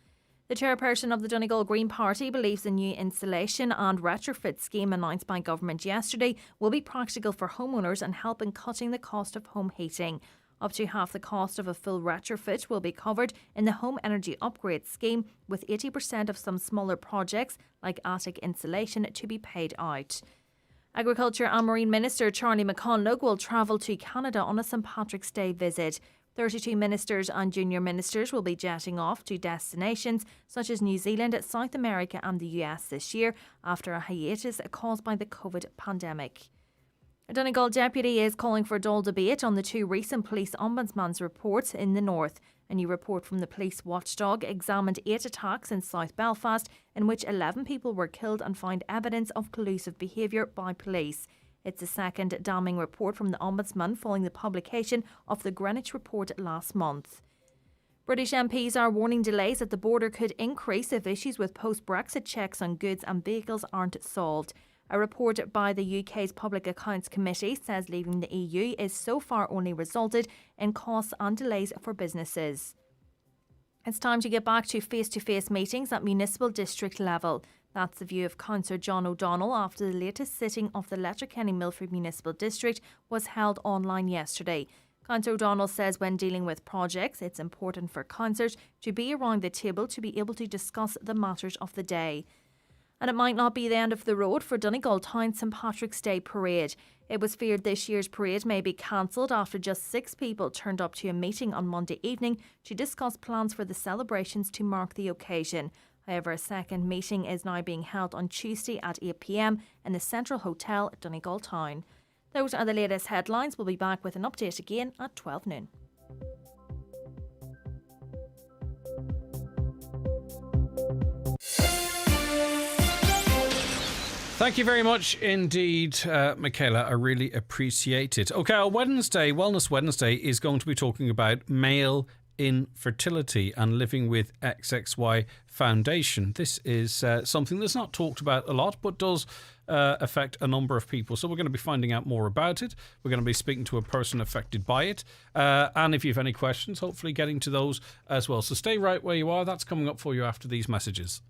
The chairperson of the Donegal Green Party believes the new installation and retrofit scheme announced by government yesterday will be practical for homeowners and help in cutting the cost of home heating. Up to half the cost of a full retrofit will be covered in the Home Energy Upgrade Scheme, with 80% of some smaller projects, like attic insulation, to be paid out. Agriculture and Marine Minister Charlie McConlogue will travel to Canada on a St Patrick's Day visit. 32 ministers and junior ministers will be jetting off to destinations such as New Zealand, South America and the US this year after a hiatus caused by the COVID pandemic. A Donegal deputy is calling for a dull debate on the 2 recent police ombudsman's reports in the north. A new report from the police watchdog examined 8 attacks in South Belfast in which 11 people were killed and found evidence of collusive behaviour by police. It's the second damning report from the ombudsman following the publication of the Greenwich report last month. British MPs are warning delays at the border could increase if issues with post-Brexit checks on goods and vehicles aren't solved. A report by the UK's Public Accounts Committee says leaving the EU is so far only resulted in costs and delays for businesses. It's time to get back to face-to-face meetings at municipal district level. That's the view of Councillor John O'Donnell after the latest sitting of the Letterkenny Milford Municipal District was held online yesterday. Councillor O'Donnell says when dealing with projects, it's important for councillors to be around the table to be able to discuss the matters of the day. And it might not be the end of the road for Donegal Town St Patrick's Day parade. It was feared this year's parade may be cancelled after just 6 people turned up to a meeting on Monday evening to discuss plans for the celebrations to mark the occasion. However, a second meeting is now being held on Tuesday at 8 p.m. in the Central Hotel, Donegal Town. Those are the latest headlines. We'll be back with an update again at 12 noon. Thank you very much indeed, Michaela. I really appreciate it. Okay, our Wednesday, Wellness Wednesday, is going to be talking about male infertility and living with XXY Foundation. This is something that's not talked about a lot, but does affect a number of people. So we're going to be finding out more about it. We're going to be speaking to a person affected by it. And if you have any questions, hopefully getting to those as well. So stay right where you are. That's coming up for you after these messages.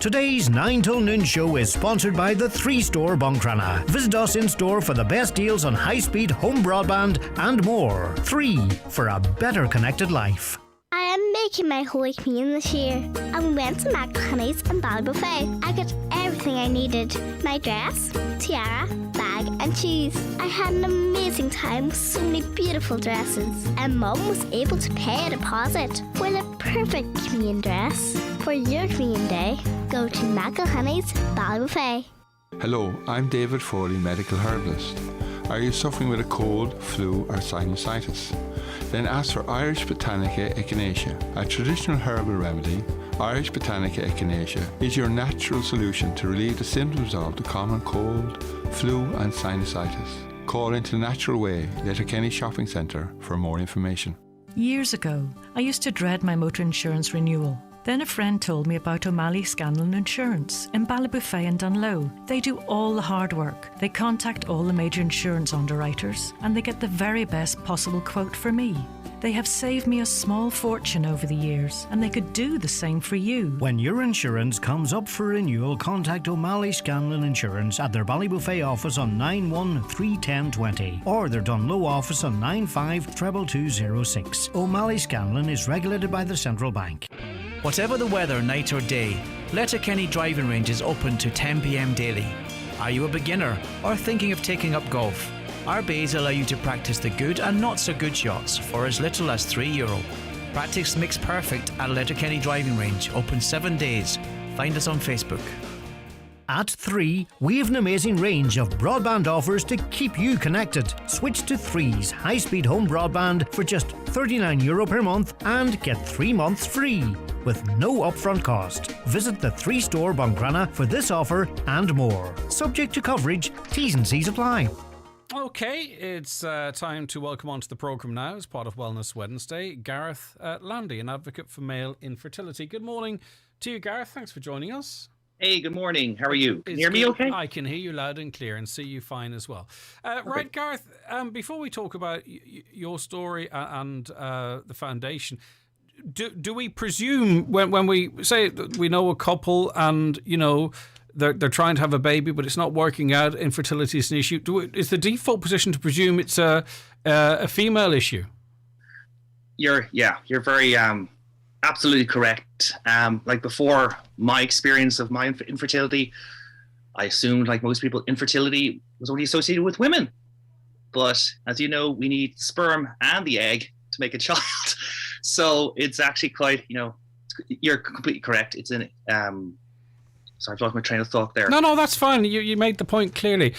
Today's 9 till noon show is sponsored by the 3 Store Buncrana. Visit us in store for the best deals on high-speed home broadband and more. 3 for a better connected life. I am making my Holy Communion this year, and we went to McElhenny's and Ballybuffet. I got everything I needed: my dress, tiara, bag and shoes. I had an amazing time with so many beautiful dresses, and Mum was able to pay a deposit for the perfect communion dress. For your communion day, go to McElhenny's Ballybuffet. Hello, I'm David Foley, medical herbalist. Are you suffering with a cold, flu or sinusitis? Then ask for Irish Botanica echinacea, a traditional herbal remedy. Irish Botanica echinacea is your natural solution to relieve the symptoms of the common cold, flu and sinusitis. Call Into the Natural Way, Letterkenny Shopping Centre for more information. Years ago, I used to dread my motor insurance renewal. Then a friend told me about O'Malley Scanlon Insurance in Ballybofey and Dunlow. They do all the hard work. They contact all the major insurance underwriters and they get the very best possible quote for me. They have saved me a small fortune over the years and they could do the same for you. When your insurance comes up for renewal, contact O'Malley Scanlon Insurance at their Ballybofey office on 9131020 or their Dunlow office on 952206. O'Malley Scanlon is regulated by the Central Bank. Whatever the weather, night or day, Letterkenny Driving Range is open to 10 p.m. daily. Are you a beginner or thinking of taking up golf? Our bays allow you to practice the good and not so good shots for as little as €3. Practice makes perfect at Letterkenny Driving Range, open 7 days. Find us on Facebook. At 3, we have an amazing range of broadband offers to keep you connected. Switch to 3's high-speed home broadband for just €39 per month and get 3 months free with no upfront cost. Visit the 3 store Bungrana for this offer and more. Subject to coverage, T's and C's apply. Okay, it's time to welcome onto the programme now, as part of Wellness Wednesday, Gareth Landy, an advocate for male infertility. Good morning to you, Gareth. Thanks for joining us. Hey, good morning. How are you? Can you hear me okay? I can hear you loud and clear and see you fine as well. Right, Gareth, before we talk about your story and the foundation, do we presume when we say that we know a couple and, you know, they're trying to have a baby, but it's not working out, infertility is an issue, is the default position to presume it's a female issue? You're very absolutely correct. Like before my experience of my infertility, I assumed, like most people, infertility was only associated with women. But as you know, we need sperm and the egg to make a child. So it's actually quite, you're completely correct. It's in sorry, I've lost my train of thought there. No, that's fine. You made the point clearly.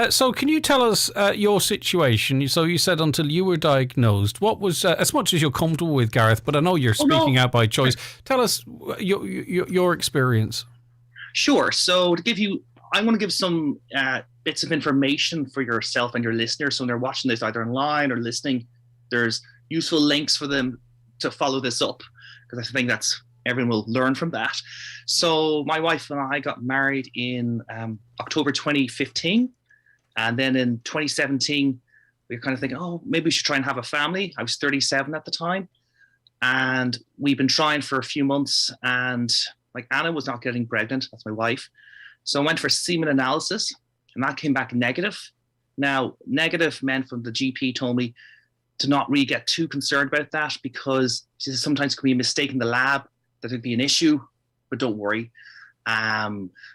So can you tell us your situation? So you said until you were diagnosed, what was, as much as you're comfortable with, Gareth, but I know you're speaking out by choice. Tell us your experience. Sure. So I want to give some bits of information for yourself and your listeners. So when they're watching this either online or listening, there's useful links for them to follow this up, because I think everyone will learn from that. So my wife and I got married in October 2015. And then in 2017, we were kind of thinking, maybe we should try and have a family. I was 37 at the time. And we've been trying for a few months. And like Anna was not getting pregnant. That's my wife. So I went for semen analysis and that came back negative. Now, negative meant from the GP told me to not really get too concerned about that, because sometimes it can be a mistake in the lab. That would be an issue, but don't worry.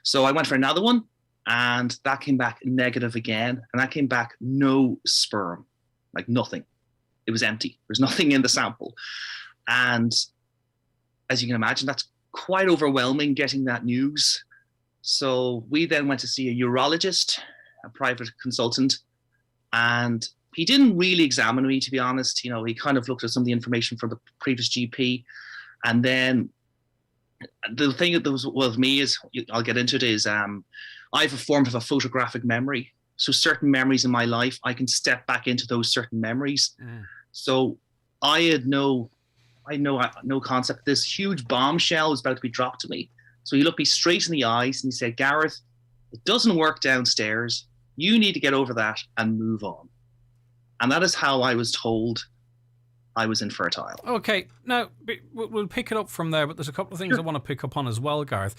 So I went for another one and that came back negative again. And that came back no sperm, like nothing. It was empty. There's nothing in the sample. And as you can imagine, that's quite overwhelming getting that news. So we then went to see a urologist, a private consultant, and he didn't really examine me, to be honest. He kind of looked at some of the information from the previous GP. And then the thing that was with me is, I'll get into it, is I have a form of a photographic memory. So certain memories in my life, I can step back into those certain memories. So I had no concept. This huge bombshell was about to be dropped to me. So he looked me straight in the eyes and he said, Gareth, it doesn't work downstairs. You need to get over that and move on. And that is how I was told I was infertile. Okay, now we'll pick it up from there, but there's a couple of things I want to pick up on as well, Gareth.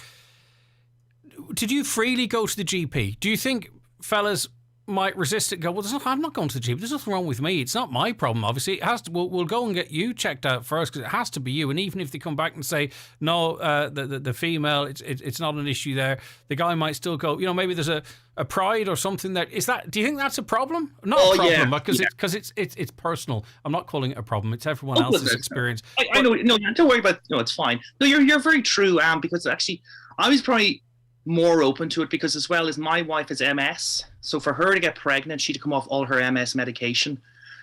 Did you freely go to the GP? Do you think fellas might resist it and go, well, I'm not going to the GP. There's nothing wrong with me. It's not my problem, obviously. It has to. We'll go and get you checked out first, because it has to be you. And even if they come back and say, no, the female, it's not an issue there, the guy might still go, maybe there's a pride or something there. Do you think that's a problem? Not a problem, because it's personal. I'm not calling it a problem. It's everyone else's experience. I know. No, don't worry about. No, it's fine. No, you're very true. Because actually, I was probably more open to it, because as well as my wife is MS, so for her to get pregnant, she had to come off all her MS medication.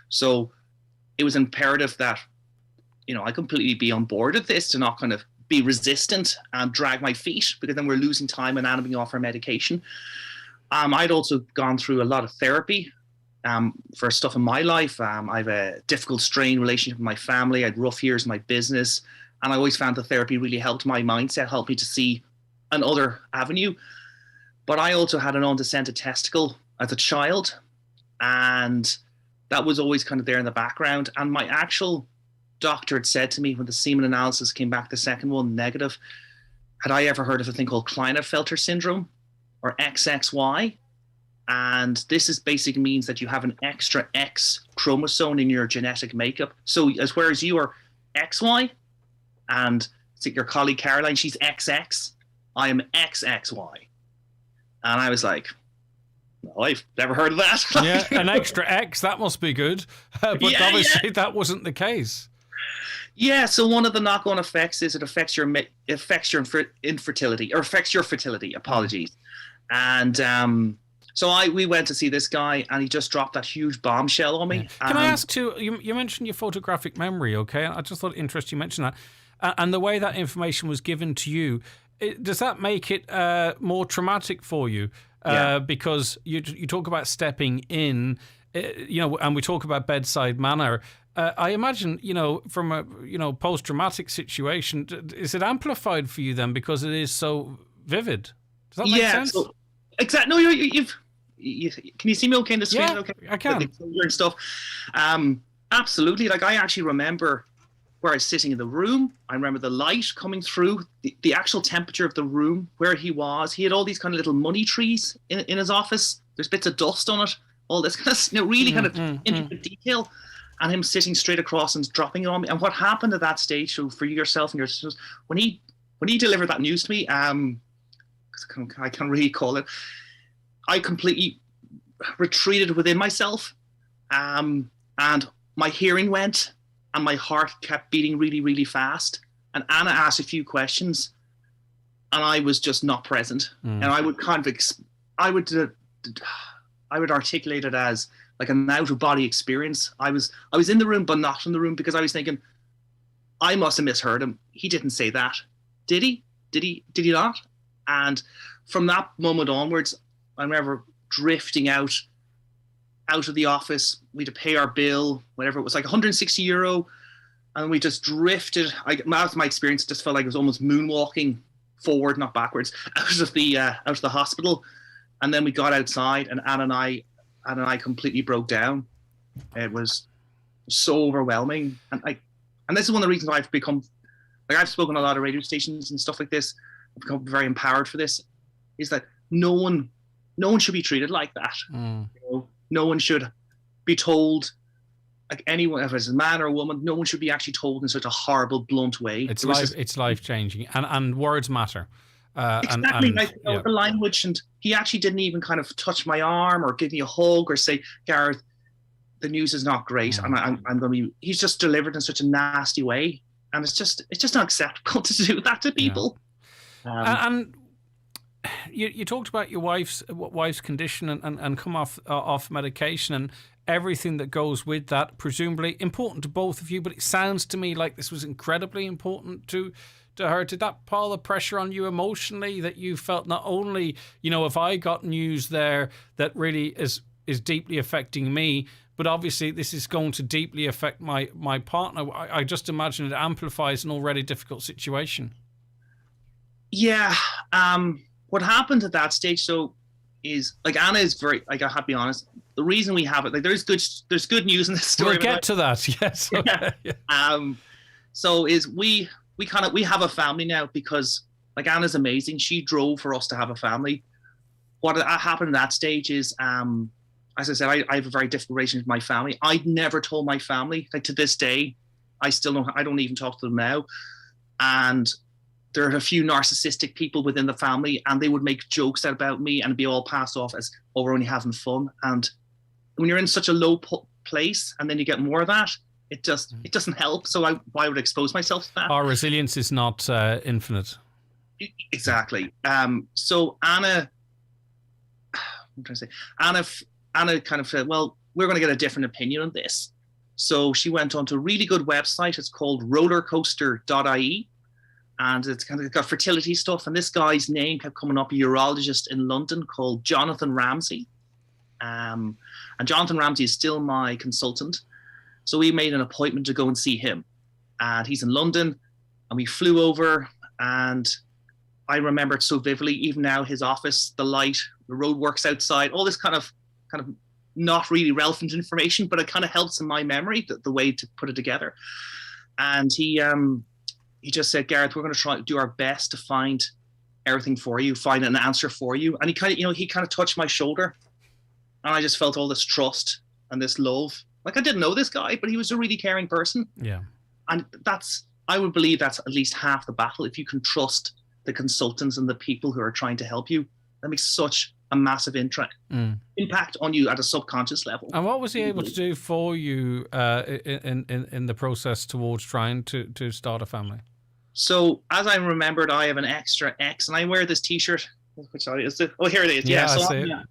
So it was imperative that, you know, I completely be on board with this, to not kind of be resistant and drag my feet, because then we're losing time and Anna being off her medication. I'd also gone through a lot of therapy for stuff in my life. I have a difficult, strained relationship with my family. I had rough years in my business, and I always found the therapy really helped my mindset, helped me to see another avenue. But I also had an undescended testicle as a child, and that was always kind of there in the background. And my actual doctor had said to me when the semen analysis came back, the second one negative, had I ever heard of a thing called Klinefelter syndrome, or XXY? And this is basically means that you have an extra X chromosome in your genetic makeup. So as whereas you are XY, and your colleague Caroline, she's XX, I am XXY. And I was like, no, I've never heard of that. Yeah, an extra X, that must be good. But obviously that wasn't the case. Yeah, so one of the knock-on effects is it affects your infertility, or affects your fertility, apologies. And so we went to see this guy, and he just dropped that huge bombshell on me. Yeah. Can I ask too, you mentioned your photographic memory, okay? I just thought it interesting you mentioned that. And the way that information was given to you, does that make it more traumatic for you? Because you talk about stepping in, and we talk about bedside manner. I imagine, from a, post-traumatic situation, is it amplified for you then because it is so vivid? Does that make sense? So, exactly. No, you've can you see me okay in the screen? Yeah, okay? I can. And stuff. Absolutely. Like, I actually remember where I was sitting in the room. I remember the light coming through, the actual temperature of the room, where he was. He had all these kind of little money trees in his office. There's bits of dust on it, all this kind of, really kind of intricate detail. And him sitting straight across and dropping it on me. And what happened at that stage, so for yourself and your sisters, when he delivered that news to me, I can't really call it, I completely retreated within myself, and my hearing went, and my heart kept beating really, really fast. And Anna asked a few questions, and I was just not present. And I would I would articulate it as like an out-of-body experience. I was in the room, but not in the room, because I was thinking, I must have misheard him. He didn't say that. Did he? Did he not? And from that moment onwards, I remember drifting out of the office. We had to pay our bill, whatever it was, like €160, and we just drifted. My experience just felt like it was almost moonwalking forward, not backwards, out of the hospital. And then we got outside, and Anna and I completely broke down. It was so overwhelming, and this is one of the reasons why I've become, like, I've spoken on a lot of radio stations and stuff like this. I've become very empowered for this. Is that no one should be treated like that. No one should be told, like, anyone, if it's a man or a woman, no one should be actually told in such a horrible, blunt way. It's life changing, and words matter. Exactly, the language, and he actually didn't even kind of touch my arm or give me a hug or say, Gareth, the news is not great, and I'm going to be. He's just delivered in such a nasty way, and it's just not acceptable to do that to people. And you talked about your wife's condition and come off medication and everything that goes with that. Presumably important to both of you, but it sounds to me like this was incredibly important to her. Did that pile of pressure on you emotionally, that you felt not only, if I got news there that really is deeply affecting me, but obviously this is going to deeply affect my partner? I just imagine it amplifies an already difficult situation. Yeah. What happened at that stage, so, is, like, Anna is very, like, I have to be honest, the reason we have it, like, there's good news in this story. We'll get to that, yes. Okay. Yeah. So is we have a family now, because, like, Anna's amazing. She drove for us to have a family. What happened at that stage is, as I said, I have a very difficult relationship with my family. I'd never told my family, like, to this day, I don't even talk to them now. And there are a few narcissistic people within the family, and they would make jokes about me and be all passed off as, oh, we're only having fun. And when you're in such a low place and then you get more of that, it doesn't help. So why would I expose myself to that? Our resilience is not infinite. Exactly. So Anna, I'm trying to say, Anna kind of said, well, we're going to get a different opinion on this. So she went onto a really good website. It's called rollercoaster.ie. And it's kind of got fertility stuff. And this guy's name kept coming up, a urologist in London called Jonathan Ramsey. And Jonathan Ramsey is still my consultant. So we made an appointment to go and see him. And he's in London. And we flew over. And I remember it so vividly. Even now, his office, the light, the roadworks outside, all this kind of not really relevant information, but it kind of helps in my memory, the way to put it together. And he just said, Gareth, we're going to try to do our best to find everything for you, find an answer for you. And he kind of touched my shoulder, and I just felt all this trust and this love. Like, I didn't know this guy, but he was a really caring person. Yeah. And I would believe that's at least half the battle. If you can trust the consultants and the people who are trying to help you, that makes such a massive impact on you at a subconscious level. And what was he able to do for you in the process towards trying to start a family? So, as I remembered, I have an extra X, and I wear this T-shirt. Which is it? Oh, here it is. Yeah, so I see it. Yeah.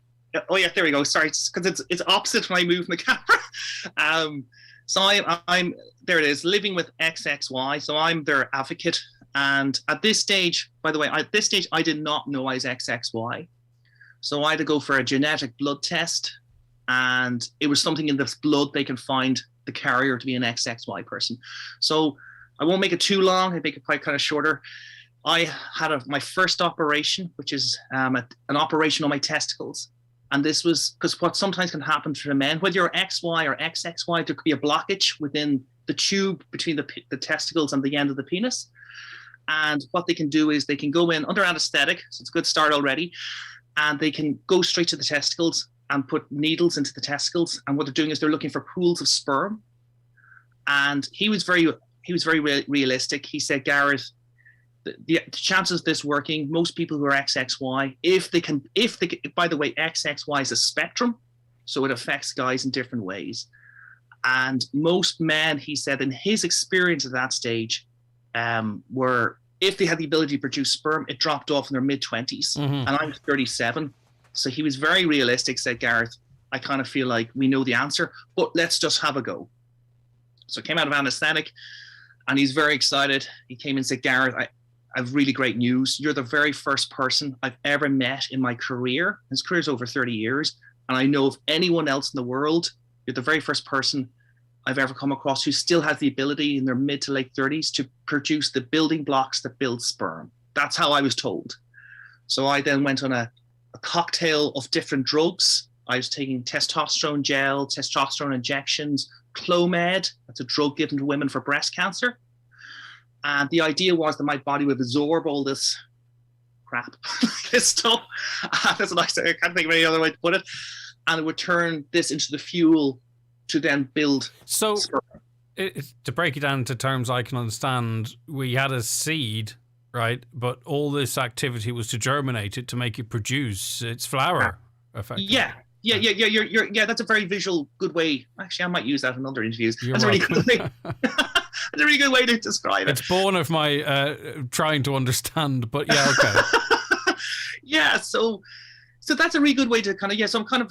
Oh, yeah, there we go. Sorry, because it's opposite when I move the camera. So I'm there. It is, living with XXY. So I'm their advocate. And at this stage, by the way, I did not know I was XXY. So I had to go for a genetic blood test, and it was something in this blood they can find the carrier to be an XXY person. So I won't make it too long. I make it quite kind of shorter. I had my first operation, which is an operation on my testicles. And this was because what sometimes can happen for the men, whether you're XY or XXY, there could be a blockage within the tube between the testicles and the end of the penis. And what they can do is they can go in under anesthetic, so it's a good start already, and they can go straight to the testicles and put needles into the testicles. And what they're doing is they're looking for pools of sperm. And he was very realistic. He said, Gareth, the chances of this working, most people who are XXY, if they by the way, XXY is a spectrum, so it affects guys in different ways. And most men, he said, in his experience at that stage, were, if they had the ability to produce sperm, it dropped off in their mid-20s. And I'm 37. So he was very realistic, said, Gareth, I kind of feel like we know the answer, but let's just have a go. So I came out of anesthetic, and he's very excited. He came and said, Gareth, I have really great news. You're the very first person I've ever met in my career. His career's over 30 years. And I know of anyone else in the world, you're the very first person I've ever come across who still has the ability in their mid to late 30s to produce the building blocks that build sperm. That's how I was told. So I then went on a cocktail of different drugs. I was taking testosterone gel, testosterone injections, Clomid, that's a drug given to women for breast cancer. And the idea was that my body would absorb all this crap, this stuff. That's what I say. I can't think of any other way to put it. And it would turn this into the fuel to then build. So, to break it down to terms I can understand, we had a seed, right? But all this activity was to germinate it, to make it produce its flower, effectively. Yeah. Yeah, that's a very visual, good way. Actually, I might use that in other interviews. That's You're a really good way. That's a really good way to describe it. It's born of my trying to understand, but yeah, okay. Yeah, so that's a really good way to kind of, so I'm kind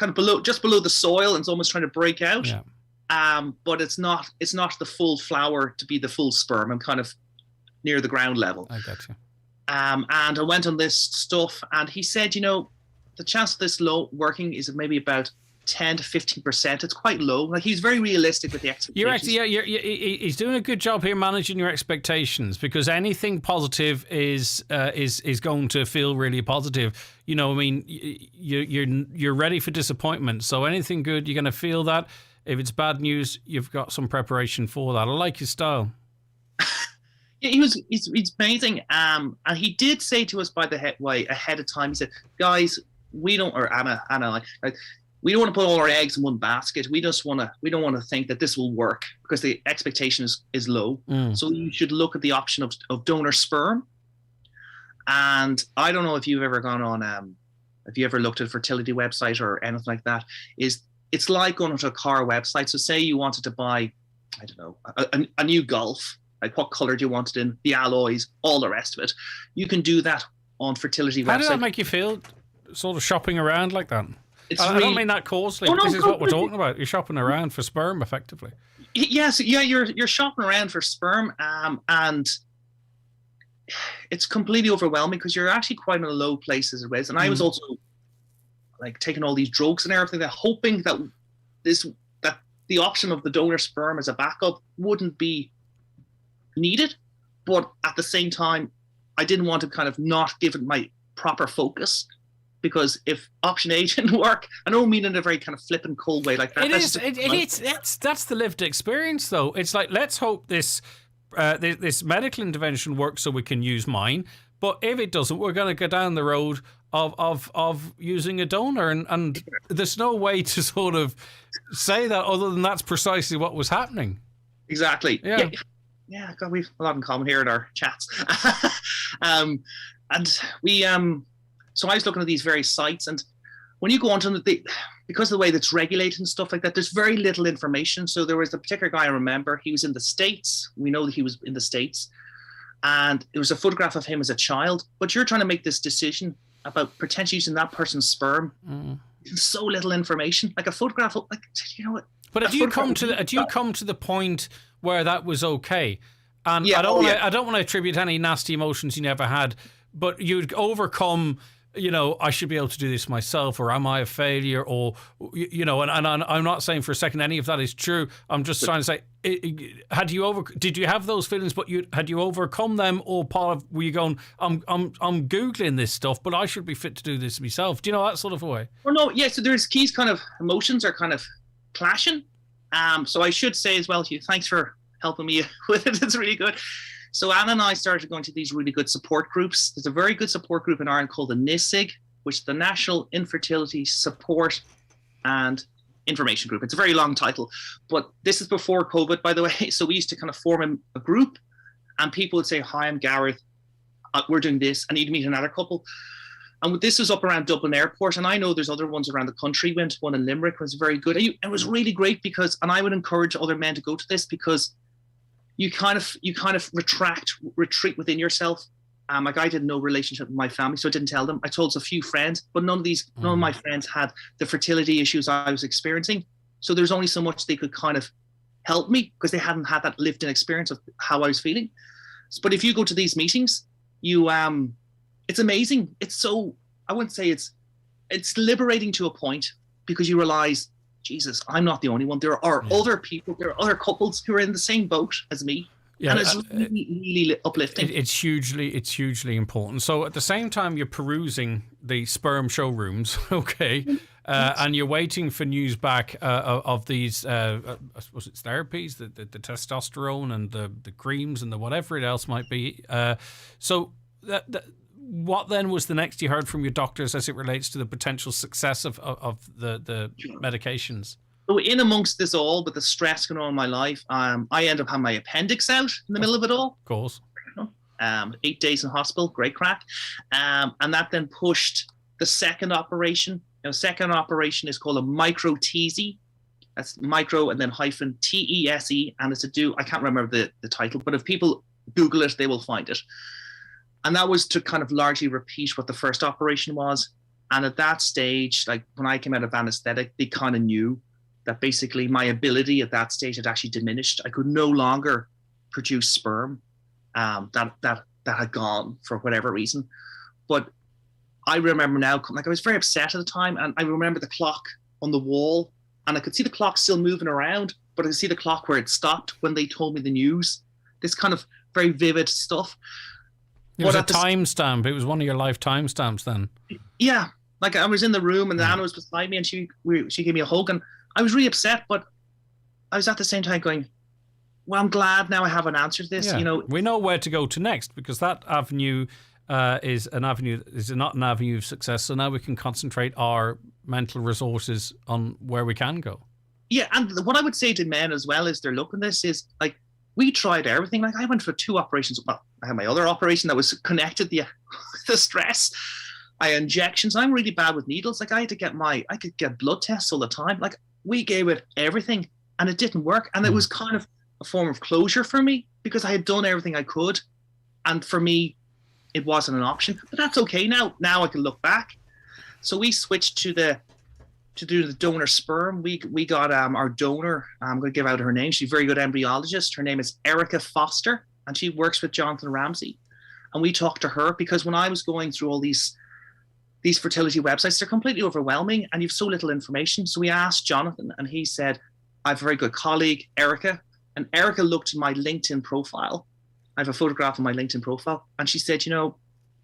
of below, just below the soil, and it's almost trying to break out. Yeah. But it's not the full flower to be the full sperm. I'm kind of near the ground level. I got you. And I went on this stuff, and he said, the chance of this working is maybe about 10 to 15%. It's quite low. Like, he's very realistic with the expectations. He's doing a good job here managing your expectations, because anything positive is going to feel really positive. I mean, you're ready for disappointment. So anything good, you're going to feel that. If it's bad news, you've got some preparation for that. I like his style. Yeah, he's amazing. And he did say to us ahead of time, he said, guys, we don't, or Anna, we don't want to put all our eggs in one basket. We don't want to think that this will work, because the expectation is low. So you should look at the option of donor sperm. And I don't know if you've ever gone on, if you ever looked at a fertility website or anything like that. It's like going onto a car website. So say you wanted to buy, I don't know, a new Golf. like what color do you want it in, the alloys, all the rest of it. You can do that on fertility website. How does that make you feel, sort of shopping around like that? I don't mean that coarsely. Oh, no, this is what we're talking about. You're shopping around for sperm, effectively. Yes, yeah, you're shopping around for sperm, and it's completely overwhelming because you're actually quite in a low place as it is. And I was also like taking all these drugs and everything, that hoping that the option of the donor sperm as a backup wouldn't be needed, but at the same time, I didn't want to kind of not give it my proper focus. Because if option A didn't work, I don't mean in a very kind of flippant, cold way like that. That's the lived experience, though. It's like, let's hope this medical intervention works so we can use mine. But if it doesn't, we're going to go down the road of using a donor, and there's no way to sort of say that other than that's precisely what was happening. Exactly. Yeah. God, we've a lot in common here in our chats. And we So I was looking at these various sites, and when you go onto them, because of the way that's regulated and stuff like that, there's very little information. So there was a particular guy I remember, he was in the States. We know that he was in the States. And there was a photograph of him as a child. But you're trying to make this decision about potentially using that person's sperm. There's so little information. Like a photograph, like, you know what? But do you come to the point where that was okay? And I don't want to attribute any nasty emotions you never had, but you'd overcome, you know, I should be able to do this myself, or am I a failure, or, you know, and I'm not saying for a second any of that is true. I'm just trying to say, did you have those feelings, but had you overcome them, or part of, were you going, I'm Googling this stuff, but I should be fit to do this myself? Do you know, that sort of a way? Well, no, yeah, so there's keys kind of, emotions are kind of clashing. So I should say as well to you, thanks for helping me with it. It's really good. So Anna and I started going to these really good support groups. There's a very good support group in Ireland called the Ncbi, which is the National Infertility Support and Information Group. It's a very long title, but this is before COVID, by the way. So we used to kind of form a group, and people would say, hi, I'm Gareth. We're doing this. I need to meet another couple. And this was up around Dublin Airport, and I know there's other ones around the country. Went to one in Limerick, was very good. It was really great because, and I would encourage other men to go to this, because you kind of retreat within yourself. Like I did no relationship with my family, so I didn't tell them. I told a few friends, but none of my friends had the fertility issues I was experiencing. So there's only so much they could kind of help me, because they hadn't had that lived-in experience of how I was feeling. But if you go to these meetings, it's amazing. It's so, I wouldn't say it's liberating to a point, because you realize, Jesus, I'm not the only one. There are other people, there are other couples who are in the same boat as me. Yeah, and it's really uplifting. It's hugely important. So at the same time you're perusing the sperm showrooms, okay, and you're waiting for news back of these, I suppose it's therapies, the testosterone and the creams and the whatever it else might be. So what then was the next you heard from your doctors as it relates to the potential success of the medications? So in amongst this all, with the stress going on in my life, I end up having my appendix out in the middle of it all. Of course. 8 days in hospital, great crack. And that then pushed the second operation. Second operation is called a micro-TESE. That's micro and then hyphen TESE. And it's I can't remember the title, but if people Google it, they will find it. And that was to kind of largely repeat what the first operation was. And at that stage, like when I came out of anesthetic, they kind of knew that basically my ability at that stage had actually diminished. I could no longer produce sperm. That had gone for whatever reason. But I remember now, like I was very upset at the time, and I remember the clock on the wall, and I could see the clock still moving around, but I could see the clock where it stopped when they told me the news. This kind of very vivid stuff. It was a timestamp. It was one of your life timestamps then. Yeah. Like I was in the room and Anna was beside me and she gave me a hug, and I was really upset, but I was at the same time going, well, I'm glad now I have an answer to this. Yeah. You know, we know where to go to next, because that avenue is not an avenue of success. So now we can concentrate our mental resources on where we can go. Yeah. And what I would say to men as well as they're looking at this is, like, we tried everything. Like I went for 2 operations. Well, I had my other operation that was connected to the stress. I had injections. I'm really bad with needles. Like I could get blood tests all the time. Like we gave it everything and it didn't work. And it was kind of a form of closure for me. because I had done everything I could. And for me, it wasn't an option, but that's okay now. Now I can look back. So we switched to do the donor sperm. We got our donor. I'm going to give out her name. She's a very good embryologist. Her name is Erica Foster, and she works with Jonathan Ramsey. And we talked to her because when I was going through all these fertility websites, they're completely overwhelming and you've so little information. So we asked Jonathan, and he said, I have a very good colleague, Erica. And Erica looked at my LinkedIn profile. I have a photograph of my LinkedIn profile. And she said, this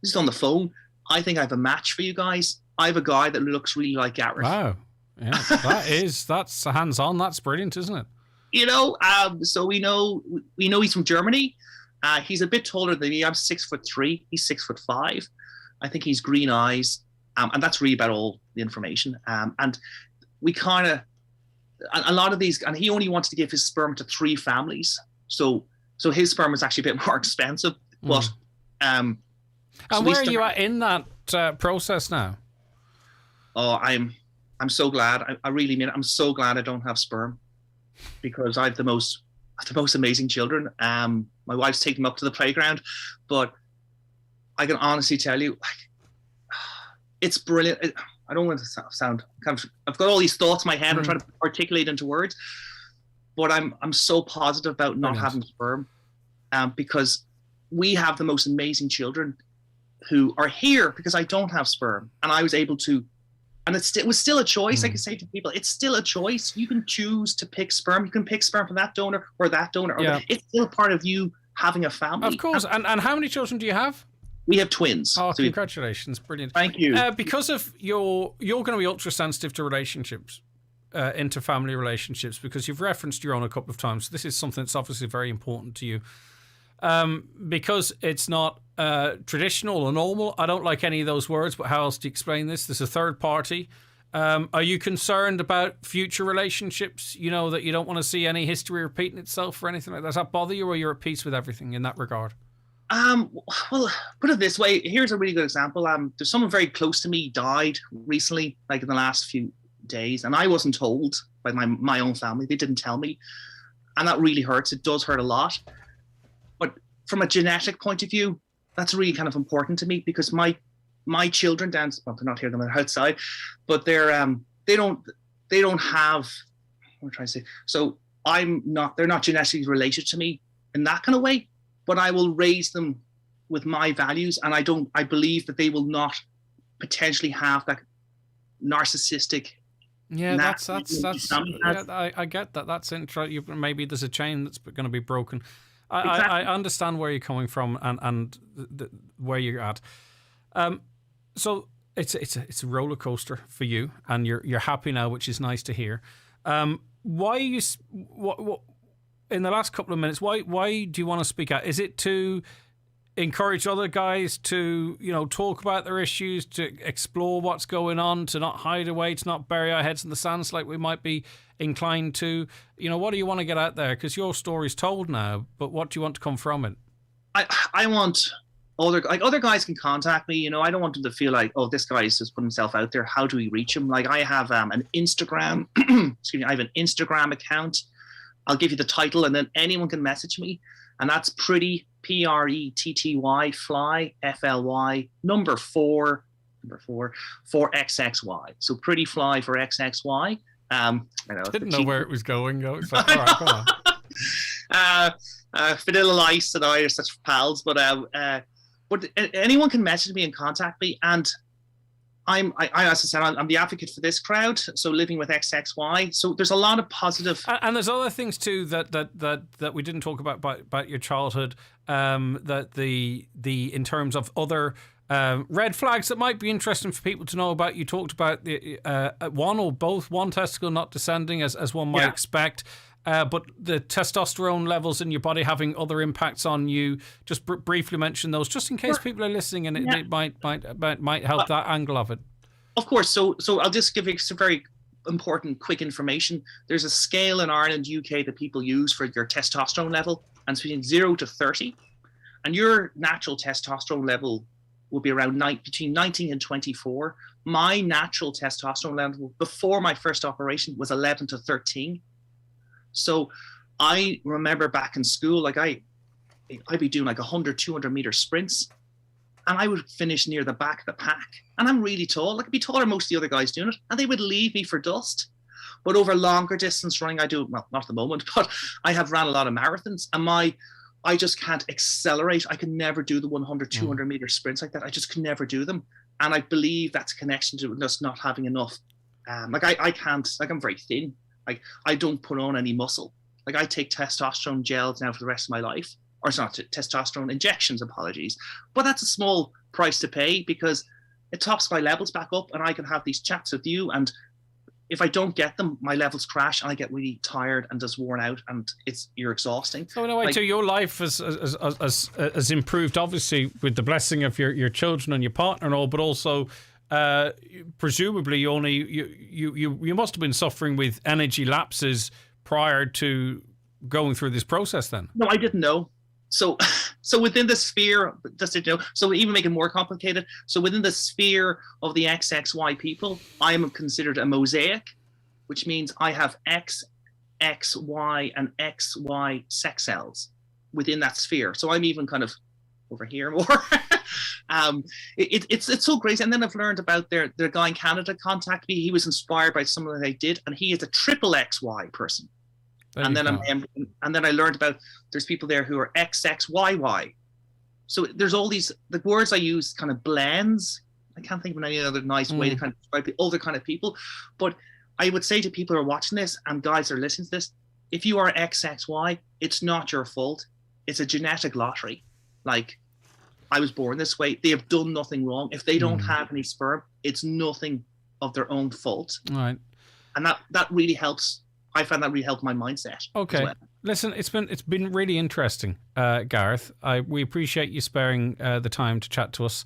is on the phone. I think I have a match for you guys. I have a guy that looks really like Gareth. Wow. Yeah, that's hands-on. That's brilliant, isn't it? So we know he's from Germany. He's a bit taller than me. I'm 6'3". He's 6'5". I think he's green eyes. And that's really about all the information. And we kind of, a lot of these, and he only wanted to give his sperm to 3 families. So his sperm was actually a bit more expensive. But and where are you at in that process now? Oh, I'm so glad. I really mean it. I'm so glad I don't have sperm, because I have the most amazing children. My wife's taken them up to the playground, but I can honestly tell you, it's brilliant. I don't want to sound kind of, I've got all these thoughts in my head. I'm trying to articulate into words, but I'm so positive about not having sperm, because we have the most amazing children who are here because I don't have sperm, and I was able to. And it was still a choice. I can say to people, it's still a choice. You can choose to pick sperm. You can pick sperm from that donor or that donor. It's still part of you having a family. Of course. And how many children do you have? We have twins. Oh, congratulations. Brilliant. Thank you. Because of you're going to be ultra sensitive to relationships, interfamily relationships, because you've referenced your own a couple of times. This is something that's obviously very important to you. Because it's not traditional or normal. I don't like any of those words, but how else do you explain this? There's a third party. Are you concerned about future relationships? That you don't want to see any history repeating itself or anything like that? Does that bother you, or you're at peace with everything in that regard? Well, put it this way. Here's a really good example. There's someone very close to me died recently, like in the last few days, and I wasn't told by my own family. They didn't tell me, and that really hurts. It does hurt a lot. But from a genetic point of view, that's really kind of important to me, because my children they're not here, they're outside, but they don't have, what I'm trying to say. So they're not genetically related to me in that kind of way, but I will raise them with my values. And I believe that they will not potentially have that narcissistic. Yeah, that's I get that. That's interesting. Maybe there's a chain that's going to be broken. I understand where you're coming from and where you're at. So it's a roller coaster for you, and you're happy now, which is nice to hear. Why are you? What in the last couple of minutes? Why do you want to speak out? Is it to encourage other guys to talk about their issues, to explore what's going on, to not hide away, to not bury our heads in the sands like we might be inclined to? What do you want to get out there? Because your story's told now, but what do you want to come from it? I want other guys can contact me. I don't want them to feel like, oh, this guy's just put himself out there. How do we reach him? Like, I have an Instagram. Excuse me. I have an Instagram account. I'll give you the title, and then anyone can message me, and that's pretty PRETTY fly FLY number 4 XXY. So pretty fly for XXY. Didn't know where it was going. Though. It's like, all right, come on. Vanilla Ice and I are such pals, but anyone can message me and contact me, and I as I said, I'm the advocate for this crowd. So living with XXY. So there's a lot of positive, and there's other things too that we didn't talk about your childhood. That the in terms of other red flags that might be interesting for people to know about. You talked about the one or both, one testicle not descending as one might expect. But the testosterone levels in your body having other impacts on you. Just briefly mention those, just in case people are listening, and it might help that angle of it. Of course. So I'll just give you some very important, quick information. There's a scale in Ireland, UK that people use for your testosterone level, and it's between 0 to 30, and your natural testosterone level will be around between 19 and 24. My natural testosterone level before my first operation was 11 to 13. So I remember back in school, like I I'd be doing like 100, 200 meter sprints, and I would finish near the back of the pack. And I'm really tall. Like, I'd be taller than most of the other guys doing it, and they would leave me for dust. But over longer distance running, I do, well, not at the moment, but I have ran a lot of marathons, and I just can't accelerate. I can never do the 100, 200 meter sprints like that. I just can never do them. And I believe that's a connection to just not having enough. I can't, like, I'm very thin. Like, I don't put on any muscle. Like, I take testosterone gels now for the rest of my life. Or it's not testosterone injections, apologies. But that's a small price to pay because it tops my levels back up, and I can have these chats with you. And if I don't get them, my levels crash and I get really tired and just worn out, and you're exhausting. So in a way, too, your life has improved, obviously, with the blessing of your children and your partner and all, but also presumably you must have been suffering with energy lapses prior to going through this process then. No, I didn't know. So within the sphere, just to know, so even make it more complicated. So within the sphere of the XXY people, I am considered a mosaic, which means I have X, XY, and XY sex cells within that sphere. So I'm even kind of over here more. It's so great. And then I've learned about the guy in Canada contacted me. He was inspired by something that I did, and he is a triple XY person. And then I learned about there's people there who are XXYY. So there's all these, the words I use kind of blends. I can't think of any other nice way to kind of describe the other kind of people. But I would say to people who are watching this and guys who are listening to this, if you are XXY, it's not your fault. It's a genetic lottery. Like, I was born this way. They have done nothing wrong. If they don't have any sperm, it's nothing of their own fault. All right. And that really helps. I found that really helped my mindset. Okay. Well. Listen, it's been really interesting, Gareth. We appreciate you sparing the time to chat to us.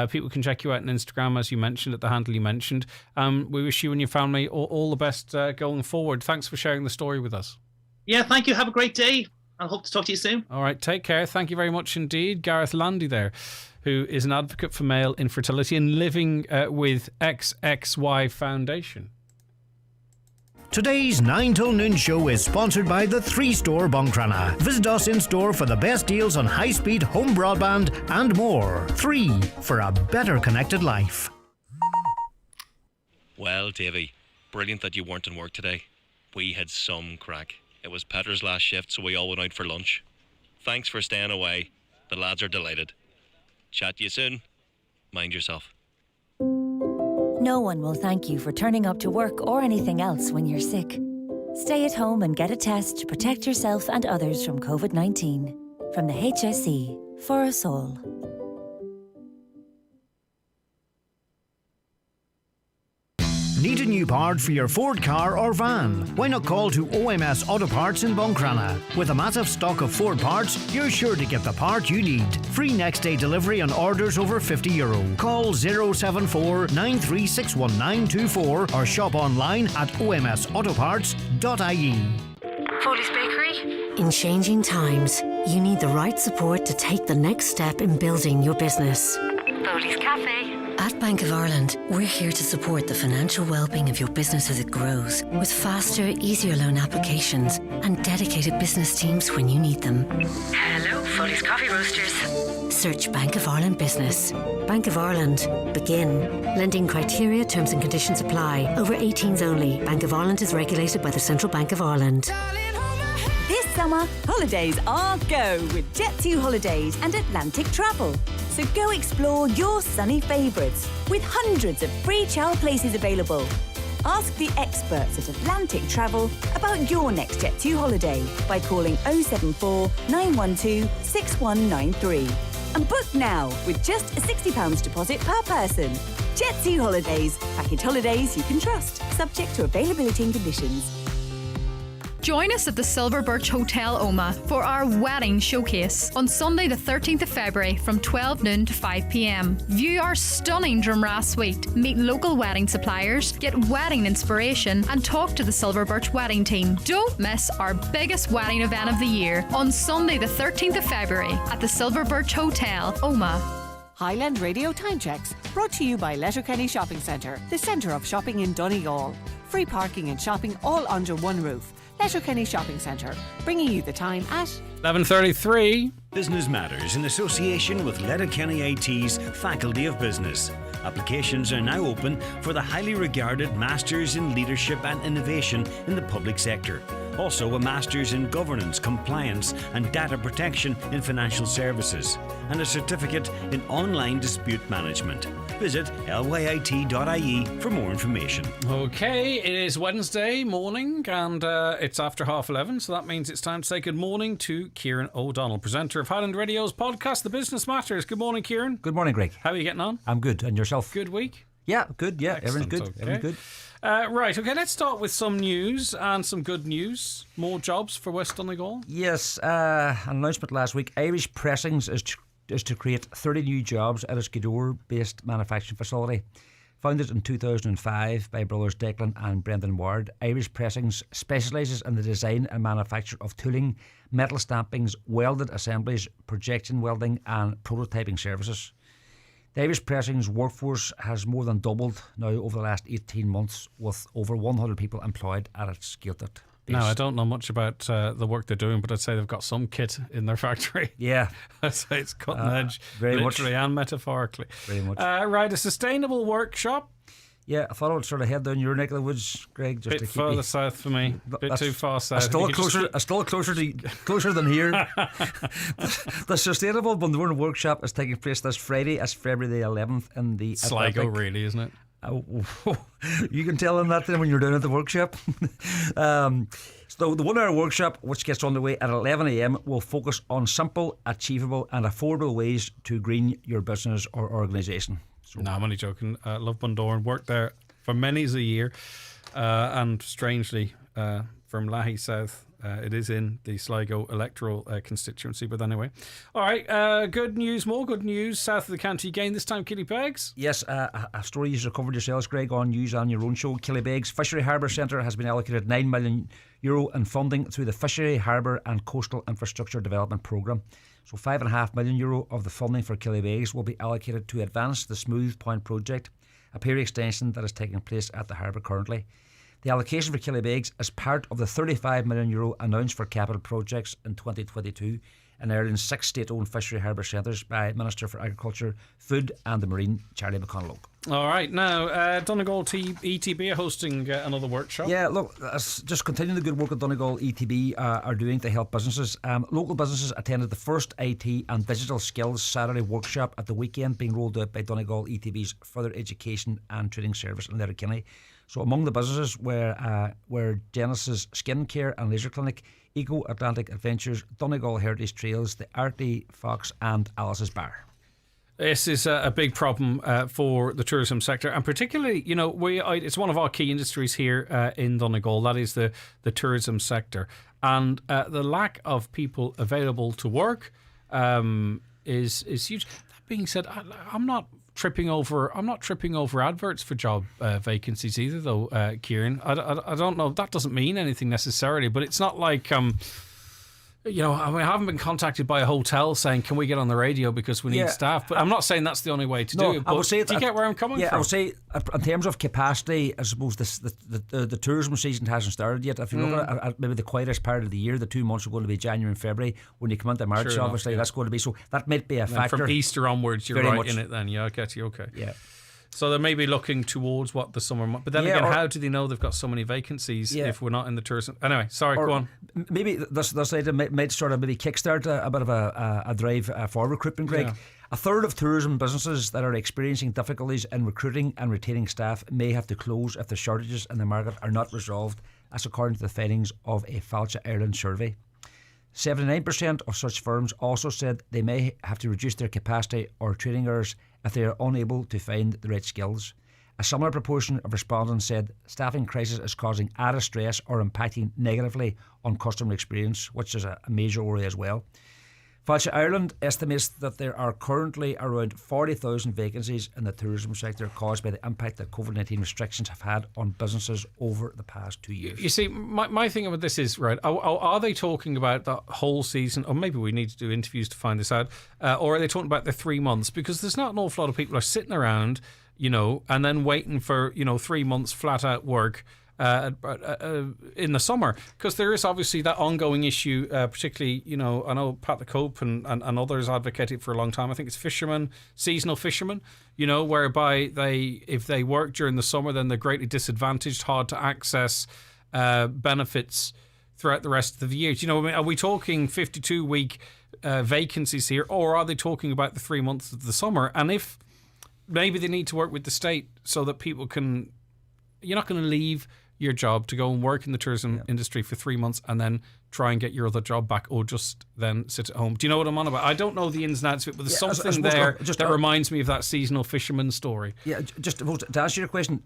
People can check you out on Instagram, as you mentioned, at the handle you mentioned. We wish you and your family all the best going forward. Thanks for sharing the story with us. Yeah, thank you. Have a great day. I hope to talk to you soon. All right, take care. Thank you very much indeed. Gareth Landy there, who is an advocate for male infertility and living with XXY Foundation. Today's 9 till noon show is sponsored by the 3-Store Buncrana. Visit us in store for the best deals on high-speed home broadband and more. 3 for a better connected life. Well, Davey, brilliant that you weren't in work today. We had some crack. It was Peter's last shift, so we all went out for lunch. Thanks for staying away. The lads are delighted. Chat to you soon. Mind yourself. No one will thank you for turning up to work or anything else when you're sick. Stay at home and get a test to protect yourself and others from COVID-19. From the HSE, for us all. Need a new part for your Ford car or van? Why not call to OMS Auto Parts in Buncrana? With a massive stock of Ford parts, you're sure to get the part you need. Free next day delivery on orders over €50. Call 074 9361924 or shop online at omsautoparts.ie. Foley's Bakery. In changing times, you need the right support to take the next step in building your business. Foley's Cafe. At Bank of Ireland, we're here to support the financial well-being of your business as it grows, with faster, easier loan applications and dedicated business teams when you need them. Hello, Foley's Coffee Roasters. Search Bank of Ireland Business. Bank of Ireland. Begin. Lending criteria, terms and conditions apply. Over 18s only. Bank of Ireland is regulated by the Central Bank of Ireland. This summer, holidays are go with Jet2 Holidays and Atlantic Travel. So go explore your sunny favourites with hundreds of free child places available. Ask the experts at Atlantic Travel about your next Jet2 holiday by calling 074 912 6193. And book now with just a £60 deposit per person. Jet2 Holidays. Package holidays you can trust. Subject to availability and conditions. Join us at the Silver Birch Hotel Oma for our wedding showcase on Sunday the 13th of February from 12 noon to 5 p.m. View our stunning Drumrath suite, meet local wedding suppliers, get wedding inspiration and talk to the Silver Birch wedding team. Don't miss our biggest wedding event of the year on Sunday the 13th of February at the Silver Birch Hotel Oma. Highland Radio Time Checks, brought to you by Letterkenny Shopping Centre, the centre of shopping in Donegal. Free parking and shopping all under one roof. Letterkenny Shopping Centre, bringing you the time at 11:33. Business Matters in association with Letterkenny IT's Faculty of Business. Applications are now open for the highly regarded Masters in Leadership and Innovation in the public sector. Also a Masters in Governance, Compliance and Data Protection in Financial Services, and a certificate in Online Dispute Management. Visit lyit.ie for more information. Okay, it is Wednesday morning and it's after 11:30, so that means it's time to say good morning to Kieran O'Donnell, presenter of Highland Radio's podcast, The Business Matters. Good morning, Kieran. Good morning, Greg. How are you getting on? I'm good. And yourself? Good week? Yeah, good. Yeah, Excellent. everyone's good. Okay. Everyone's good. Right, okay, let's start with some news and some good news. More jobs for West Donegal? Yes, an announcement last week. Irish Pressings is to create 30 new jobs at its Gweedore-based manufacturing facility. Founded in 2005 by brothers Declan and Brendan Ward, Irish Pressings specialises in the design and manufacture of tooling, metal stampings, welded assemblies, projection welding and prototyping services. The Irish Pressings workforce has more than doubled now over the last 18 months, with over 100 people employed at its Gaeltacht base. Now, I don't know much about the work they're doing, but I'd say they've got some kit in their factory. Yeah. I'd say it's cutting edge, very literally much. And metaphorically. Very much. Right, a sustainable workshop. Yeah, I thought I would sort of head down your neck of the woods, Greg. Just Bit to keep further you south for me. Bit too far south. Still closer than here. The Sustainable Bundoran Workshop is taking place this Friday. It's February the 11th in the Sligo, really, isn't it? You can tell them that then when you're down at the workshop. So the 1 hour workshop, which gets underway at 11 a.m, will focus on simple, achievable and affordable ways to green your business or organisation. No, I'm only joking. Love Bundoran. Worked there for many a year. And strangely, from Lahey South, it is in the Sligo electoral constituency. But anyway. All right. Good news. More good news. South of the county again. This time, Killybegs. Yes, a story you've covered yourselves, Greg, on news on your own show. Killybegs Fishery Harbour Centre has been allocated €9 million in funding through the Fishery Harbour and Coastal Infrastructure Development Programme. So €5.5 million of the funding for Killybegs will be allocated to advance the Smooth Point project, a pier extension that is taking place at the harbour currently. The allocation for Killybegs is part of the €35 million announced for capital projects in 2022 in Ireland's 6 state-owned fishery harbour centres by Minister for Agriculture, Food and the Marine, Charlie McConnell. All right, now Donegal ETB are hosting another workshop. Yeah, look, just continuing the good work that Donegal ETB are doing to help businesses. Local businesses attended the first IT and digital skills Saturday workshop at the weekend being rolled out by Donegal ETB's Further Education and Training Service in Letterkenny. So among the businesses were Genesis Skincare and Laser Clinic, Eco Atlantic Adventures, Donegal Heritage Trails, the Arty Fox and Alice's Bar. This is a big problem for the tourism sector, and particularly, you know, it's one of our key industries here in Donegal. That is the tourism sector, and the lack of people available to work is huge. That being said, I'm not tripping over adverts for job vacancies either, though, Kieran. I don't know. That doesn't mean anything necessarily, but it's not like you know, I haven't been contacted by a hotel saying, can we get on the radio because we need staff? But I'm not saying that's the only way to do it. But I would say do you get where I'm coming from? I would say, in terms of capacity, I suppose the tourism season hasn't started yet. If you look at maybe the quietest part of the year, the 2 months are going to be January and February. When you come into March, obviously, that's going to be. So that might be a factor. From Easter onwards, you're Very right much. in it then. Yeah, I get you. Okay. Yeah. So they may be looking towards what the summer month. But then again, how do they know they've got so many vacancies if we're not in the tourism? Anyway, sorry, go on. Maybe this might sort of maybe kickstart a bit of a drive for recruitment, Greg. Yeah. A third of tourism businesses that are experiencing difficulties in recruiting and retaining staff may have to close if the shortages in the market are not resolved, as according to the findings of a Fáilte Ireland survey. 79% of such firms also said they may have to reduce their capacity or training hours if they are unable to find the right skills. A similar proportion of respondents said staffing crisis is causing added stress or impacting negatively on customer experience, which is a major worry as well. Fáilte Ireland estimates that there are currently around 40,000 vacancies in the tourism sector caused by the impact that COVID-19 restrictions have had on businesses over the past 2 years. You see, my thing about this is, right, are they talking about the whole season, or maybe we need to do interviews to find this out, or are they talking about the 3 months? Because there's not an awful lot of people are sitting around, you know, and then waiting for, you know, 3 months flat out work in the summer, because there is obviously that ongoing issue, particularly, I know Pat the Cope and others advocated for a long time. I think it's fishermen, seasonal fishermen, whereby if they work during the summer, then they're greatly disadvantaged, hard to access benefits throughout the rest of the year. Are we talking 52-week vacancies here, or are they talking about the 3 months of the summer? And if maybe they need to work with the state so that people can, you're not going to leave your job to go and work in the tourism industry for 3 months and then try and get your other job back, or just then sit at home. Do you know what I'm on about? I don't know the ins and outs of it, but there's something there that reminds me of that seasonal fisherman story. Yeah, just to answer your question,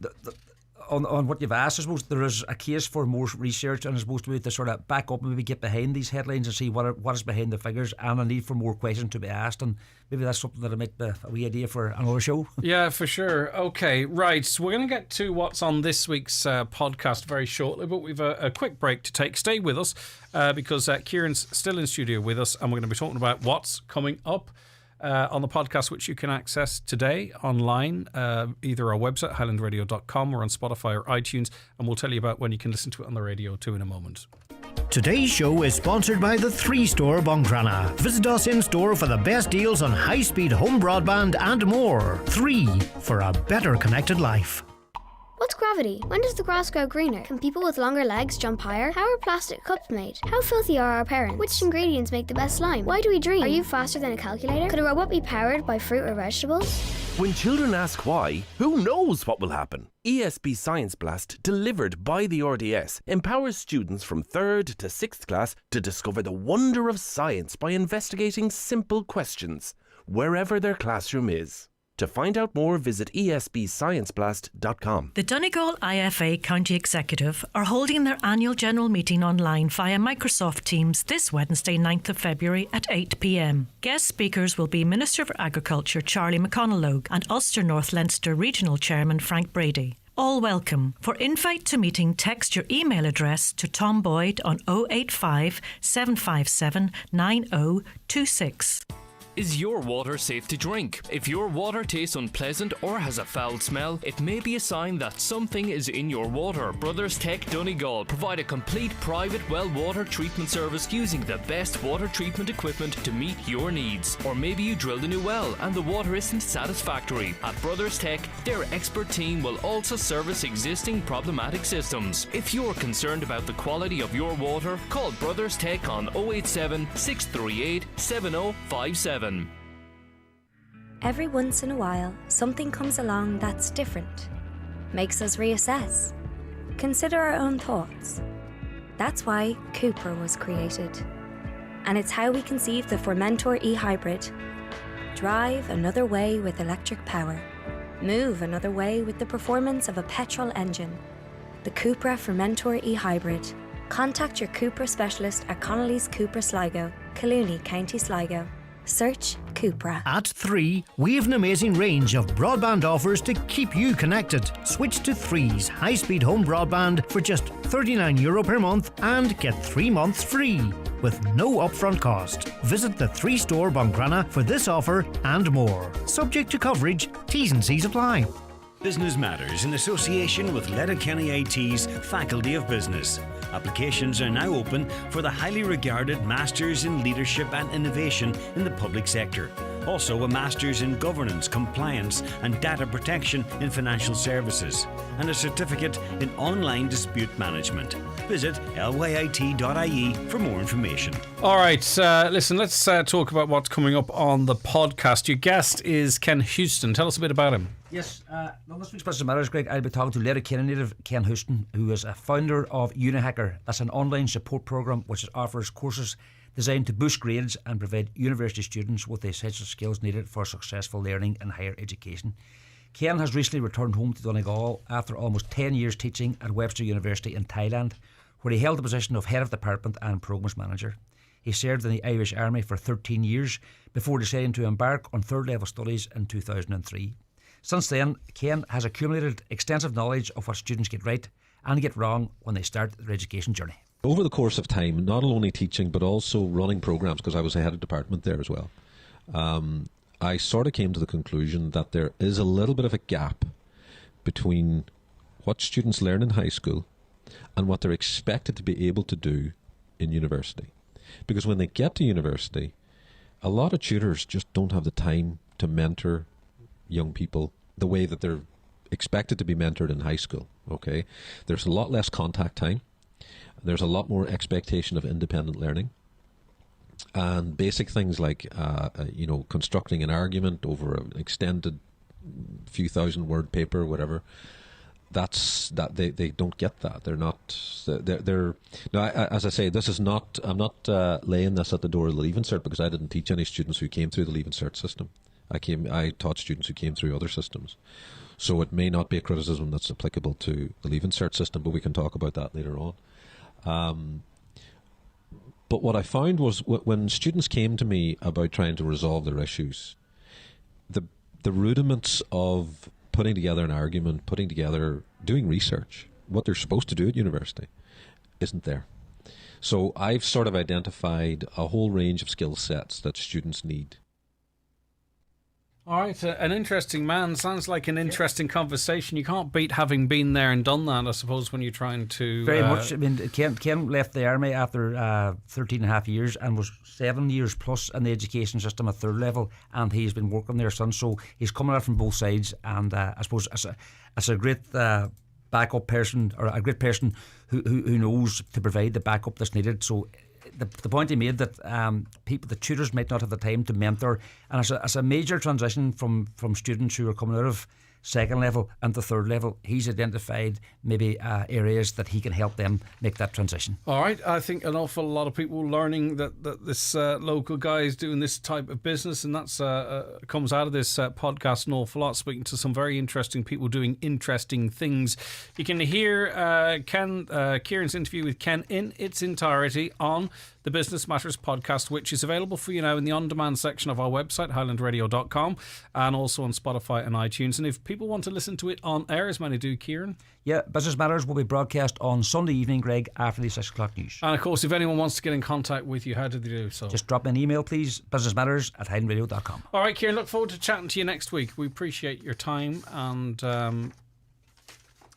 on what you've asked, I suppose there is a case for more research, and I suppose to sort of back up and maybe get behind these headlines and see what is behind the figures, and a need for more questions to be asked, and maybe that's something that might be a wee idea for another show. Yeah, for sure. Okay, right. So we're going to get to what's on this week's podcast very shortly, but we've a quick break to take. Stay with us because Kieran's still in studio with us, and we're going to be talking about what's coming up on the podcast, which you can access today online, either our website, highlandradio.com, or on Spotify or iTunes, and we'll tell you about when you can listen to it on the radio too in a moment. Today's show is sponsored by the 3 Store Buncrana. Visit us in store for the best deals on high-speed home broadband and more. 3 for a better connected life. What's gravity? When does the grass grow greener? Can people with longer legs jump higher? How are plastic cups made? How filthy are our parents? Which ingredients make the best slime? Why do we dream? Are you faster than a calculator? Could a robot be powered by fruit or vegetables? When children ask why, who knows what will happen? ESB Science Blast, delivered by the RDS, empowers students from 3rd to 6th class to discover the wonder of science by investigating simple questions, wherever their classroom is. To find out more, visit esbscienceblast.com. The Donegal IFA County Executive are holding their annual general meeting online via Microsoft Teams this Wednesday, 9th of February at 8 p.m. Guest speakers will be Minister for Agriculture Charlie McConalogue and Ulster North Leinster Regional Chairman Frank Brady. All welcome. For invite to meeting, text your email address to Tom Boyd on 085 757 9026. Is your water safe to drink? If your water tastes unpleasant or has a foul smell, it may be a sign that something is in your water. Brothers Tech Donegal provide a complete private well water treatment service using the best water treatment equipment to meet your needs. Or maybe you drilled a new well and the water isn't satisfactory. At Brothers Tech, their expert team will also service existing problematic systems. If you're concerned about the quality of your water, call Brothers Tech on 087 638 7057. Every once in a while, something comes along that's different, makes us reassess, consider our own thoughts. That's why Cupra was created. And it's how we conceived the Formentor e-hybrid. Drive another way with electric power. Move another way with the performance of a petrol engine. The Cupra Formentor e-hybrid. Contact your Cupra specialist at Connolly's Cupra Sligo, Colooney, County Sligo. Search Cupra. At 3, we have an amazing range of broadband offers to keep you connected. Switch to 3's high-speed home broadband for just €39 per month and get 3 months free with no upfront cost. Visit the 3 Store Buncrana for this offer and more. Subject to coverage, T's and C's apply. Business Matters in association with Letterkenny IT's Faculty of Business. Applications are now open for the highly regarded Masters in Leadership and Innovation in the public sector. Also a Masters in Governance, Compliance and Data Protection in Financial Services. And a Certificate in Online Dispute Management. Visit lyit.ie for more information. All right, listen, let's talk about what's coming up on the podcast. Your guest is Ken Houston. Tell us a bit about him. Yes, on this week's Business Matters, Greg, I'll be talking to Letterkenny native Ken Houston, who is a founder of Unihacker. That's an online support program which offers courses designed to boost grades and provide university students with the essential skills needed for successful learning in higher education. Ken has recently returned home to Donegal after almost 10 years teaching at Webster University in Thailand, where he held the position of Head of Department and Programs Manager. He served in the Irish Army for 13 years before deciding to embark on third-level studies in 2003. Since then, Ken has accumulated extensive knowledge of what students get right and get wrong when they start their education journey. Over the course of time, not only teaching but also running programs, because I was a head of department there as well, I sort of came to the conclusion that there is a little bit of a gap between what students learn in high school and what they're expected to be able to do in university. Because when they get to university, a lot of tutors just don't have the time to mentor young people the way that they're expected to be mentored in high school. Okay, there's a lot less contact time. There's a lot more expectation of independent learning, and basic things like constructing an argument over an extended few thousand word paper, whatever. They don't get that. They're not. They're now. As I say, this is not. I'm not laying this at the door of the Leaving Cert, because I didn't teach any students who came through the Leaving Cert system. I taught students who came through other systems. So it may not be a criticism that's applicable to the Leaving Cert system, but we can talk about that later on. But what I found was when students came to me about trying to resolve their issues, the rudiments of putting together an argument, doing research, what they're supposed to do at university, isn't there. So I've sort of identified a whole range of skill sets that students need. All right, an interesting man. Sounds like an interesting conversation. You can't beat having been there and done that, I suppose, when you're trying to... Very much. I mean, Ken left the army after 13 and a half years and was 7 years plus in the education system at third level, and he's been working there since. So he's coming out from both sides, and I suppose as a great backup person, or a great person who knows to provide the backup that's needed. So the point he made that the tutors might not have the time to mentor, and as a major transition from students who are coming out of second level and the third level, he's identified maybe areas that he can help them make that transition. All right, I think an awful lot of people learning that this local guy is doing this type of business, and that's comes out of this podcast an awful lot, speaking to some very interesting people doing interesting things. You can hear Kieran's interview with Ken in its entirety on the Business Matters podcast, which is available for you now in the on-demand section of our website, highlandradio.com, and also on Spotify and iTunes. And if people want to listen to it on air, as many do, Kieran? Yeah, Business Matters will be broadcast on Sunday evening, Greg, after the 6 o'clock news. And of course, if anyone wants to get in contact with you, how do they do so? Just drop me an email, please, businessmatters@highlandradio.com. All right, Kieran, look forward to chatting to you next week. We appreciate your time and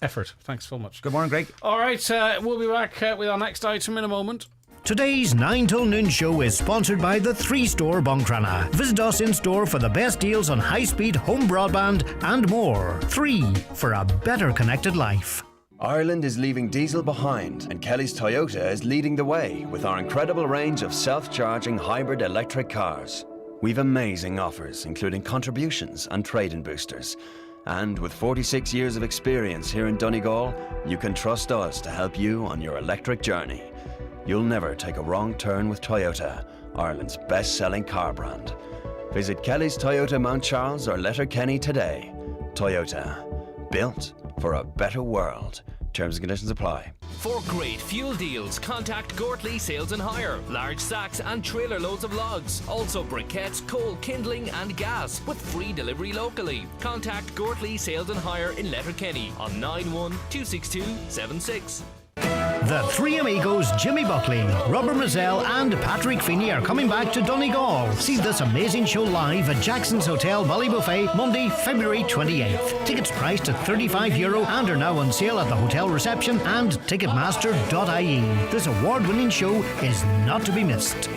effort. Thanks so much. Good morning, Greg. All right, we'll be back with our next item in a moment. Today's 9 till noon show is sponsored by the 3 Store Buncrana. Visit us in store for the best deals on high-speed home broadband and more. 3 for a better connected life. Ireland is leaving diesel behind, and Kelly's Toyota is leading the way with our incredible range of self-charging hybrid electric cars. We've amazing offers, including contributions and trade-in boosters. And with 46 years of experience here in Donegal, you can trust us to help you on your electric journey. You'll never take a wrong turn with Toyota, Ireland's best-selling car brand. Visit Kelly's Toyota Mount Charles or Letterkenny today. Toyota, built for a better world. Terms and conditions apply. For great fuel deals, contact Gortley Sales and Hire. Large sacks and trailer loads of logs. Also briquettes, coal, kindling and gas with free delivery locally. Contact Gortley Sales and Hire in Letterkenny on 9126276. The Three Amigos, Jimmy Buckley, Robert Mazzell and Patrick Feeney are coming back to Donegal. See this amazing show live at Jackson's Hotel Ballybuffet, Monday, February 28th. Tickets priced at €35 and are now on sale at the hotel reception and ticketmaster.ie. This award-winning show is not to be missed.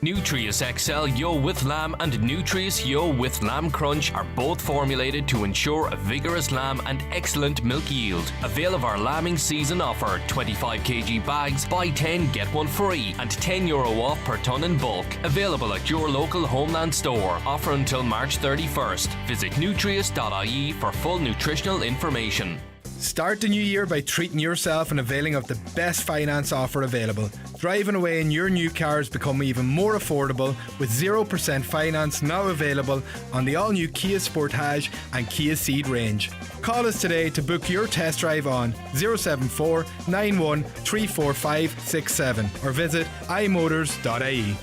Nutrius XL Yo with Lamb and Nutrius Yo with Lamb Crunch are both formulated to ensure a vigorous lamb and excellent milk yield. Avail of our lambing season offer: 25 kg bags, buy 10 get 1 free, and €10 off per tonne in bulk. Available at your local Homeland store. Offer until March 31st. Visit nutrius.ie for full nutritional information. Start the new year by treating yourself and availing of the best finance offer available. Driving away in your new car has become even more affordable with 0% finance now available on the all-new Kia Sportage and Kia Ceed range. Call us today to book your test drive on 074 91 345 67 or visit imotors.ie.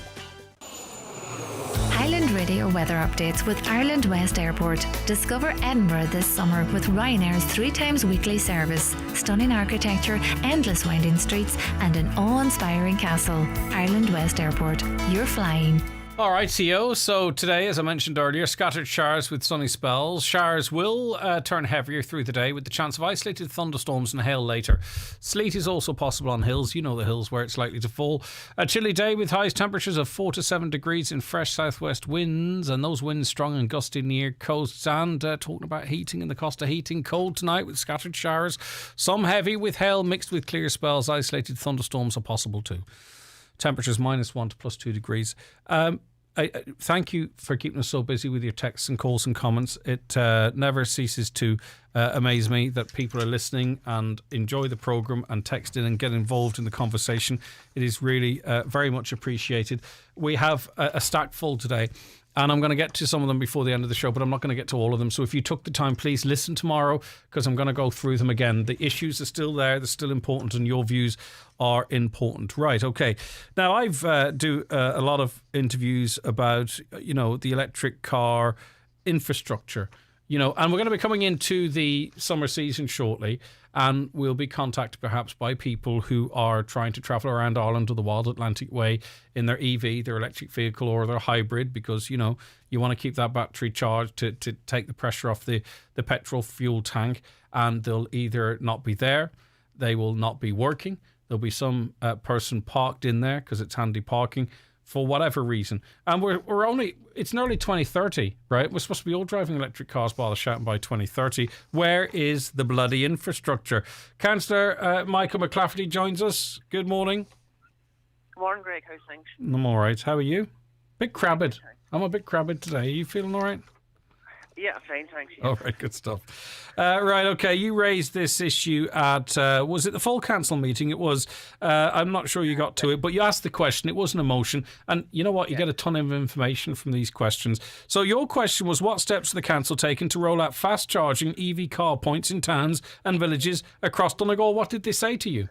Highland Radio weather updates with Ireland West Airport. Discover Edinburgh this summer with Ryanair's 3 times weekly service. Stunning architecture, endless winding streets and an awe-inspiring castle. Ireland West Airport. You're flying. All right, CEO. So today, as I mentioned earlier, scattered showers with sunny spells. Showers will turn heavier through the day with the chance of isolated thunderstorms and hail later. Sleet is also possible on hills. You know the hills where it's likely to fall. A chilly day with highest temperatures of 4 to 7 degrees in fresh southwest winds, and those winds strong and gusty near coasts. And talking about heating and the cost of heating, cold tonight with scattered showers. Some heavy with hail mixed with clear spells. Isolated thunderstorms are possible too. Temperatures -1 to +2 degrees. I thank you for keeping us so busy with your texts and calls and comments. It never ceases to amaze me that people are listening and enjoy the programme and text in and get involved in the conversation. It is really very much appreciated. We have a stack full today, and I'm going to get to some of them before the end of the show, but I'm not going to get to all of them. So if you took the time, please listen tomorrow, because I'm going to go through them again. The issues are still there. They're still important, and your views are important. Right, okay. Now, I've do a lot of interviews about, the electric car infrastructure, and we're going to be coming into the summer season shortly, and we'll be contacted perhaps by people who are trying to travel around Ireland or the Wild Atlantic Way in their EV, their electric vehicle, or their hybrid, because, you want to keep that battery charged to take the pressure off the petrol fuel tank, and they'll either not be there, they will not be working, there'll be some person parked in there because it's handy parking for whatever reason. And it's nearly 2030, right? We're supposed to be all driving electric cars by the shouting by 2030. Where is the bloody infrastructure? Councillor Michael McClafferty joins us. Good morning. Good morning, Greg. How's things? I'm all right. How are you? Bit crabbed. I'm a bit crabbed today. Are you feeling all right? Yeah, fine, thanks. Yeah. All right, good stuff. Right, okay, you raised this issue at, was it the full council meeting? It was, I'm not sure you got to it, but you asked the question. It wasn't a motion. And you know what? You get a ton of information from these questions. So your question was, what steps are the council taking to roll out fast-charging EV car points in towns and villages across Donegal? What did they say to you?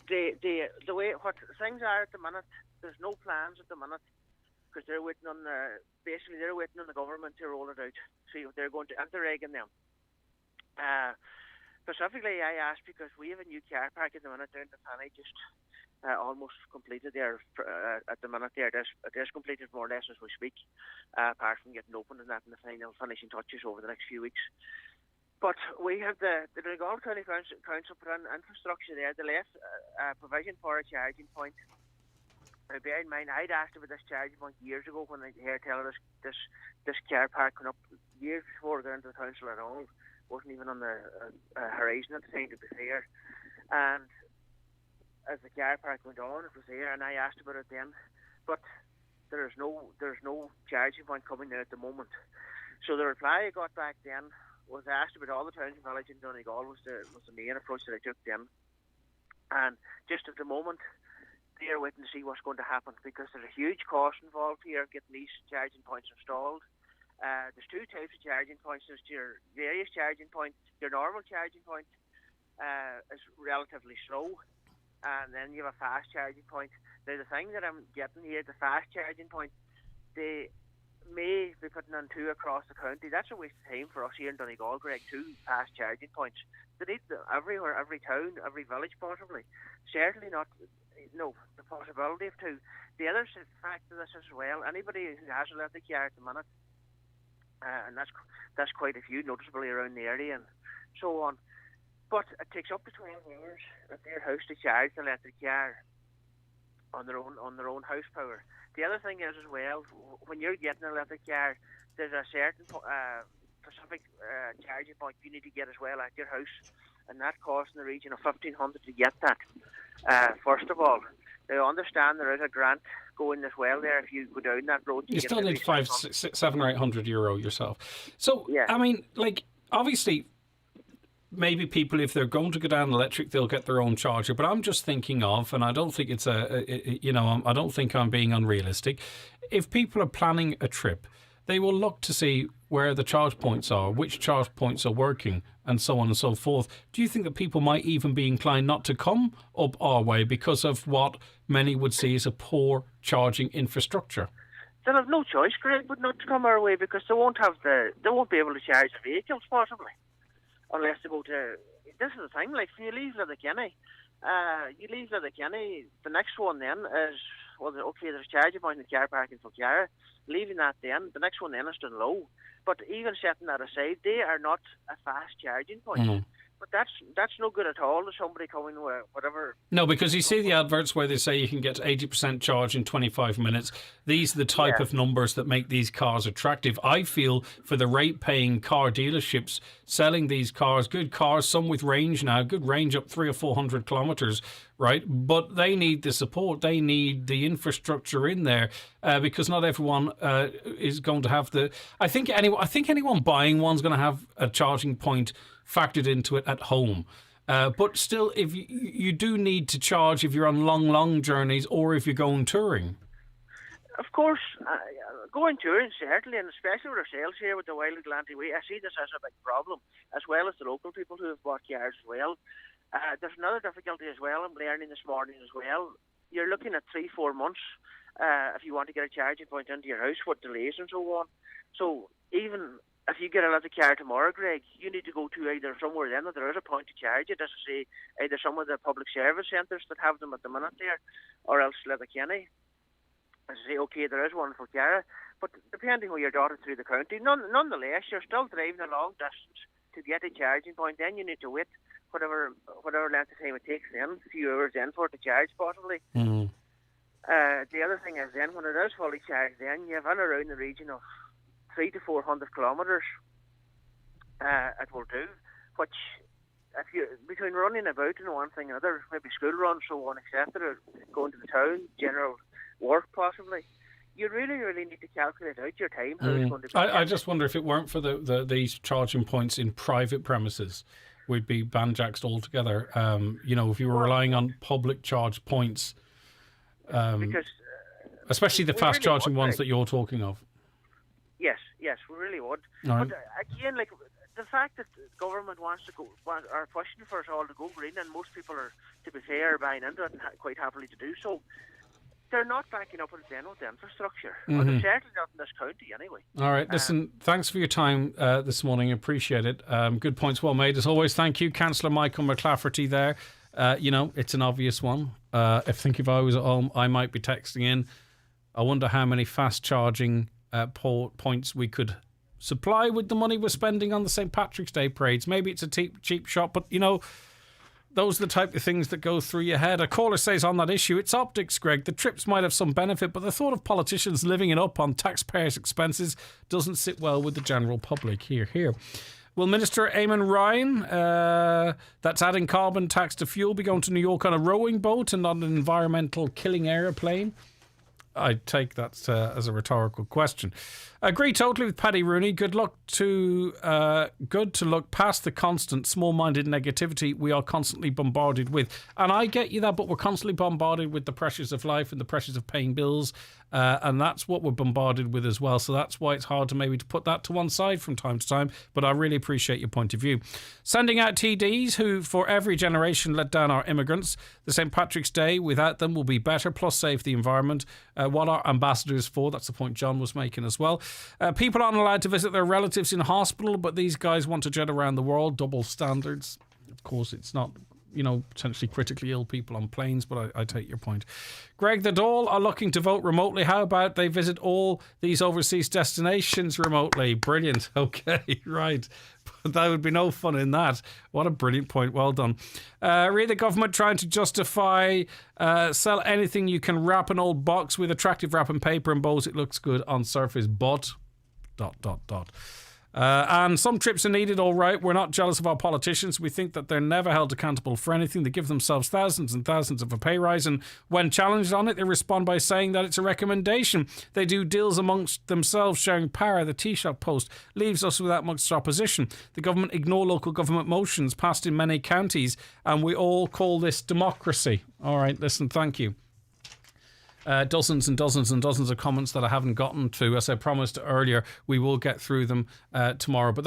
The way what things are at the minute, there's no plans at the minute, because they're waiting on the government to roll it out. See what they're going to, and they're egging them. Specifically, I asked because we have a new car park at the minute down in Pane, just almost completed there at the minute there. It is completed more or less as we speak, apart from getting open and that and the final finishing touches over the next few weeks. But we have the Donegal County Council put in infrastructure there. They left provision for a charging point. Now, bear in mind, I'd asked about this charging point years ago when I heard tell us this car park went up years before it got into the council at all. Wasn't even on the horizon at the time, to be fair. And as the car park went on, it was there, and I asked about it then. But there's no charging point coming there at the moment. So the reply I got back then was I asked about all the towns and villages in Donegal was the main approach that I took then. And just at the moment, they're waiting to see what's going to happen, because there's a huge cost involved here getting these charging points installed. There's two types of charging points. There's your various charging points. Your normal charging point is relatively slow, and then you have a fast charging point. Now, the thing that I'm getting here, the fast charging point, they may be putting on 2 across the county. That's a waste of time for us here in Donegal, Greg. 2 fast charging points. They need them everywhere, every town, every village possibly. Certainly not the possibility of 2. The other fact of this as well, anybody who has an electric car at the minute, and that's quite a few noticeably around the area and so on, but it takes up to 12 hours at their house to charge the electric car on their own house power. The other thing is as well, when you're getting an electric car, there's a certain specific charging point you need to get as well at your house, and that costs in the region of $1,500 to get that. First of all, I understand there is a grant going as well there. If you go down that road, you still need 500, 700 or 800 euro yourself. So yeah. I mean, obviously, maybe people, if they're going to go down electric, they'll get their own charger. But I'm just thinking of, and I don't think it's I don't think I'm being unrealistic. If people are planning a trip, they will look to see where the charge points are, which charge points are working, and so on and so forth. Do you think that people might even be inclined not to come up our way because of what many would see as a poor charging infrastructure? They'll have no choice, Greg, but not to come our way, because they won't be able to charge the vehicles possibly, unless they go to. This is the thing. Like, if you leave Letterkenny, the next one then is well, okay, there's a charging point in the car parking for Cara. Leaving that then, the next one then is Dunlow. But even setting that aside, they are not a fast charging point. But that's no good at all to somebody coming with whatever. No, because you see the adverts where they say you can get 80% charge in 25 minutes. These are the type of numbers that make these cars attractive. I feel for the rate-paying car dealerships selling these cars, good cars, some with range now, good range up 300 or 400 kilometres, right? But they need the support. They need the infrastructure in there because not everyone is going to have the. I think anyone buying one's going to have a charging point factored into it at home. But still, if you do need to charge if you're on long journeys or if you're going touring. Of course, going touring certainly, and especially with ourselves here with the Wild Atlantic Way, I see this as a big problem, as well as the local people who have bought cars as well. There's another difficulty as well. I'm learning this morning as well. You're looking at 3-4 months if you want to get a charging point into your house with delays and so on. So even if you get a little car tomorrow, Greg, you need to go to either somewhere then that there is a point to charge it, as I say, either some of the public service centres that have them at the minute there, or else Letterkenny. As I say, okay, there is one for Cara, but depending where you're dotted through the county, nonetheless, you're still driving a long distance to get a charging point. Then you need to wait whatever length of time it takes then, a few hours then for it to charge possibly. The other thing is then, when it is fully charged, then you have in around the region of 300 to 400 kilometres it will do, which if you between running about and one thing and another, maybe school runs, so on, etc., going to the town, general work possibly, you really need to calculate out your time. How it's going to be. I just wonder if it weren't for these charging points in private premises, we'd be banjaxed altogether. If you were relying on public charge points, because especially the fast charging ones that you're talking of. Yes, we really would. Right. But again, like the fact that the government are pushing for us all to go green, and most people are, to be fair, buying into it and quite happily to do so. They're not backing up with the infrastructure. Or they're certainly not in this county anyway. All right, listen, thanks for your time this morning. Appreciate it. Good points well made as always. Thank you, Councillor Michael McClafferty there. It's an obvious one. I think if I was at home, I might be texting in. I wonder how many fast charging points we could supply with the money we're spending on the St Patrick's Day parades. Maybe it's a cheap shot, but those are the type of things that go through your head. A caller says on that issue, it's optics, Greg. The trips might have some benefit, but the thought of politicians living it up on taxpayers' expenses doesn't sit well with the general public. Here. Will Minister Eamon Ryan, that's adding carbon tax to fuel, be going to New York on a rowing boat and not an environmental killing aeroplane? I take that as a rhetorical question. Agree totally with Paddy Rooney. Good to look past the constant small-minded negativity we are constantly bombarded with. And I get you that, but we're constantly bombarded with the pressures of life and the pressures of paying bills. And that's what we're bombarded with as well. So that's why it's hard to put that to one side from time to time. But I really appreciate your point of view. Sending out TDs who, for every generation, let down our immigrants. The St Patrick's Day without them will be better, plus save the environment. What are ambassadors for? That's the point John was making as well. People aren't allowed to visit their relatives in hospital, but these guys want to jet around the world. Double standards. Of course, it's not, potentially critically ill people on planes, but I take your point. Greg, the Dáil are looking to vote remotely. How about they visit all these overseas destinations remotely? Brilliant. Okay, right. But there would be no fun in that. What a brilliant point. Well done. Read the government trying to justify sell anything you can wrap an old box with attractive wrapping paper and bows. It looks good on surface, but... ... And some trips are needed, all right. We're not jealous of our politicians. We think that they're never held accountable for anything. They give themselves thousands and thousands of a pay rise, and when challenged on it, they respond by saying that it's a recommendation. They do deals amongst themselves, sharing power. The Taoiseach post leaves us without much opposition. The government ignore local government motions passed in many counties, and we all call this democracy. All right, listen, thank you. Dozens and dozens and dozens of comments that I haven't gotten to. As I promised earlier, we will get through them tomorrow. But